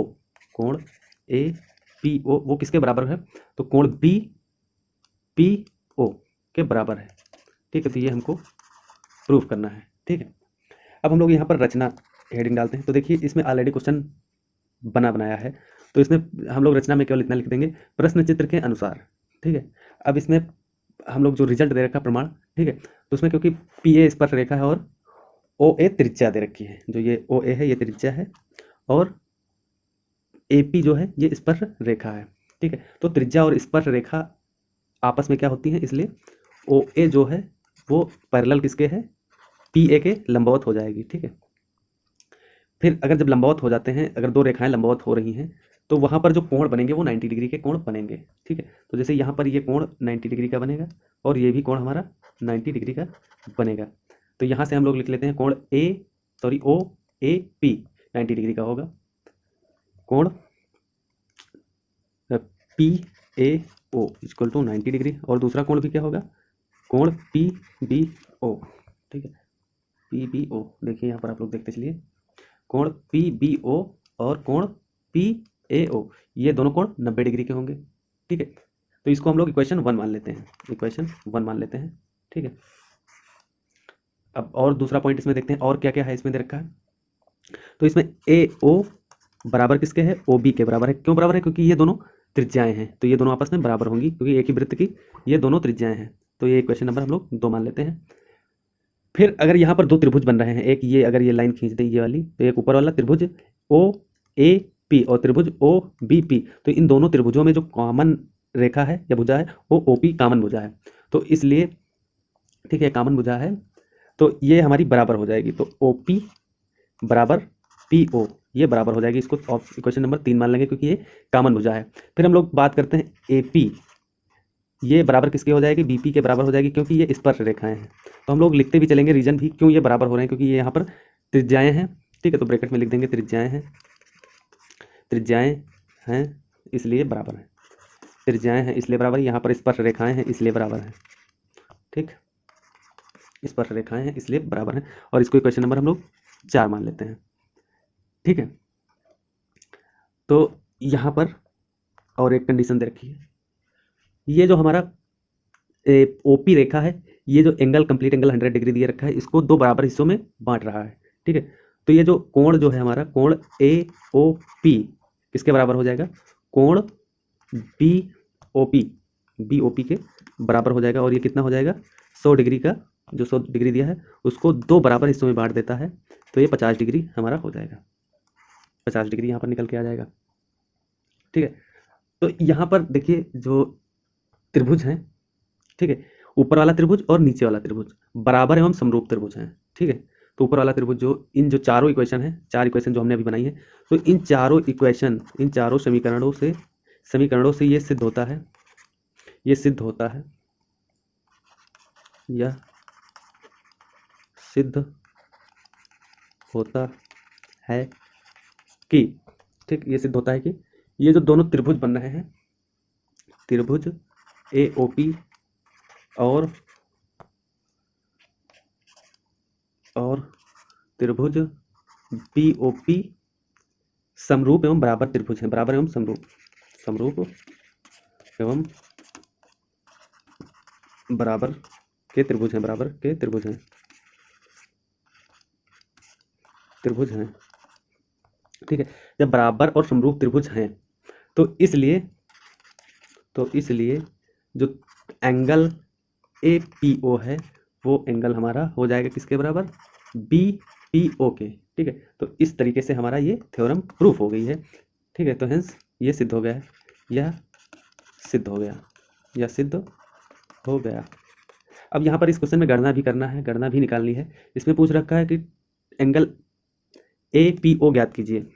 वो किसके बराबर है, तो कोण BPO के बराबर है, ठीक है। तो ये हमको प्रूफ करना है, ठीक है। अब हम लोग यहाँ पर रचना हेडिंग डालते हैं। तो देखिए इसमें ऑलरेडी क्वेश्चन बनाया है, तो इसमें हम लोग रचना में केवल इतना लिख देंगे, प्रश्न चित्र के अनुसार, ठीक है। अब इसमें हम लोग जो रिजल्ट दे रखा प्रमाण, ठीक है, तो उसमें क्योंकि PA स्पर्श रेखा है और OA त्रिज्या दे रखी है, जो ये OA है ये त्रिज्या है, और AP जो है ये स्पर्श रेखा है, ठीक है। तो त्रिज्या और स्पर्श रेखा आपस में क्या होती है, इसलिए OA जो है वो पैरेलल किसके है, PA के लंबवत हो जाएगी, ठीक है। फिर अगर जब लंबवत हो जाते हैं, अगर दो रेखाएं लंबवत हो रही हैं, तो वहां पर जो कोण बनेंगे वो 90 डिग्री के कोण बनेंगे, ठीक है। तो जैसे यहाँ पर ये कोण 90 डिग्री का बनेगा और ये भी कोण हमारा 90 डिग्री का बनेगा। तो यहाँ से हम लोग लिख लेते हैं कोण OAP 90 डिग्री का होगा, कोण PAO इक्वल टू 90 डिग्री, और दूसरा कोण भी क्या होगा, कोण PBO, ठीक है। PBO, देखिए यहाँ पर आप लोग देखते चलिए, कोण PBO और कोण PAO, ये दोनों कोण 90 डिग्री के होंगे। ठीक है, तो इसको हम लोग इक्वेशन 1 मान लेते हैं, इक्वेशन 1 मान लेते हैं। ठीक है, अब और दूसरा पॉइंट इसमें देखते हैं और क्या क्या है इसमें दे रखा है। तो इसमें AO बराबर किसके है, OB के बराबर है। क्यों बराबर है, क्योंकि ये दोनों त्रिज्याएं हैं, तो ये दोनों आपस में बराबर होंगी, क्योंकि एक ही वृत्त की ये दोनों त्रिज्याएं हैं। तो ये इक्वेशन नंबर हम लोग 2 मान लेते हैं। फिर अगर यहाँ पर दो त्रिभुज बन रहे हैं, एक ये अगर ये लाइन खींच दें ये वाली, तो एक ऊपर वाला त्रिभुज OAP और त्रिभुज OBP, तो इन दोनों त्रिभुजों में जो कॉमन रेखा है या भुजा है वो OP कॉमन भुजा है। तो इसलिए ठीक है, कॉमन भुजा है, तो ये हमारी बराबर हो जाएगी। तो OP बराबर PO, ये बराबर हो जाएगी। इसको इक्वेशन नंबर 3 मान लेंगे क्योंकि ये कॉमन भुजा है। फिर हम लोग बात करते हैं AP, ये बराबर किसके हो जाएगी, BP के बराबर हो जाएगी, क्योंकि ये स्पर्श रेखाएं हैं। तो हम लोग लिखते भी चलेंगे रीजन भी क्यों ये बराबर हो रहे हैं, क्योंकि ये यहाँ पर त्रिज्याएं हैं। ठीक है, तो ब्रैकेट में लिख देंगे त्रिज्याएं हैं, त्रिज्याएं हैं इसलिए बराबर है, त्रिज्याएं हैं इसलिए बराबर, यहाँ पर स्पर्श रेखाएं हैं इसलिए बराबर है। ठीक, स्पर्श रेखाएं हैं इसलिए बराबर है, और इसको इक्वेशन नंबर हम लोग 4 मान लेते हैं। ठीक है, तो यहाँ पर और एक कंडीशन दे रखी है, ये जो हमारा OP रेखा है, ये जो एंगल कंप्लीट एंगल 100 डिग्री दिया रखा है, इसको 2 बराबर हिस्सों में बांट रहा है। ठीक है, तो ये जो कोण जो है हमारा कोण AOP किसके बराबर हो जाएगा, कोण BOP के बराबर हो जाएगा, और ये कितना हो जाएगा, 100 डिग्री का, जो 100 डिग्री दिया है उसको 2 बराबर हिस्सों में बांट देता है, तो ये 50 डिग्री हमारा हो जाएगा, 50 डिग्री यहाँ पर निकल के आ जाएगा। ठीक है, तो यहाँ पर देखिए जो त्रिभुज हैं, ठीक है, ऊपर वाला त्रिभुज और नीचे वाला त्रिभुज बराबर एवं समरूप त्रिभुज हैं। ठीक है, तो ऊपर वाला त्रिभुज जो इन जो चारों इक्वेशन है, 4 इक्वेशन जो हमने अभी बनाई है, तो इन चारों इक्वेशन, इन चारों समीकरणों से ये सिद्ध होता है, ये सिद्ध होता है, यह सिद्ध होता है कि, ठीक, ये सिद्ध होता है कि ये जो दोनों त्रिभुज बन रहे हैं, त्रिभुज AOP और त्रिभुज BOP समरूप एवं बराबर त्रिभुज हैं, बराबर एवं समरूप, समरूप एवं बराबर के त्रिभुज हैं, बराबर के त्रिभुज हैं, त्रिभुज हैं। ठीक है, जब बराबर और समरूप त्रिभुज हैं तो इसलिए जो एंगल APO है वो एंगल हमारा हो जाएगा किसके बराबर, BPO के। ठीक है, तो इस तरीके से हमारा ये थ्योरम प्रूफ हो गई है। ठीक है, तो हेंस ये सिद्ध हो गया है, यह सिद्ध हो गया, यह सिद्ध हो गया। अब यहाँ पर इस क्वेश्चन में गणना भी करना है, गणना भी निकालनी है। इसमें पूछ रखा है कि एंगल APO ज्ञात कीजिए,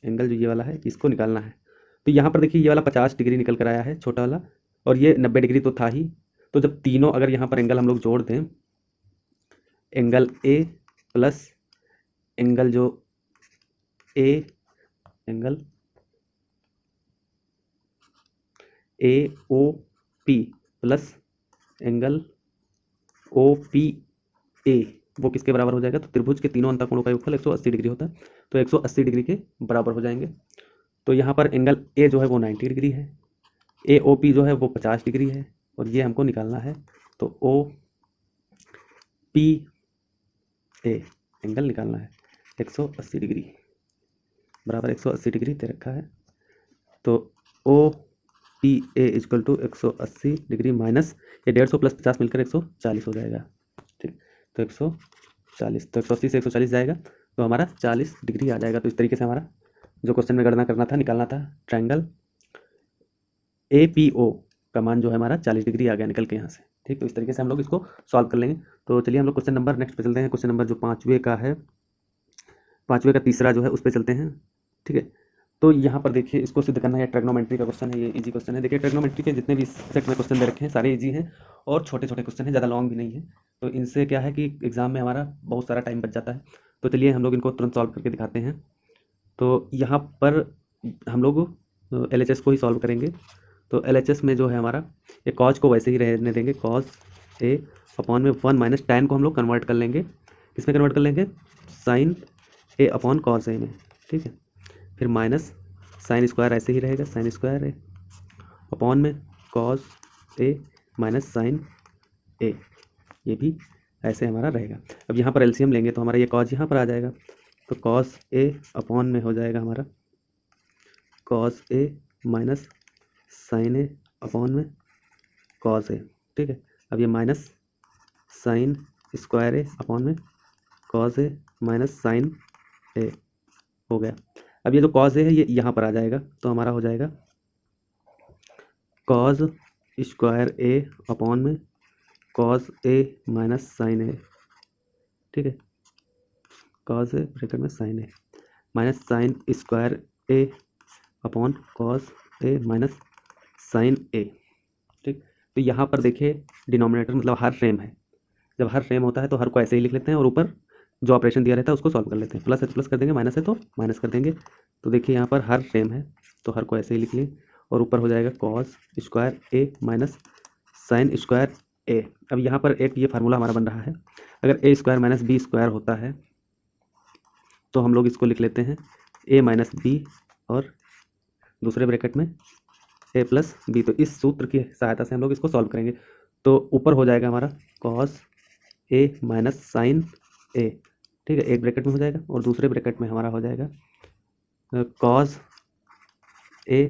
एंगल जो ये वाला है इसको निकालना है। तो यहाँ पर देखिए ये वाला 50 डिग्री निकल कर आया है छोटा वाला, और ये 90 डिग्री तो था ही। तो जब तीनों अगर यहाँ पर एंगल हम लोग जोड़ दें, एंगल A प्लस एंगल जो angle AOP plus angle OPA, वो किसके बराबर हो जाएगा, तो त्रिभुज के तीनों अंतःकोणों का योगफल 180 डिग्री होता है, तो 180 डिग्री के बराबर हो जाएंगे। तो यहाँ पर एंगल A जो है वो 90 डिग्री है, AOP जो है वो 50 डिग्री है, और ये हमको निकालना है। तो OPA एंगल निकालना है 180 डिग्री, बराबर 180 डिग्री दे रखा है। तो OPA equal to 180 degree minus ये 150 प्लस 50 मिलकर 140 हो जाएगा। ठीक, तो 140, तो 180 से 140 जाएगा तो हमारा 40 डिग्री आ जाएगा। तो इस तरीके से हमारा जो क्वेश्चन में गणना करना था, निकालना था, ट्रायंगल APO का मान जो है हमारा 40 डिग्री आ गया निकल के यहाँ से। ठीक, तो इस तरीके से हम लोग इसको सॉल्व कर लेंगे। तो चलिए हम लोग क्वेश्चन नंबर नेक्स्ट पे चलते हैं। क्वेश्चन नंबर जो 5वें का है, 5वें का तीसरा जो है उस पर चलते हैं। ठीक है, तो यहाँ पर देखिए इसको सिद्ध करना है, ट्रिग्नोमेट्री का क्वेश्चन है, ये इजी क्वेश्चन है। देखिए ट्रिग्नोमेट्री के जितने भी सेट में क्वेश्चन दे रखे हैं सारे इजी हैं और छोटे छोटे क्वेश्चन हैं, ज़्यादा लॉन्ग भी नहीं है। तो इनसे क्या है कि एग्जाम में हमारा बहुत सारा टाइम बच जाता है। तो चलिए हम लोग इनको तुरंत सॉल्व करके दिखाते हैं। तो यहाँ पर हम लोग LHS को ही सॉल्व करेंगे। तो LHS में जो है हमारा ये कॉज को वैसे ही रहने देंगे, कॉज A अपॉन में 1 माइनस tan को हम लोग कन्वर्ट कर लेंगे किस में कन्वर्ट कर लेंगे, sign A upon cos A में, ठीक है। फिर माइनस साइन स्क्वायर ऐसे ही रहेगा, साइन स्क्वायर ए अपॉन में कॉस ए माइनस साइन ए, ये भी ऐसे हमारा रहेगा। अब यहाँ पर एलसीएम लेंगे तो हमारा ये कॉस यहाँ पर आ जाएगा, तो कॉस ए अपॉन में हो जाएगा हमारा cos A minus sign A upon में कॉस ए, ठीक है। अब ये माइनस साइन स्क्वायर ए अपॉन में कॉस ए माइनस साइन ए हो गया। अब ये जो कॉस ए है ये यहाँ पर आ जाएगा, तो हमारा हो जाएगा कॉस स्क्वायर ए अपॉन में कॉस ए माइनस साइन ए, ठीक है। कॉस ए ब्रैकेट में sign A minus sine square A upon cos A minus sign ए, ठीक। तो यहाँ पर देखिए डिनोमिनेटर मतलब हर फ्रेम है, जब हर फ्रेम होता है तो हर को ऐसे ही लिख लेते हैं और ऊपर जो ऑपरेशन दिया रहता है उसको सॉल्व कर लेते हैं। प्लस है तो प्लस कर देंगे, माइनस है तो माइनस कर देंगे। तो देखिए यहाँ पर हर फ्रेम है तो हर को ऐसे ही लिख लिए और ऊपर हो जाएगा कॉस स्क्वायर ए माइनस साइन स्क्वायर ए। अब यहाँ पर एक ये फार्मूला हमारा बन रहा है, अगर ए स्क्वायर माइनस बी स्क्वायर होता है तो हम लोग इसको लिख लेते हैं ए माइनस बी और दूसरे ब्रैकेट में ए प्लस बी। तो इस सूत्र की सहायता से हम लोग इसको सॉल्व करेंगे। तो ऊपर हो जाएगा हमारा कॉस ए माइनस साइन ए, ठीक है, एक ब्रैकेट में हो जाएगा और दूसरे ब्रैकेट में हमारा हो जाएगा कॉस ए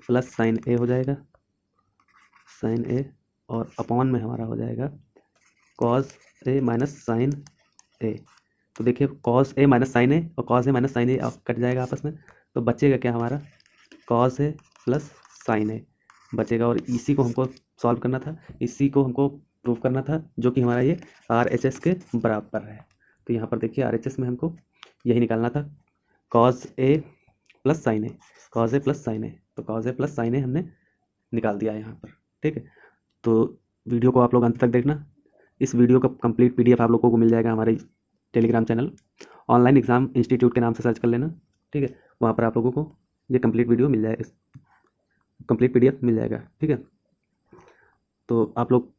प्लस साइन ए हो जाएगा, साइन ए, और अपॉन में हमारा हो जाएगा कॉस ए माइनस साइन ए। तो देखिए कॉस ए माइनस साइन ए और cos A minus sign A cut जाएगा आपस में, तो बचेगा क्या हमारा कॉस ए प्लस साइन ए बचेगा। और इसी को हमको सॉल्व करना था, इसी को हमको प्रूव करना था, जो कि हमारा ये RHS के बराबर है। तो यहाँ पर देखिए RHS में हमको यही निकालना था, cos A plus sign A, cos A plus sign ए। तो कॉस ए प्लस साइन ए हमने निकाल दिया है यहाँ पर, ठीक है। तो वीडियो को आप लोग अंत तक देखना, इस वीडियो का कंप्लीट PDF आप लोगों को मिल जाएगा हमारे Telegram channel online exam institute के नाम से सर्च कर लेना, ठीक है। वहाँ पर आप लोगों को ये कंप्लीट वीडियो मिल जाएगा, कंप्लीट PDF मिल जाएगा, ठीक है। तो आप लोग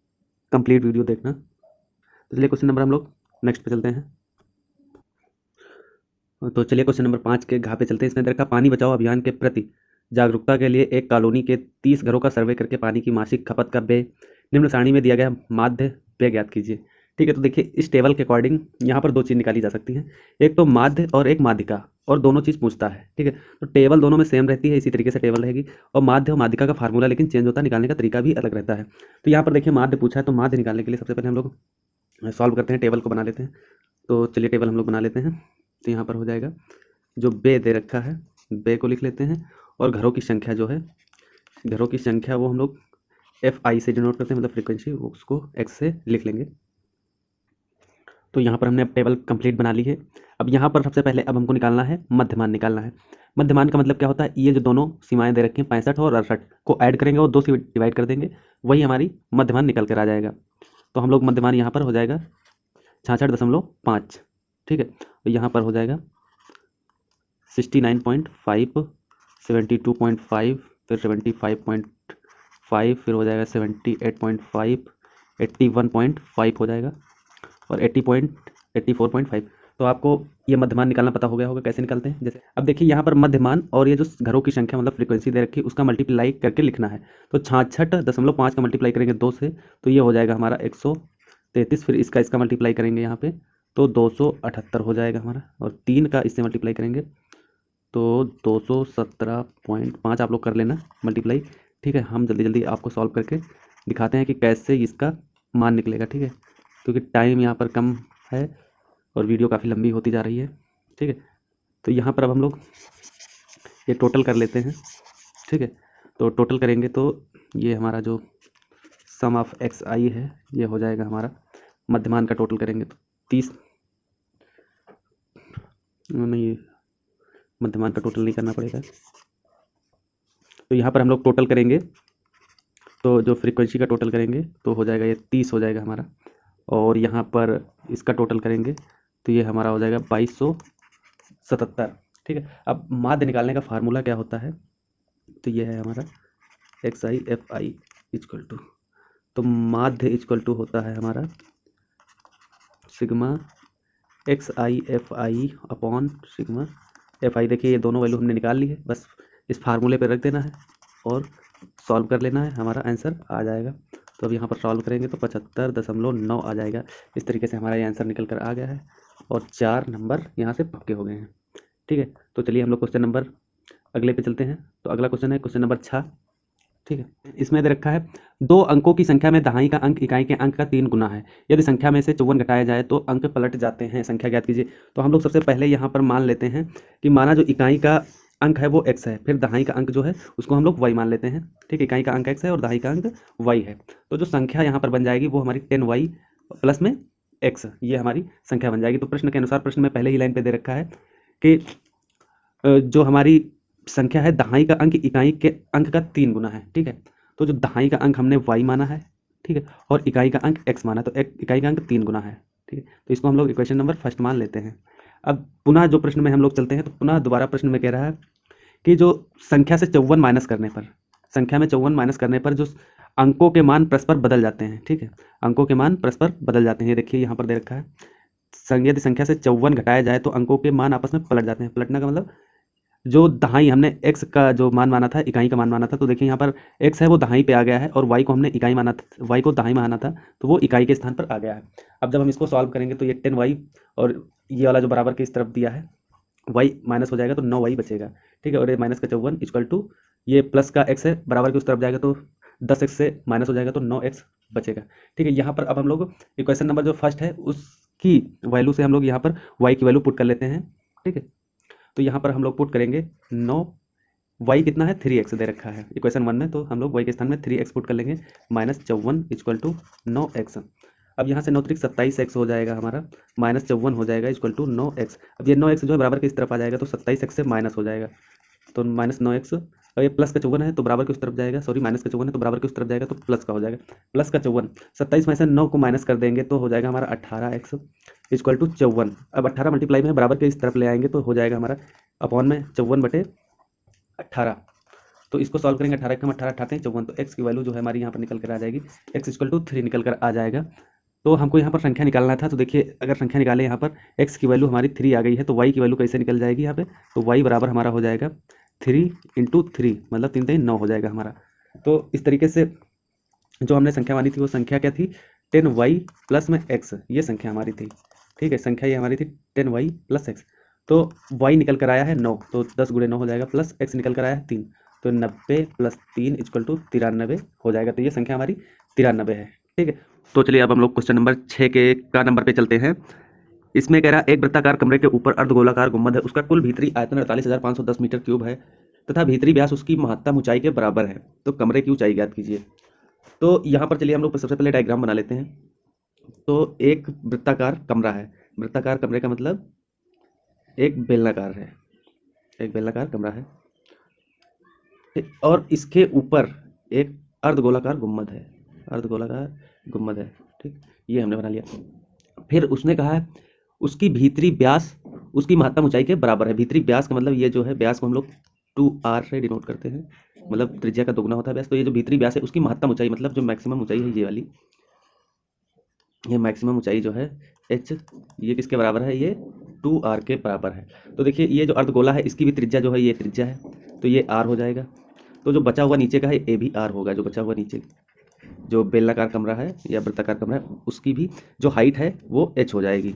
कंप्लीट वीडियो देखना। तो चलिए क्वेश्चन नंबर हम लोग नेक्स्ट पे चलते हैं। तो चलिए क्वेश्चन नंबर 5 के घा पे चलते हैं। इसमें दे रखा पानी बचाओ अभियान के प्रति जागरूकता के लिए एक कॉलोनी के 30 घरों का सर्वे करके पानी की मासिक खपत का व्यय निम्न सारणी में दिया गया माध्य व्यय ज्ञात कीजिए, ठीक है। तो देखिए इस टेबल के अकॉर्डिंग यहाँ पर दो चीज़ निकाली जा सकती हैं, एक तो माध्य और एक माध्यिका, और दोनों चीज़ पूछता है, ठीक है। तो टेबल दोनों में सेम रहती है, इसी तरीके से टेबल रहेगी, और माध्य और माध्यिका का फार्मूला लेकिन चेंज होता है, निकालने का तरीका भी अलग रहता है। तो यहाँ पर देखिए माध्य पूछा है, तो माध्य निकालने के लिए सबसे पहले हम लोग सॉल्व करते हैं, टेबल को बना लेते हैं। तो चलिए टेबल हम लोग बना लेते हैं। तो यहाँ पर हो जाएगा जो बे दे रखा है, बे को लिख लेते हैं, और घरों की संख्या जो है, घरों की संख्या वो हम लोग FI से डिनोट करते हैं, मतलब फ्रीक्वेंसी, उसको X से लिख लेंगे। तो यहाँ पर हमने अब टेबल कंप्लीट बना ली है। अब यहाँ पर सबसे पहले अब हमको निकालना है मध्यमान, निकालना है। मध्यमान का मतलब क्या होता है, ये जो दोनों सीमाएं दे रखी हैं 65 और 68 को ऐड करेंगे और 2 से डिवाइड कर देंगे, वही हमारी मध्यमान निकल कर आ जाएगा। तो हम लोग मध्यमान यहाँ पर हो जाएगा 66.5, ठीक है। तो यहाँ पर हो जाएगा 69.5, 72.5, फिर 75.5, फिर हो जाएगा 78.5, 81.5 हो जाएगा, और 84.5। तो आपको ये मध्यमान निकालना पता हो गया होगा कैसे निकालते हैं। जैसे अब देखिए यहाँ पर मध्यमान और ये जो घरों की संख्या मतलब फ्रीक्वेंसी दे रखी है उसका मल्टीप्लाई करके लिखना है। तो 66.5 का मल्टीप्लाई करेंगे 2 से, तो ये हो जाएगा हमारा 133, फिर इसका मल्टीप्लाई करेंगे यहाँ पे तो 278 हो जाएगा हमारा, और 3 का इससे मल्टीप्लाई करेंगे तो 217.5 आप लोग कर लेना मल्टीप्लाई, ठीक है। हम जल्दी जल्दी आपको सॉल्व करके दिखाते हैं कि कैसे इसका मान निकलेगा, ठीक है, क्योंकि टाइम यहाँ पर कम है और वीडियो काफ़ी लंबी होती जा रही है, ठीक है। तो यहाँ पर अब हम लोग ये टोटल कर लेते हैं, ठीक है। तो टोटल करेंगे तो ये हमारा जो सम ऑफ XI है ये हो जाएगा हमारा, मध्यमान का टोटल करेंगे तो 30, नहीं मध्यमान का टोटल नहीं करना पड़ेगा। तो यहाँ पर हम लोग टोटल करेंगे तो जो फ्रीक्वेंसी का टोटल करेंगे तो हो जाएगा ये 30 हो जाएगा हमारा, और यहाँ पर इसका टोटल करेंगे तो ये हमारा हो जाएगा 2277, ठीक है। अब माध्य निकालने का फार्मूला क्या होता है, तो ये है हमारा XI FI इक्वल टू, तो माध्य इक्वल टू होता है हमारा sigma x I F I upon sigma F I. देखिए ये दोनों वैल्यू हमने निकाल ली है, बस इस फार्मूले पे रख देना है और सॉल्व कर लेना है, हमारा आंसर आ जाएगा। तो अब यहाँ पर सॉल्व करेंगे तो 75.9 आ जाएगा। इस तरीके से हमारा ये आंसर निकल कर आ गया है और 4 नंबर यहाँ से पक्के हो गए हैं। ठीक है, तो चलिए हम लोग क्वेश्चन नंबर अगले पे चलते हैं। तो अगला क्वेश्चन है क्वेश्चन नंबर 6। ठीक है, इसमें दे रखा है 2 अंकों की संख्या में दहाई का अंक इकाई के अंक का 3 गुना है। यदि संख्या में से 54 घटाया जाए तो अंक पलट जाते हैं, संख्या ज्ञात कीजिए। तो हम लोग सबसे पहले यहाँ पर मान लेते हैं कि माना जो इकाई का अंक है वो x है, फिर दहाई का अंक जो है उसको हम लोग y मान लेते हैं। ठीक है, इकाई का अंक x है और दहाई का अंक y है। तो जो संख्या यहाँ पर बन जाएगी वो हमारी 10y प्लस में x, ये हमारी संख्या बन जाएगी। तो प्रश्न के अनुसार, प्रश्न में पहले ही लाइन पे दे रखा है कि जो हमारी संख्या है दहाई का अंक इकाई के अंक का 3 गुना है। ठीक है, तो जो दहाई का अंक हमने y माना है, ठीक है, और इकाई का अंक x माना, तो इकाई का अंक 3 गुना है। ठीक है, तो इसको हम लोग इक्वेशन नंबर फर्स्ट मान लेते हैं। अब पुनः जो प्रश्न में हम लोग चलते हैं, तो पुनः दोबारा प्रश्न में कह रहा है कि जो संख्या से 54 माइनस करने पर, संख्या में 54 माइनस करने पर जो अंकों के मान परस्पर बदल जाते हैं। ठीक है, अंकों के मान परस्पर बदल जाते हैं। ये देखिए यहाँ पर दे रखा है यदि संख्या से 54 घटाया जाए तो अंकों के मान आपस में पलट जाते हैं। पलटने का मतलब जो दहाई हमने x का जो मान माना था, इकाई का मान माना था, तो देखिए यहाँ पर x है वो दहाई पे आ गया है और y को हमने इकाई माना था, y को दहाई माना था, तो वो इकाई के स्थान पर आ गया है। अब जब हम इसको सॉल्व करेंगे तो ये 10y और ये वाला जो बराबर के इस तरफ दिया है y माइनस हो जाएगा तो 9y बचेगा। ठीक है, और ये माइनस का 54 इक्वल टू ये प्लस का x है बराबर के उस तरफ जाएगा तो 10x से माइनस हो जाएगा तो 9x बचेगा। ठीक है, यहाँ पर अब हम लोग इक्वेशन नंबर जो फर्स्ट है उसकी वैल्यू से हम लोग यहाँ पर y की वैल्यू पुट कर लेते हैं। ठीक है, तो यहाँ पर हम लोग पुट करेंगे 9, y कितना है 3x दे रखा है इक्वेशन 1 में, तो हम लोग y के स्थान में 3x पुट कर लेंगे, माइनस 54 इक्वल टू 9x। अब यहाँ से 9 3 27x हो जाएगा हमारा, माइनस 54 हो जाएगा इक्वल टू 9x। अब ये 9x जो है बराबर के इस तरफ आ जाएगा तो 27x से माइनस हो जाएगा, तो माइनस 9x। और ये प्लस का 54 है तो बराबर के उस तरफ जाएगा, सॉरी माइनस का 54 है तो बराबर के उस तरफ जाएगा तो प्लस का हो जाएगा, प्लस का 54। 27 में से 9 को माइनस कर देंगे तो हो जाएगा हमारा 18x इक्वल टू 54। अब 18 मल्टीप्लाई में बराबर के इस तरफ ले आएंगे तो हो जाएगा हमारा अपॉन में 54/18। तो इसको सॉल्व करेंगे, 18 कम 18 अठाते हैं 54, तो x की वैल्यू जो है हमारी यहाँ पर निकल कर आ जाएगी, x इक्वल टू 3 निकल कर आ जाएगा। तो हमको यहाँ पर संख्या निकालना था, तो देखिए अगर संख्या निकाले यहाँ पर x की वैल्यू हमारी 3 आ गई है तो y की वैल्यू कैसे निकल जाएगी यहाँ पे, तो y बराबर हमारा हो जाएगा 3 × 3 मतलब 3 3 9 हो जाएगा हमारा। तो इस तरीके से जो हमने संख्या मानी थी वो संख्या क्या थी 10y प्लस में x, ये संख्या हमारी थी। ठीक है, संख्या ये हमारी थी 10y प्लस x। तो y निकल कर आया है 9, तो 10 × 9 हो जाएगा, प्लस x निकल कर आया है 3, तो 90 + 3 इक्वल टू 93 हो जाएगा। तो ये संख्या हमारी 93 है। ठीक है, तो चलिए अब हम लोग क्वेश्चन नंबर 6 के का नंबर पे चलते हैं। इसमें कह रहा है एक वृत्ताकार कमरे के ऊपर अर्धगोलाकार गुंबद है, उसका कुल भीतरी आयतन 48,510 मीटर क्यूब है तथा भीतरी व्यास उसकी महत्तम ऊंचाई के बराबर है। तो कमरे की ऊंचाई ज्ञात कीजिए। तो यहाँ पर चलिए हम लोग सबसे पहले डायग्राम बना लेते हैं। तो एक वृत्ताकार कमरा है, वृत्ताकार कमरे का मतलब एक बेलनाकार है, एक बेलनाकार कमरा है, और इसके ऊपर एक अर्धगोलाकार गुंबद है, अर्धगोलाकार गुंबद है। ठीक, ये हमने बना लिया। फिर उसने कहा है उसकी भीतरी व्यास उसकी महत्तम ऊंचाई के बराबर है। भीतरी व्यास का मतलब ये जो है व्यास को हम लोग 2r से डिनोट करते हैं, मतलब त्रिज्या का दोगुना होता है व्यास। तो ये जो भीतरी व्यास है उसकी महत्तम ऊंचाई मतलब जो मैक्सिमम ऊंचाई है ये वाली, ये मैक्सिमम ऊंचाई जो है h, ये किसके बराबर है, ये 2r के बराबर है। तो देखिए ये जो अर्धगोला है इसकी भी त्रिज्या जो है ये त्रिज्या है, तो ये r हो जाएगा। तो जो बचा हुआ नीचे का है ये भी r होगा, जो बचा हुआ नीचे जो बेलनाकार कमरा है या वृत्ताकार कमरा है उसकी भी जो हाइट है वो h हो जाएगी।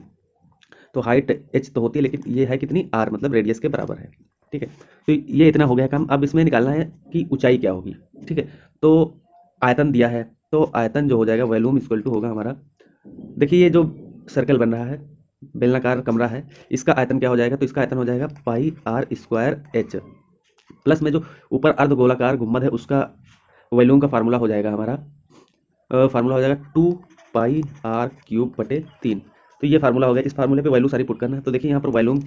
तो हाइट h तो होती है लेकिन ये है कितनी, r मतलब रेडियस के बराबर है। ठीक है, तो ये इतना हो गया काम। अब इसमें निकालना है कि ऊंचाई क्या होगी। ठीक है, तो आयतन दिया है, तो आयतन जो हो जाएगा वॉल्यूम इक्वल टू होगा हमारा, देखिए ये जो सर्कल बन रहा है बेलनाकार कमरा है इसका आयतन क्या हो जाएगा, तो इसका आयतन हो जाएगा πr² h, प्लस में जो ऊपर अर्धगोलाकार गुंबद है उसका वॉल्यूम का फार्मूला हो जाएगा हमारा, फार्मूला हो जाएगा 2πr³ 3। तो ये फार्मूला हो गया, इस फार्मूले पे वैल्यू सारी पुट करना है। तो देखिए यहाँ पर वॉल्यूम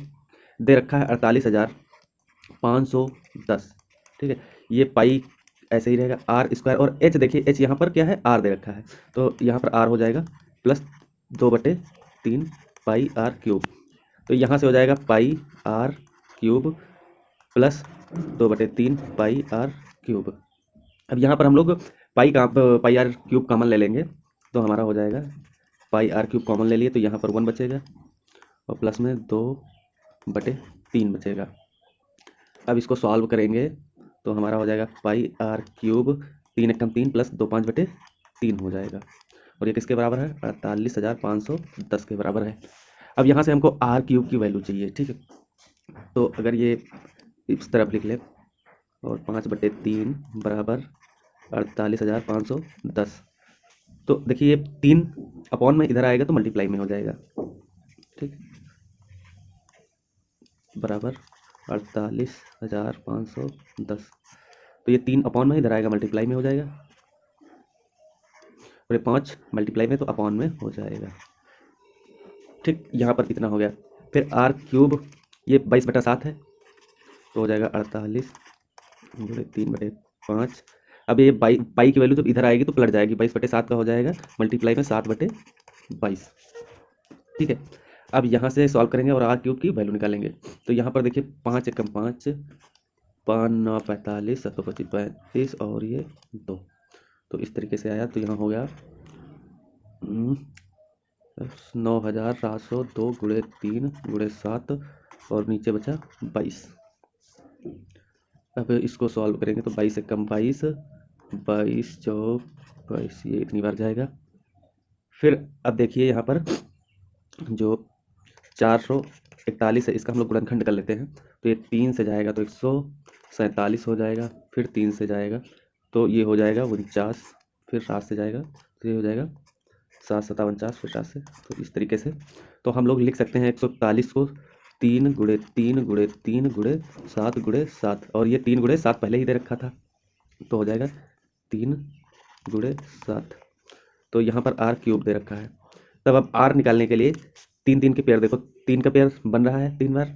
दे रखा है 48,510। ठीक है, ये पाई ऐसे ही रहेगा, r² और h देखिए h यहाँ पर क्या है r दे रखा है, तो यहाँ पर r हो जाएगा प्लस 2/3 πr³ तो यहाँ से हो जाएगा πr³ प्लस 2/3 πr³। अब यहाँ पर हम लोग πr³ कॉमन ले लेंगे तो हमारा हो जाएगा पाई आर क्यूब कॉमन ले लिए तो यहाँ पर 1 बचेगा और प्लस में 2/3 बचेगा। अब इसको सॉल्व करेंगे तो हमारा हो जाएगा पाई आर क्यूब 3 एकम 3 प्लस 2 5/3 हो जाएगा और ये किसके बराबर है 48,510 के बराबर है। अब यहाँ से हमको आर क्यूब की वैल्यू चाहिए, ठीक है। तो अगर ये इस तरफ लिख ले और 5/3 बराबर 48,510, तो देखिए ये 3 अपॉन में इधर आएगा तो मल्टीप्लाई में हो जाएगा, ठीक, बराबर 48,510। तो ये 3 अपॉन में इधर आएगा मल्टीप्लाई में हो जाएगा और ये 5 मल्टीप्लाई में तो अपॉन में हो जाएगा, ठीक। यहाँ पर इतना हो गया। फिर आर क्यूब ये 22/7 है तो हो जाएगा 48 × 3/5। अब ये पाई की वैल्यू जब इधर आएगी तो पलट जाएगी, 22/7 का हो जाएगा मल्टीप्लाई में 7/22, ठीक है। अब यहाँ से सॉल्व करेंगे और आर क्यूब की वैल्यू निकालेंगे। तो यहाँ पर देखिए 5 एकम 5, 5 9 45, 7 25 35 और ये 2, तो इस तरीके से आया। तो यहाँ हो गया 9,702 × 3 × 7 और नीचे बचा 22। अब इसको सॉल्व करेंगे तो 22 एकम 22, 22 चौक 22, ये इतनी बार जाएगा। फिर अब देखिए यहाँ पर जो 441 है इसका हम लोग गुणनखंड कर लेते हैं। तो ये 3 से जाएगा तो 147 हो जाएगा, फिर 3 से जाएगा तो ये हो जाएगा 49, फिर 7 से जाएगा तो ये हो जाएगा 7 7 49, फिर 7 से। तो इस तरीके से तो हम लोग लिख सकते हैं 141 को 3 × 3 × 3 × 7 × 7 और ये 3 × 7 पहले ही दे रखा था तो हो जाएगा 3 × 7। तो यहाँ पर आर क्यूब दे रखा है। तब अब आर निकालने के लिए 3 3 के पेयर, देखो 3 का पेयर बन रहा है 3 बार,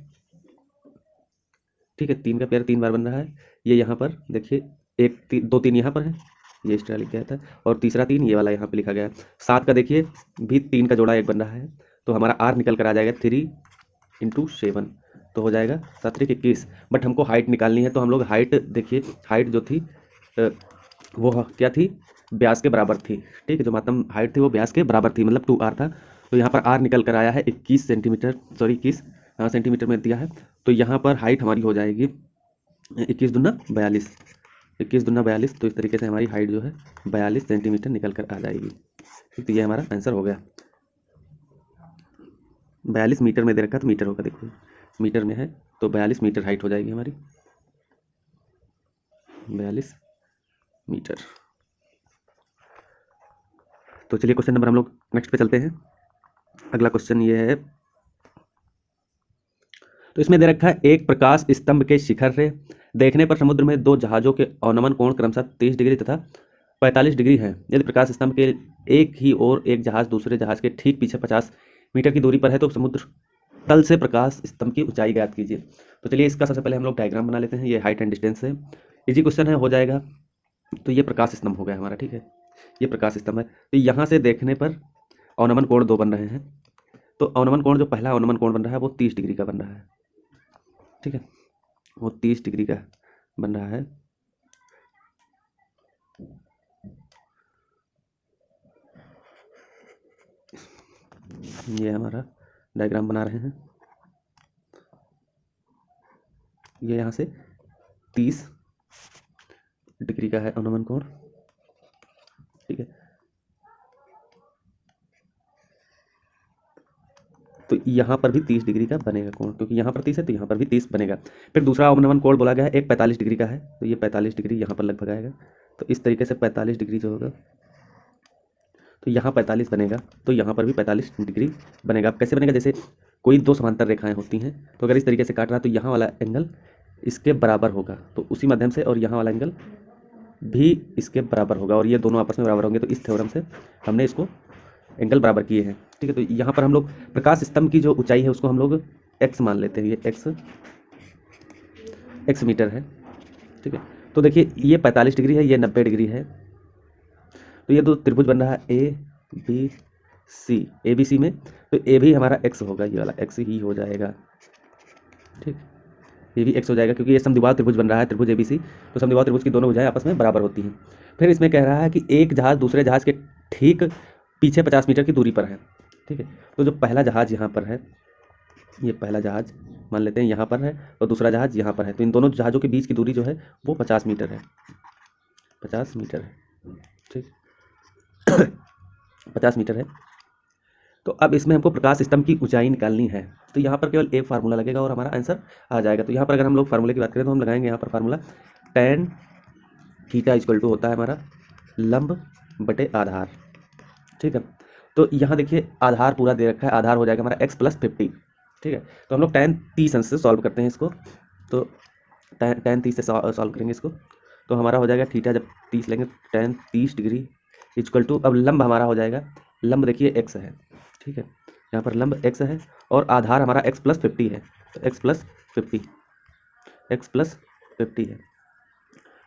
ठीक है। 3 का पेयर 3 बार बन रहा है। ये यहाँ पर देखिए 1 2 3 यहाँ पर है, ये एक्स्ट्रा लिख गया था, और तीसरा 3 ये वाला यहाँ पे लिखा गया है। 7 का देखिए भी 3 का जोड़ा 1 बन रहा है तो हमारा आर निकल कर आ जाएगा 3 × 7 तो हो जाएगा 7 3 21। बट हमको हाइट निकालनी है तो हम लोग हाइट देखिए, हाइट जो थी वो क्या थी, व्यास के बराबर थी, ठीक है। जो मातम हाइट थी वो व्यास के बराबर थी, मतलब 2r था। तो यहाँ पर r निकल कर आया है 21 सेंटीमीटर, सॉरी 21 सेंटीमीटर में दिया है। तो यहाँ पर हाइट हमारी हो जाएगी 21 दूना 42, 21 दूना 42। तो इस तरीके से हमारी हाइट जो है 42 सेंटीमीटर निकल कर आ जाएगी, ठीक। तो ये हमारा आंसर हो गया। 42 मीटर में दे रखा तो मीटर होगा, देखो मीटर में है तो 42 मीटर हाइट हो जाएगी हमारी, 42 मीटर। तो चलिए क्वेश्चन नंबर हम लोग नेक्स्ट पे चलते हैं। अगला क्वेश्चन ये है, तो इसमें दे रखा है एक प्रकाश स्तंभ के शिखर से देखने पर समुद्र में 2 जहाजों के अवनमन कोण क्रमशः 30 डिग्री तथा 45 डिग्री है। यदि प्रकाश स्तंभ के एक ही ओर एक जहाज दूसरे जहाज के ठीक पीछे 50 मीटर की दूरी पर है तो समुद्र तल से प्रकाश स्तंभ की ऊंचाई ज्ञात कीजिए। तो चलिए इसका सबसे पहले हम लोग डायग्राम बना लेते हैं। ये हाइट एंड डिस्टेंस है, इजी क्वेश्चन है, हो जाएगा। तो ये प्रकाश स्तंभ हो गया हमारा, ठीक है। ये प्रकाश स्तंभ है। तो यहाँ से देखने पर अवनमन कोण 2 बन रहे हैं। तो अवनमन कोण जो पहला अवनमन कोण बन रहा है वो 30 डिग्री का बन रहा है, ठीक है, वो 30 डिग्री का बन रहा है। ये हमारा डायग्राम बना रहे हैं। ये यहाँ से 30 डिग्री का है अवनमन कोण, ठीक है। तो यहाँ पर भी 30 डिग्री का बनेगा कोण, क्योंकि यहाँ पर 30 है तो यहाँ पर भी 30 बनेगा। फिर दूसरा अवनमन कोण बोला गया है एक 45 डिग्री का है, तो ये 45 डिग्री यहाँ पर लगभग आएगा। तो इस तरीके से 45 डिग्री जो होगा तो यहाँ 45 बनेगा, तो यहाँ पर भी 45 डिग्री बनेगा। अब कैसे बनेगा, जैसे कोई 2 समांतर रेखाएं होती हैं तो अगर इस तरीके से काट रहा है तो यहाँ वाला एंगल इसके बराबर होगा, तो उसी माध्यम से, और यहाँ वाला एंगल भी इसके बराबर होगा, और ये दोनों आपस में बराबर होंगे। तो इस थ्योरम से हमने इसको एंगल बराबर किए हैं, ठीक है। तो यहाँ पर हम लोग प्रकाश स्तंभ की जो ऊंचाई है उसको हम लोग x मान लेते हैं, ये x मीटर है, ठीक है। तो देखिए ये 45 डिग्री है, ये 90 डिग्री है। तो ये 2 त्रिभुज बन रहा है ए बी सी में, तो ए भी हमारा x होगा, ये वाला x ही हो जाएगा, ठीक। ये भी x हो जाएगा क्योंकि ये समद्विबाहु त्रिभुज बन रहा है, त्रिभुज ABC। तो समद्विबाहु त्रिभुज की दोनों भुजाएं आपस में बराबर होती हैं। फिर इसमें कह रहा है कि एक जहाज दूसरे जहाज के ठीक पीछे 50 मीटर की दूरी पर है, ठीक है। तो जो पहला जहाज़ यहाँ पर है, ये पहला जहाज़ मान लेते हैं यहाँ पर है और दूसरा जहाज़ यहाँ पर है, तो इन दोनों जहाज़ों के बीच की दूरी जो है वो 50 मीटर है, 50 मीटर है, ठीक 50 मीटर है। तो अब इसमें हमको प्रकाश स्तंभ की ऊंचाई निकालनी है, तो यहाँ पर केवल एक फार्मूला लगेगा और हमारा आंसर आ जाएगा। तो यहाँ पर अगर हम लोग फार्मूले की बात करें तो हम लगाएंगे यहाँ पर formula tan theta equal to होता है हमारा लंब बटे आधार, ठीक है। तो यहाँ देखिए आधार पूरा दे रखा है, आधार हो जाएगा हमारा x प्लस 50, ठीक है। तो हम लोग tan 30 अंश से सॉल्व करते हैं इसको, तो tan 30 से सॉल्व करेंगे इसको, तो हमारा हो जाएगा थीटा जब 30 लेंगे tan 30 डिग्री इक्वल टू, अब लंब हमारा हो जाएगा, लंब देखिए x है, ठीक है, यहाँ पर लंब x है और आधार हमारा x प्लस 50 है, तो x प्लस 50 है।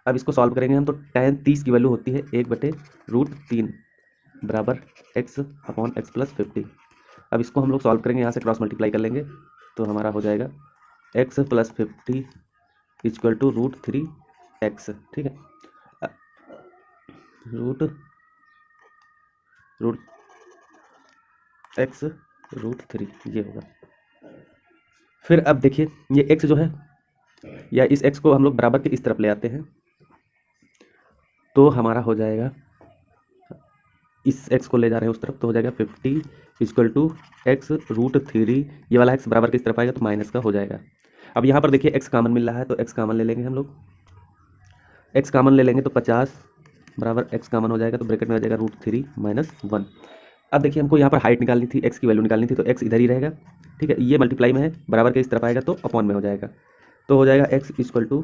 अब इसको सॉल्व करेंगे हम, तो tan 30 की वैल्यू होती है 1/√3 बराबर x अपॉन x प्लस 50। अब इसको हम लोग सॉल्व करेंगे, यहाँ से क्रॉस मल्टीप्लाई कर लेंगे, तो हमारा हो जाएगा x plus 50 equal to √3x, ठीक है, √3 ये होगा। फिर अब देखिए ये x जो है, या इस x को हम लोग बराबर के इस तरफ ले आते हैं, तो हमारा हो जाएगा, इस x को ले जा रहे हैं उस तरफ, तो हो जाएगा 50 इक्वल टू x√3, ये वाला x बराबर किस तरफ आएगा तो माइनस का हो जाएगा। अब यहाँ पर देखिए x कॉमन मिल रहा है, तो x कॉमन ले लेंगे हम लोग, x कॉमन ले लेंगे तो 50 बराबर x कॉमन हो जाएगा, तो ब्रैकेट में आ जाएगा √3 माइनस 1। अब देखिए हमको यहाँ पर हाइट निकालनी थी, x की वैल्यू निकालनी थी, तो x इधर ही रहेगा, ठीक है, ये मल्टीप्लाई में है, बराबर के इस तरफ आएगा तो अपॉन में हो जाएगा, तो हो जाएगा x equal to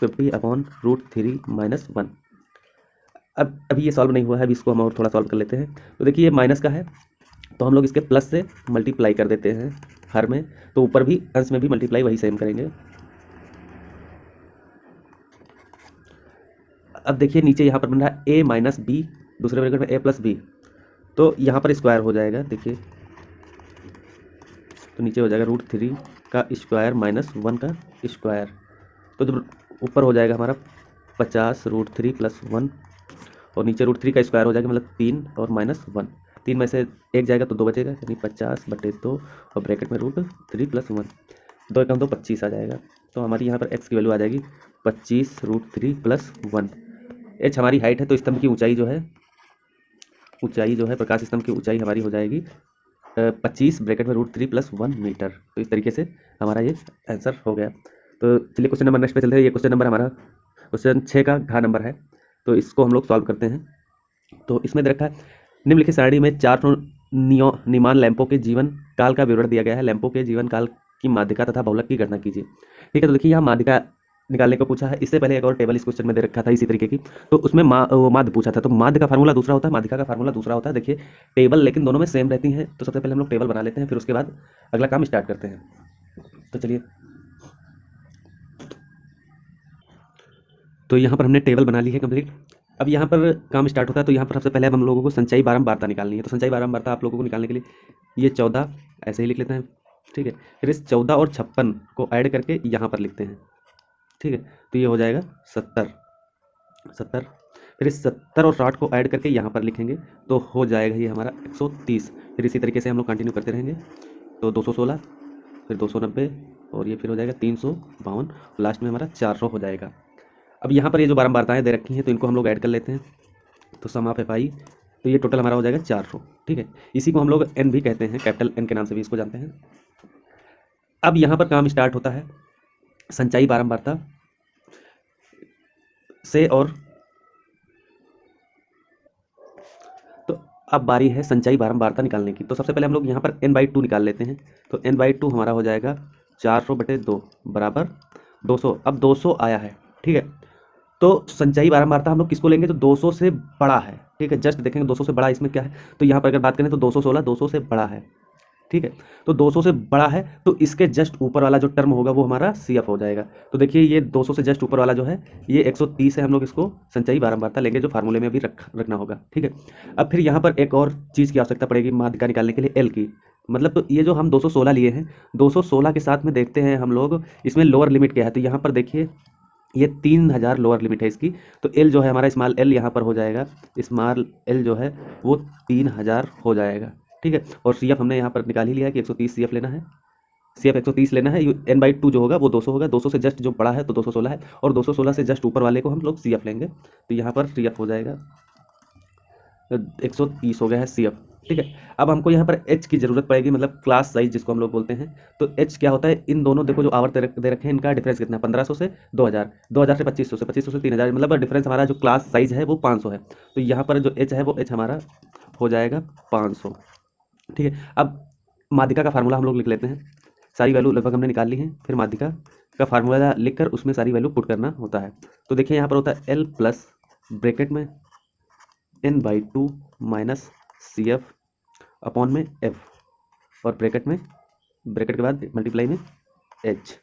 50 upon √3 minus 1। अब अभी ये सॉल्व नहीं हुआ है, अभी इसको हम और थोड़ा सॉल्व कर लेते हैं। तो देखिए ये माइनस का है, तो हम लोग इसके प्लस से मल्टीप्लाई कर देते हैं हर में, तो ऊपर भी अंश में भी मल्टीप्लाई वही सेम करेंगे। अब देखिए नीचे यहाँ पर बन रहा है a माइनस बी, दूसरे ब्रैकेट में a प्लस बी, तो यहाँ पर स्क्वायर हो जाएगा, देखिए तो नीचे हो जाएगा √3 का स्क्वायर माइनस 1 का स्क्वायर, तो जब ऊपर हो जाएगा हमारा 50 √3 प्लस 1 और नीचे √3 का स्क्वायर हो जाएगा, मतलब 3 और माइनस 1, 3 में से 1 जाएगा तो 2 बचेगा, यानी 50/2 और ब्रैकेट में √3 प्लस 1, 2 एकम 2 25 आ जाएगा। तो हमारी यहाँ पर x की वैल्यू आ जाएगी 25 √3 प्लस 1। h हमारी हाइट है, तो स्तंभ की ऊंचाई जो है प्रकाश स्तंभ की ऊंचाई हमारी हो जाएगी 25 ब्रैकेट में √3 प्लस 1 मीटर। तो इस तरीके से हमारा ये आंसर हो गया। तो चलिए क्वेश्चन नंबर नेक्स्ट पे चलते हैं। ये क्वेश्चन नंबर हमारा क्वेश्चन 6 का घ नंबर है, तो इसको हम लोग सॉल्व करते हैं। तो इसमें दे रखा है निम्नलिखित सारणी में 4 निमान लैंपों के जीवन काल का विवरण दिया गया है, लैंपों के जीवन काल की माध्यिका तथा बहुलक की गणना कीजिए, ठीक है। तो देखिए यहाँ माध्यिका निकालने को पूछा है, इससे पहले एक और टेबल इस क्वेश्चन में दे रखा था इसी तरीके की, तो उसमें माध्य पूछा था, तो माध्य का फार्मूला दूसरा होता है, माध्यिका का फार्मूला दूसरा होता है। देखिए टेबल लेकिन दोनों में सेम रहती हैं, तो सबसे पहले हम लोग टेबल बना लेते हैं, फिर उसके बाद अगला काम स्टार्ट करते हैं। तो चलिए, तो यहाँ पर हमने टेबल बना ली है कंप्लीट। अब यहाँ पर काम स्टार्ट होता है, तो यहाँ पर सबसे पहले अब हम लोगों को संचयी बारंबारता निकालनी है। तो संचयी बारंबारता आप लोगों को निकालने के लिए ये 14 ऐसे ही लिख लेते हैं, ठीक है। फिर इस 14 और 56 को ऐड करके यहाँ पर लिखते हैं, ठीक है। तो ये हो जाएगा 70। फिर इस 70 और 60 को ऐड करके यहाँ पर लिखेंगे, तो हो जाएगा ये हमारा 130। फिर इसी तरीके से हम लोग कंटिन्यू करते रहेंगे, तो 216, फिर 290 और ये फिर हो जाएगा 352, लास्ट में हमारा 400 हो जाएगा। अब यहाँ पर ये जो बारंबारताएँ दे रखी हैं, तो इनको हम लोग ऐड कर लेते हैं, तो सम ऑफ FI, तो ये टोटल हमारा हो जाएगा 400, ठीक है। इसी को हम लोग N भी कहते हैं, कैपिटल N के नाम से भी इसको जानते हैं। अब यहाँ पर काम स्टार्ट होता है संचयी बारंबारता से, और तो अब बारी है संचयी बारंबारता निकालने की। तो सबसे पहले हम लोग यहाँ पर n/2 निकाल लेते हैं, तो n/2 हमारा हो जाएगा 400/2 बराबर 200। अब 200 आया है, ठीक है। तो संचयी बारंबारता हम लोग किसको लेंगे, तो 200 से बड़ा है, ठीक है। जस्ट देखेंगे 200 से बड़ा इसमें क्या है, तो यहाँ पर अगर बात करें तो 216 200 से बड़ा है, ठीक है। तो 200 से बड़ा है, तो इसके जस्ट ऊपर वाला जो टर्म होगा वो हमारा CF हो जाएगा। तो देखिए ये 200 से जस्ट ऊपर वाला जो है ये 130 है, हम लोग इसको संचयी बारंबारता लेंगे, जो फार्मूले में भी रखना होगा, ठीक है। अब फिर यहाँ पर एक और चीज़ की आवश्यकता पड़ेगी माध्यिका निकालने के लिए, L की। मतलब तो ये जो हम 216 लिए हैं, 216 के साथ में देखते हैं हम लोग इसमें लोअर लिमिट क्या है, तो यहाँ पर देखिए ये 3000 लोअर लिमिट है इसकी। तो एल जो है हमारा स्मॉल एल यहाँ पर हो जाएगा, स्मॉल एल जो है वो 3000 हो जाएगा, ठीक है। और सी एफ हमने यहाँ पर निकाल ही लिया कि 130 सी एफ लेना है, सी एफ 130 लेना है। n/2 जो होगा वो 200 होगा, 200 से जस्ट जो बड़ा है तो 216 है, और 216 से जस्ट ऊपर वाले को हम लोग सी एफ लेंगे। तो यहाँ पर सी एफ हो जाएगा 130 हो गया है सी एफ, ठीक है। अब हमको यहाँ पर एच की जरूरत पड़ेगी, मतलब क्लास साइज जिसको हम लोग बोलते हैं। तो एच क्या होता है, इन दोनों देखो जो आवर्त दे रखे हैं इनका डिफरेंस कितना है, 1500 से 2000, 2000 से 2500 से 2500 से 3000, मतलब डिफरेंस हमारा जो क्लास साइज है वो 500 है। तो यहाँ पर जो एच है वो एच हमारा हो जाएगा 500, ठीक है। अब माध्यिका का फार्मूला हम लोग लिख लेते हैं, सारी वैल्यू लगभग हमने निकाल ली है। फिर माध्यिका का फार्मूला लिखकर उसमें सारी वैल्यू पुट करना होता है। तो देखिए यहाँ पर होता है एल प्लस ब्रैकेट में n/2 minus C F upon M F, और ब्रैकेट के बाद मल्टीप्लाई में एच।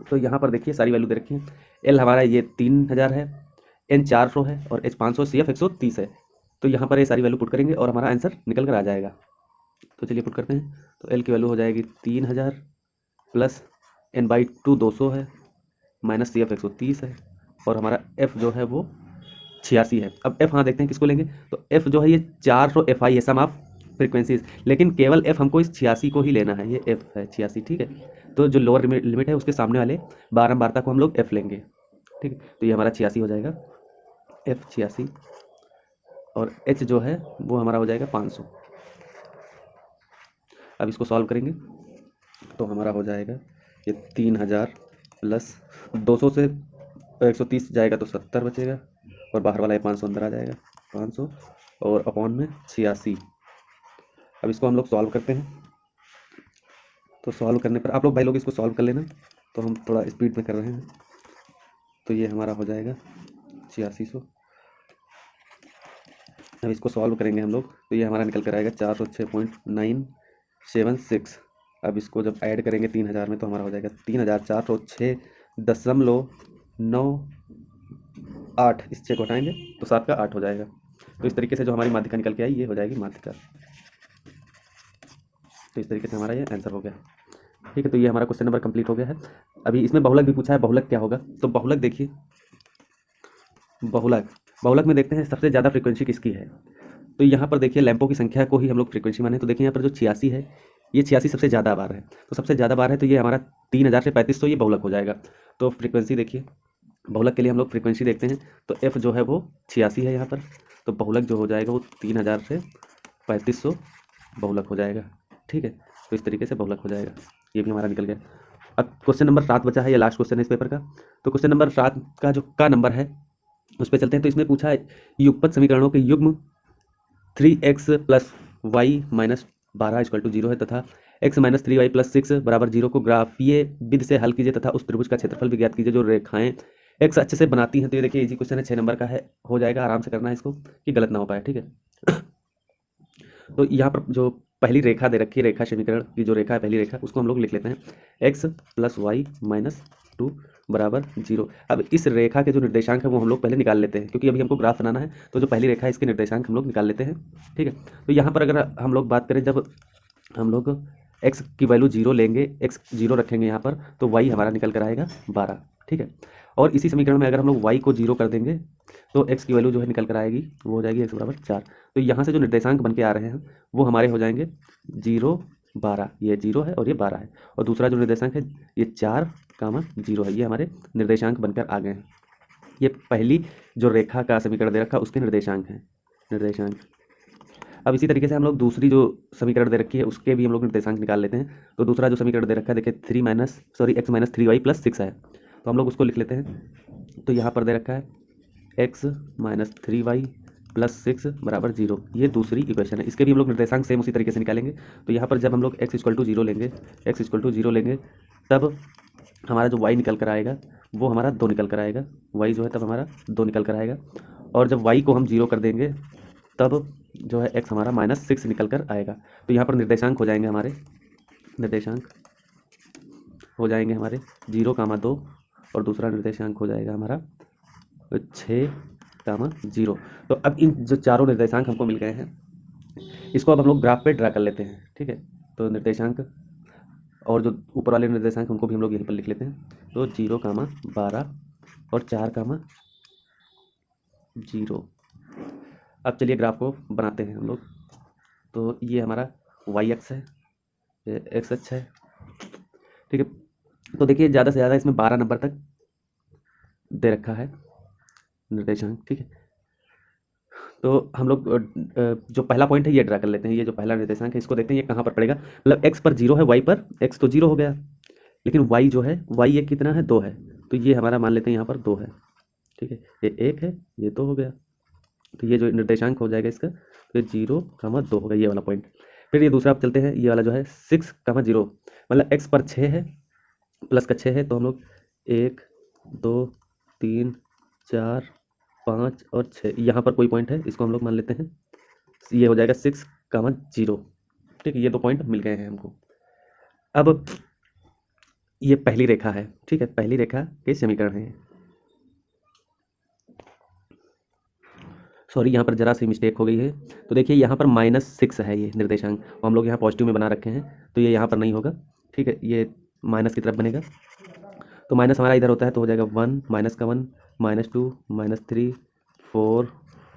तो यहाँ पर देखिए सारी वैल्यू दे रखी है। एल हमारा ये 3000 है, एन 400 है, और एच 500, सी एफ 130 है। तो यहाँ पर ये सारी वैल्यू पुट करेंगे और हमारा आंसर निकल कर आ जाएगा। तो चलिए पुट करते हैं। तो एल की वैल्यू हो जाएगी 3000 प्लस n/2 200 है, माइनस सी एफ 130 है, और हमारा एफ जो है वो 86 है। अब एफ हाँ देखते हैं किसको लेंगे। तो एफ जो है ये 400 एफ आई है, सम ऑफ फ्रीक्वेंसीज, लेकिन केवल एफ हमको इस 86 को ही लेना है, ये एफ है 86, ठीक है। तो जो लोअर लिमिट है उसके सामने वाले बारंबारता को हम लोग एफ लेंगे, ठीक है। तो ये हमारा 86 हो जाएगा, एफ 86, और एच जो है वो हमारा हो जाएगा 500। अब इसको सॉल्व करेंगे तो हमारा हो जाएगा ये 3000 प्लस 200 से 130 जाएगा तो 70 बचेगा, और बाहर वाला ये 500 अंदर आ जाएगा, 500 और अपॉन में 86। अब इसको हम लोग सॉल्व करते हैं। तो सॉल्व करने पर आप लोग भाई लोग इसको सॉल्व कर लेना, तो हम थोड़ा स्पीड में कर रहे हैं। तो ये हमारा हो जाएगा 8600। अब इसको सॉल्व करेंगे हम लोग तो ये हमारा निकल कर आएगा 406.976। अब इसको जब ऐड करेंगे 3000 में तो हमारा हो जाएगा 3406.998। इस 6 को हटाएंगे तो 7 का 8 हो जाएगा। तो इस तरीके से जो हमारी माध्यिका निकल के आई ये हो जाएगी माध्यिका। तो इस तरीके से हमारा ये आंसर हो गया, ठीक है। तो ये हमारा क्वेश्चन नंबर कंप्लीट हो गया है। अभी इसमें बहुलक भी पूछा है, बहुलक क्या होगा। तो बहुलक देखिए, बहुलक में देखते हैं सबसे ज़्यादा फ्रीक्वेंसी किसकी है। तो यहाँ पर देखिए लैंपों की संख्या को ही हम लोग फ्रीक्वेंसी माने। तो देखिए यहाँ पर जो 86 है, ये 86 सबसे ज़्यादा बार है। तो सबसे ज़्यादा बार है तो ये हमारा 3000 से 3500 ये बहुलक हो जाएगा। तो फ्रीक्वेंसी देखिए, बहुलक के लिए हम लोग फ्रीक्वेंसी देखते हैं। तो एफ जो है वो 86 है यहाँ पर, तो बहुलक जो हो जाएगा वो 3000 से 3500 बहुलक हो जाएगा, ठीक है। तो इस तरीके से बहुलक हो जाएगा, ये भी हमारा निकल गया। अब क्वेश्चन नंबर 7 बचा है, ये लास्ट क्वेश्चन है इस पेपर का। तो क्वेश्चन नंबर 7 का जो का नंबर है उस पर चलते हैं। तो इसमें पूछा है युगपत समीकरणों के युग्म 3x + y - 12 = 0 है तथा x - 3y + 6 = 0 को ग्राफीय विधि से हल कीजिए तथा उस त्रिभुज का क्षेत्रफल भी ज्ञात कीजिए जो रेखाएं x अक्ष से बनाती हैं। तो ये देखिए इजी क्वेश्चन है, 6 नंबर का है, हो जाएगा, आराम से करना है इसको कि गलत ना हो पाए, ठीक है। तो यहाँ पर जो पहली रेखा दे रखी है, रेखा समीकरण की जो रेखा है पहली रेखा, उसको हम लोग लिख लेते हैं x + y - 2 = 0। अब इस रेखा के जो निर्देशांक है वो हम लोग पहले निकाल लेते हैं, क्योंकि अभी हमको ग्राफ बनाना है। तो जो पहली रेखा है इसके निर्देशांक हम लोग निकाल लेते हैं, ठीक है। तो यहाँ पर अगर हम लोग बात करें, जब हम लोग x की वैल्यू 0 लेंगे, x 0 रखेंगे यहाँ पर, तो y हमारा निकल कर आएगा 12, ठीक है। और इसी समीकरण में अगर हम लोग y को 0 कर देंगे तो x की वैल्यू जो है निकल कर आएगी, वो हो जाएगी x = 4। तो यहाँ से जो निर्देशांक बन के आ रहे हैं वो हमारे हो जाएंगे 0 12, ये 0 है और ये 12 है, और दूसरा जो निर्देशांक है ये 4, 0 है, ये हमारे निर्देशांक बनकर आ गए हैं। ये पहली जो रेखा का समीकरण दे रखा उसके निर्देशांक हैं, निर्देशांक। अब इसी तरीके से हम लोग दूसरी जो समीकरण दे रखी है उसके भी हम लोग निर्देशांक निकाल लेते हैं। तो दूसरा जो समीकरण दे रखा है देखिए x - 3y + 6 है, तो हम लोग उसको लिख लेते हैं। तो यहाँ पर दे रखा है x - 3y + 6 = 0, ये दूसरी इक्वेशन है। इसके भी हम लोग निर्देशांक सेम उसी तरीके से निकालेंगे। तो यहाँ पर जब हम लोग x = 0 लेंगे, तब हमारा जो y निकल कर आएगा वो हमारा 2 निकल कर आएगा, y जो है तब हमारा 2 निकल कर आएगा। और जब y को हम 0 कर देंगे तब जो है x हमारा -6 निकल कर आएगा। तो यहाँ पर निर्देशांक हो जाएंगे हमारे, निर्देशांक हो जाएंगे हमारे 0, 2, और दूसरा निर्देशांक हो जाएगा हमारा 6, 0। तो अब इन जो चारों निर्देशांक हमको मिल गए हैं, इसको अब हम लोग ग्राफ पे ड्रा कर लेते हैं, ठीक है। तो निर्देशांक और जो ऊपर वाले निर्देशांक उनको भी हम लोग यहीं पर लिख लेते हैं। तो 0, 12 और 4,0। अब चलिए ग्राफ को बनाते हैं हम लोग। तो ये हमारा वाई एक्स है, ये एक्स अक्ष है, ठीक है। तो देखिए ज़्यादा से ज़्यादा इसमें 12 नंबर तक दे रखा है निर्देशांक, ठीक है। तो हम लोग जो पहला पॉइंट है ये ड्रा कर लेते हैं। ये जो पहला निर्देशांक है इसको देखते हैं ये कहाँ पर पड़ेगा। मतलब एक्स पर 0 है, वाई पर एक्स तो 0 हो गया, लेकिन वाई जो है वाई ये कितना है 2 है, तो ये हमारा मान लेते हैं यहाँ पर 2 है, ठीक है। ये 1 है, ये 2 हो गया, तो ये जो निर्देशांक हो जाएगा इसका, तो 0,2 होगा ये वाला पॉइंट। फिर ये दूसरा आप चलते हैं, ये वाला जो है 6,0, मतलब एक्स पर 6 है, प्लस का 6 है, तो हम लोग 1 2 3 4 5 और 6, यहाँ पर कोई पॉइंट है, इसको हम लोग मान लेते हैं, ये हो जाएगा 6,0, ठीक है। ये 2 पॉइंट मिल गए हैं हमको। अब ये पहली रेखा है, ठीक है, पहली रेखा के समीकरण है। सॉरी यहाँ पर जरा सी मिस्टेक हो गई है। तो देखिए यहाँ पर -6 है ये निर्देशांक, और हम लोग यहाँ पॉजिटिव में बना रखे हैं, तो ये यहाँ पर नहीं होगा, ठीक है, ये माइनस की तरफ बनेगा। तो माइनस हमारा इधर होता है, तो हो जाएगा 1 माइनस का 1 -2 -3 4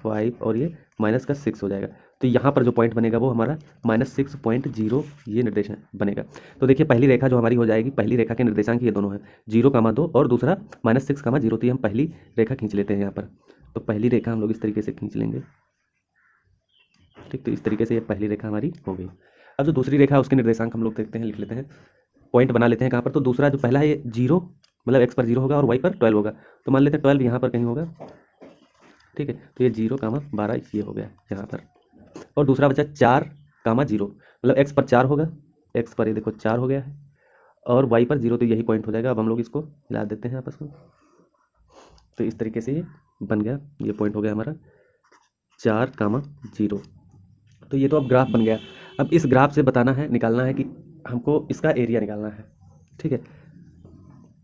5 और ये माइनस का 6 हो जाएगा। तो यहाँ पर जो पॉइंट बनेगा वो हमारा -6.0 ये निर्देशांक बनेगा। तो देखिए पहली रेखा जो हमारी हो जाएगी, पहली रेखा के निर्देशांक ये दोनों है, 0,2 और दूसरा -6,0। तो ये हम पहली रेखा खींच लेते हैं यहाँ पर। तो पहली रेखा हम लोग इस तरीके से खींच लेंगे, ठीक। तो इस तरीके से ये पहली रेखा हमारी हो गई। अब जो दूसरी रेखा है उसके निर्देशांक हम लोग देखते हैं, लिख लेते हैं, पॉइंट बना लेते हैं कहाँ पर। तो दूसरा जो पहला है ये 0, मतलब एक्स पर 0 होगा और वाई पर 12 होगा, तो मान लेते हैं 12 यहाँ पर कहीं होगा, ठीक है। तो ये 0,12 ये हो गया यहाँ पर। और दूसरा बचा 4,0, मतलब एक्स पर 4 होगा, एक्स पर ये देखो 4 हो गया है, और वाई पर 0, तो यही पॉइंट हो जाएगा। अब हम लोग इसको मिला देते हैं आपस में, तो इस तरीके से ये बन गया, ये पॉइंट हो गया हमारा 4,0। तो ये तो अब ग्राफ बन गया। अब इस ग्राफ से बताना है, निकालना है कि हमको इसका एरिया निकालना है, ठीक है।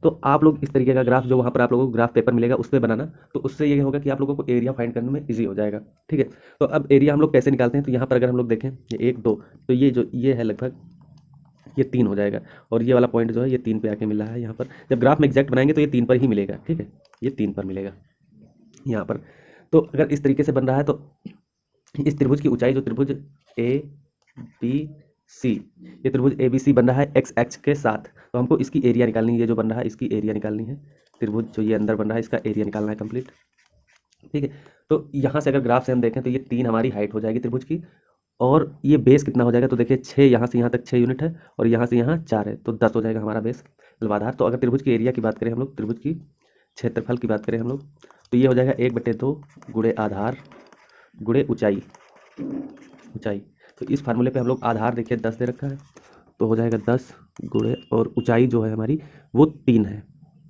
तो आप लोग इस तरीके का ग्राफ जो वहाँ पर आप लोगों को ग्राफ पेपर मिलेगा उस पर बनाना, तो उससे ये होगा कि आप लोगों को एरिया फाइंड करने में इजी हो जाएगा, ठीक है। तो अब एरिया हम लोग कैसे निकालते हैं, तो यहाँ पर अगर हम लोग देखें ये 1 2, तो ये जो ये है लगभग ये 3 हो जाएगा, और ये वाला पॉइंट जो है ये 3 पे आके मिल रहा है यहाँ पर। जब ग्राफ में एग्जैक्ट बनाएंगे तो ये 3 पर ही मिलेगा, ठीक है, ये 3 पर मिलेगा यहाँ पर। तो अगर इस तरीके से बन रहा है तो इस त्रिभुज की ऊंचाई, जो त्रिभुज ए बी सी, ये त्रिभुज ए बी सी बन रहा है एक्स एक्स के साथ, तो हमको इसकी एरिया निकालनी है, ये जो बन रहा है इसकी एरिया निकालनी है। त्रिभुज जो ये अंदर बन रहा है इसका एरिया निकालना है कंप्लीट, ठीक है। तो यहाँ से अगर ग्राफ से हम देखें तो ये 3 हमारी हाइट हो जाएगी त्रिभुज की, और ये बेस कितना हो जाएगा, तो देखिए 6 यहाँ से यहाँ तक 6 यूनिट है, और यहाँ से यहाँ 4 है, तो 10 हो जाएगा हमारा बेस आधार। तो अगर त्रिभुज की एरिया की बात करें हम लोग, त्रिभुज की क्षेत्रफल की बात करें हम लोग, तो ये हो जाएगा 1/2 गुणे आधार गुणे ऊंचाई, ऊंचाई। तो इस फार्मूले पे हम लोग आधार देखिए 10 दे रखा है, तो हो जाएगा 10 गुणे, और ऊंचाई जो है हमारी वो 3 है,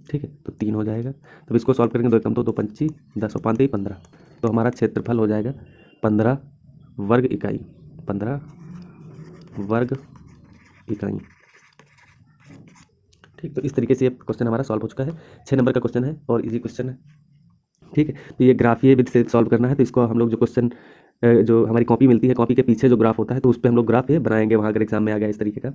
ठीक है, तो 3 हो जाएगा। तो इसको सॉल्व करेंगे, 2 एकम 2 पंची 10 और 5 15, तो हमारा क्षेत्रफल हो जाएगा 15 वर्ग इकाई, 15 वर्ग इकाई, ठीक। तो इस तरीके से ये क्वेश्चन हमारा सॉल्व हो चुका है। 6 नंबर का क्वेश्चन है और इजी क्वेश्चन है, ठीक है। तो ये ग्राफीय विधि से सॉल्व करना है, तो इसको हम लोग जो क्वेश्चन जो हमारी कॉपी मिलती है, कॉपी के पीछे जो ग्राफ होता है, तो उस पर हम लोग ग्राफ ये बनाएंगे वहाँ अगर एग्जाम में आ गया इस तरीके का,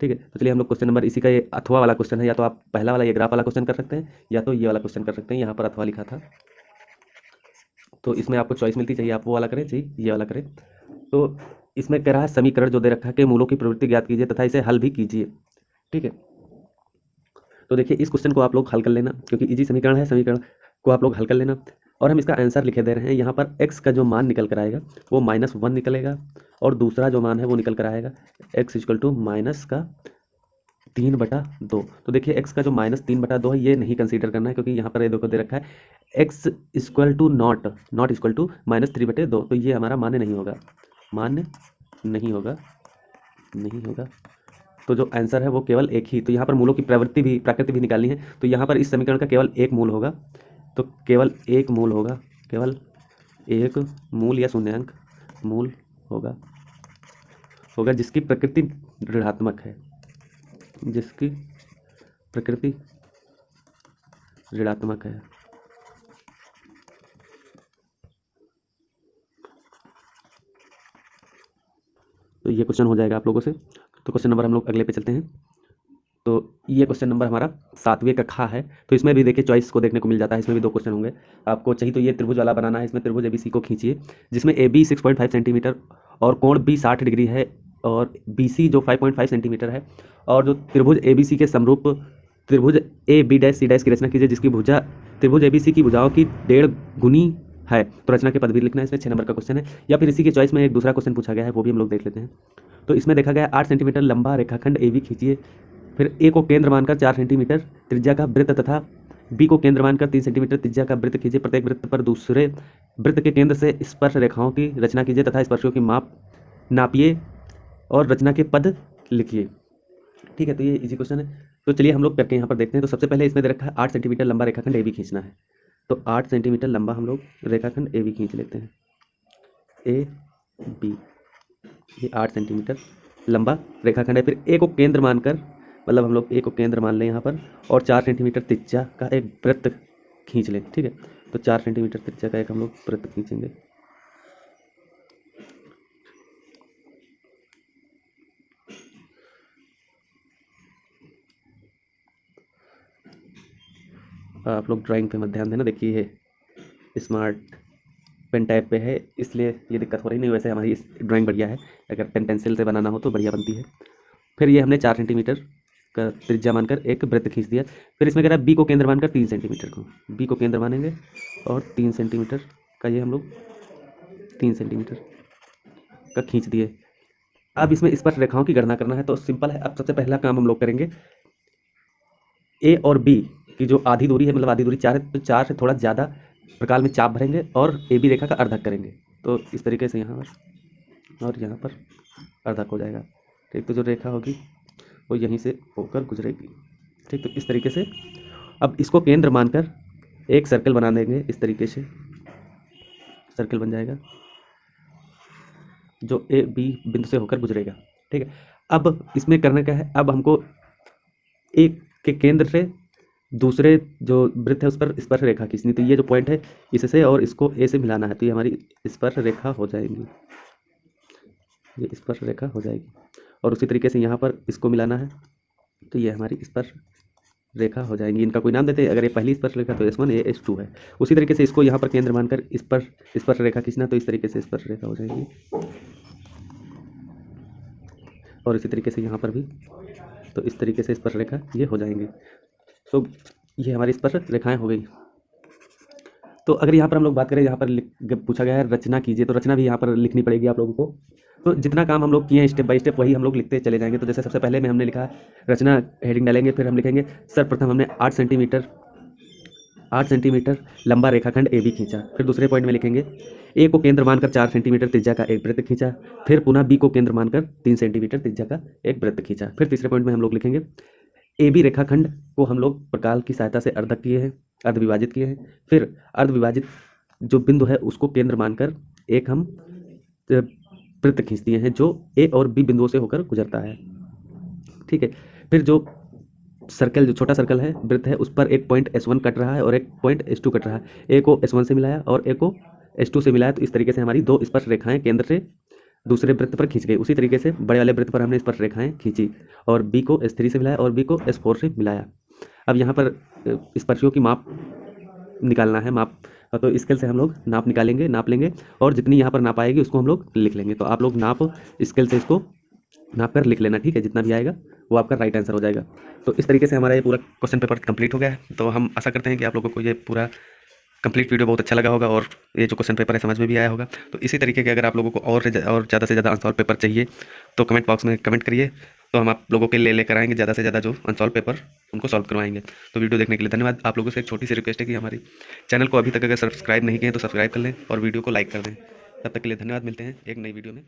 ठीक है। तो चलिए हम लोग क्वेश्चन नंबर इसी का, ये अथवा वाला क्वेश्चन है, या तो आप पहला वाला ये ग्राफ वाला क्वेश्चन कर सकते हैं, या तो ये वाला क्वेश्चन कर सकते हैं, यहाँ पर अथवा लिखा था, तो इसमें आपको चॉइस मिलती, चाहिए आप वो वाला करें, चाहिए ये वाला करें। तो इसमें कह रहा है समीकरण जो दे रखा है कि मूलों की प्रवृत्ति ज्ञात कीजिए तथा इसे हल भी कीजिए, ठीक है। तो देखिए इस क्वेश्चन को आप लोग हल कर लेना, क्योंकि इजी समीकरण है, समीकरण को आप लोग हल कर लेना। और हम इसका आंसर लिखे दे रहे हैं, यहाँ पर x का जो मान निकल कर आएगा वो -1 निकलेगा, और दूसरा जो मान है वो निकल कर आएगा x = माइनस का 3/2। तो देखिए x का जो -3/2 है ये नहीं कंसीडर करना है, क्योंकि यहाँ पर ये देखो दे रखा है x = नॉट -3/2, तो ये हमारा मान्य नहीं होगा, मान्य नहीं होगा, नहीं होगा। तो जो आंसर है वो केवल एक ही, तो यहाँ पर मूलों की प्रकृति भी निकालनी है, तो यहाँ पर इस समीकरण का केवल एक मूल होगा, तो केवल एक मूल होगा, केवल एक मूल या शून्यांक मूल होगा जिसकी प्रकृति ऋणात्मक है, जिसकी प्रकृति ऋणात्मक है। तो ये क्वेश्चन हो जाएगा आप लोगों से। तो क्वेश्चन नंबर हम लोग अगले पे चलते हैं। तो ये क्वेश्चन नंबर हमारा 7वें का खा है। तो इसमें भी देखिए चॉइस को देखने को मिल जाता है, इसमें भी 2 क्वेश्चन होंगे। आपको चाहिए तो ये त्रिभुज वाला बनाना है, इसमें त्रिभुज ABC को खींचिए जिसमें AB 6.5 सेंटीमीटर और कोण B 60 डिग्री है और BC जो 5.5 सेंटीमीटर है, और जो त्रिभुज ABC के समरूप त्रिभुज AB' की रचना कीजिए जिसकी भुजा त्रिभुज ABC की भुजाओं की 1.5 गुनी है। तो रचना के पद भी लिखना है, इसमें 6 नंबर का क्वेश्चन है। या फिर इसी के चॉइस में एक दूसरा क्वेश्चन पूछा गया है, वो भी हम लोग देख लेते हैं। तो इसमें देखा गया 8 सेंटीमीटर लंबा रेखाखंड AB खींचिए, फिर A को केंद्र मानकर 4 सेंटीमीटर त्रिज्या का वृत्त तथा B को केंद्र मानकर 3 सेंटीमीटर त्रिज्या का वृत्त कीजिए। प्रत्येक वृत्त पर दूसरे वृत्त के केंद्र से स्पर्श रेखाओं की रचना कीजिए तथा स्पर्शों की माप नापिए और रचना के पद लिखिए। ठीक है, तो ये इजी क्वेश्चन है। तो चलिए हम लोग करके यहाँ पर देखते हैं। तो सबसे पहले इसमें दे रखा है 8 सेंटीमीटर लंबा रेखाखंड AB खींचना है। तो 8 सेंटीमीटर लंबा हम लोग रेखाखंड AB खींच लेते हैं, AB। ये 8 सेंटीमीटर लंबा रेखाखंड है। फिर A को केंद्र मानकर, मतलब हम लोग A को केंद्र मान लें यहाँ पर, और 4 सेंटीमीटर त्रिज्या का एक वृत्त खींच लें। ठीक है, तो 4 सेंटीमीटर त्रिज्या का एक हम लोग वृत्त खींचेंगे। आप लोग ड्राइंग पे मत ध्यान देना, देखिए ये स्मार्ट पेन टाइप पे है इसलिए ये दिक्कत हो रही, नहीं वैसे हमारी ड्राइंग बढ़िया है। अगर पेन पेंसिल से बनाना हो तो बढ़िया बनती है। फिर ये हमने 4 सेंटीमीटर का त्रिज्या मानकर एक वृत्त खींच दिया। फिर इसमें कह रहा है B को केंद्र मानकर 3 सेंटीमीटर को, B को केंद्र मानेंगे और 3 सेंटीमीटर का ये हम लोग 3 सेंटीमीटर का खींच दिए। अब इसमें स्पर्श रेखाओं की गणना करना है, तो सिंपल है। अब सबसे पहला काम हम लोग करेंगे, A और B की जो आधी दूरी है, मतलब आधी दूरी 4 है, तो 4 से थोड़ा ज़्यादा प्रकाल में चाप भरेंगे और AB रेखा का अर्धक करेंगे। तो इस तरीके से यहाँ पर और यहाँ पर अर्धक हो जाएगा। ठीक, तो जो रेखा होगी वो यहीं से होकर गुजरेगी। ठीक, तो इस तरीके से अब इसको केंद्र मानकर एक सर्कल बना देंगे। इस तरीके से सर्कल बन जाएगा जो AB बिंदु से होकर गुजरेगा। ठीक है, अब इसमें करना क्या है, अब हमको एक के केंद्र से दूसरे जो वृत्त है उस पर स्पर्श रेखा खींचनी। तो ये जो पॉइंट है इससे और इसको A से मिलाना है, तो ये हमारी स्पर्श रेखा हो जाएगी, ये स्पर्श रेखा हो जाएगी। और उसी तरीके से यहाँ पर इसको मिलाना है, तो ये हमारी स्पर्श रेखा हो जाएंगी। इनका कोई नाम देते हैं, अगर ये पहली स्पर्श रेखा तो S1, ये S2 है। उसी तरीके से इसको यहाँ पर केंद्र मानकर स्पर्श रेखा खींचना, तो इस तरीके से स्पर्श रेखा हो जाएगी। और इसी तरीके से यहाँ पर भी, तो इस तरीके से स्पर्श रेखा ये हो जाएंगी। तो ये हमारी स्पर्श रेखाएं हो गई। तो अगर यहाँ पर हम लोग बात करें, यहाँ पर पूछा गया है रचना कीजिए, तो रचना भी यहाँ पर लिखनी पड़ेगी आप लोगों को। तो जितना काम हम लोग किए हैं स्टेप बाय स्टेप वही हम लोग लिखते चले जाएंगे। तो जैसे सबसे पहले में हमने लिखा रचना, हेडिंग डालेंगे, फिर हम लिखेंगे सर्वप्रथम हमने 8 सेंटीमीटर लंबा रेखाखंड AB खींचा। फिर दूसरे पॉइंट में लिखेंगे A को केंद्र मानकर 4 सेंटीमीटर त्रिज्या का एक वृत्त खींचा। फिर पुनः B को केंद्र मानकर 3 सेंटीमीटर त्रिज्या का एक वृत्त खींचा। फिर तीसरे पॉइंट में हम लोग लिखेंगे AB रेखाखंड को हम लोग प्रकाल की सहायता से अर्धक किए हैं, अर्धविभाजित किए हैं। फिर अर्धविभाजित जो बिंदु है उसको केंद्र मानकर एक हम वृत्त खींच दिए हैं जो A और B बिंदुओं से होकर गुजरता है। ठीक है, फिर जो सर्कल, जो छोटा सर्कल है, वृत्त है, उस पर एक पॉइंट S1 कट रहा है और एक पॉइंट S2 कट रहा है। A को S1 से मिलाया और A को S2 से मिलाया, तो इस तरीके से हमारी 2 स्पर्श रेखाएं केंद्र से दूसरे वृत्त पर खींच गई। उसी तरीके से बड़े वाले वृत्त पर हमने स्पर्श रेखाएं खींची और B को S3 से मिलाया और B को S4 से मिलाया। अब यहाँ पर स्पर्शियों की माप निकालना है, माप, तो स्केल से हम लोग नाप निकालेंगे, नाप लेंगे और जितनी यहाँ पर नाप आएगी उसको हम लोग लिख लेंगे। तो आप लोग नाप स्केल से इसको नाप कर लिख लेना। ठीक है, जितना भी आएगा वो आपका राइट आंसर हो जाएगा। तो इस तरीके से हमारा ये पूरा क्वेश्चन पेपर कंप्लीट हो गया है। तो हम आशा करते हैं कि आप लोगों को ये पूरा कंप्लीट वीडियो बहुत अच्छा लगा होगा और ये जो क्वेश्चन पेपर है समझ में भी आया होगा। तो इसी तरीके के अगर आप लोगों को और ज़्यादा से ज़्यादा अनसॉल्व पेपर चाहिए तो कमेंट बॉक्स में कमेंट करिए, तो हम आप लोगों के लिए लेकर आएंगे ज़्यादा से ज़्यादा जो अनसॉल्व पेपर उनको सॉल्व करवाएंगे। तो वीडियो देखने के लिए धन्यवाद। आप लोगों से एक छोटी सी रिक्वेस्ट है कि हमारी चैनल को अभी तक अगर सब्सक्राइब नहीं किए तो सब्सक्राइब कर लें और वीडियो को लाइक कर दें। तब तक के लिए धन्यवाद, मिलते हैं एक नई वीडियो में।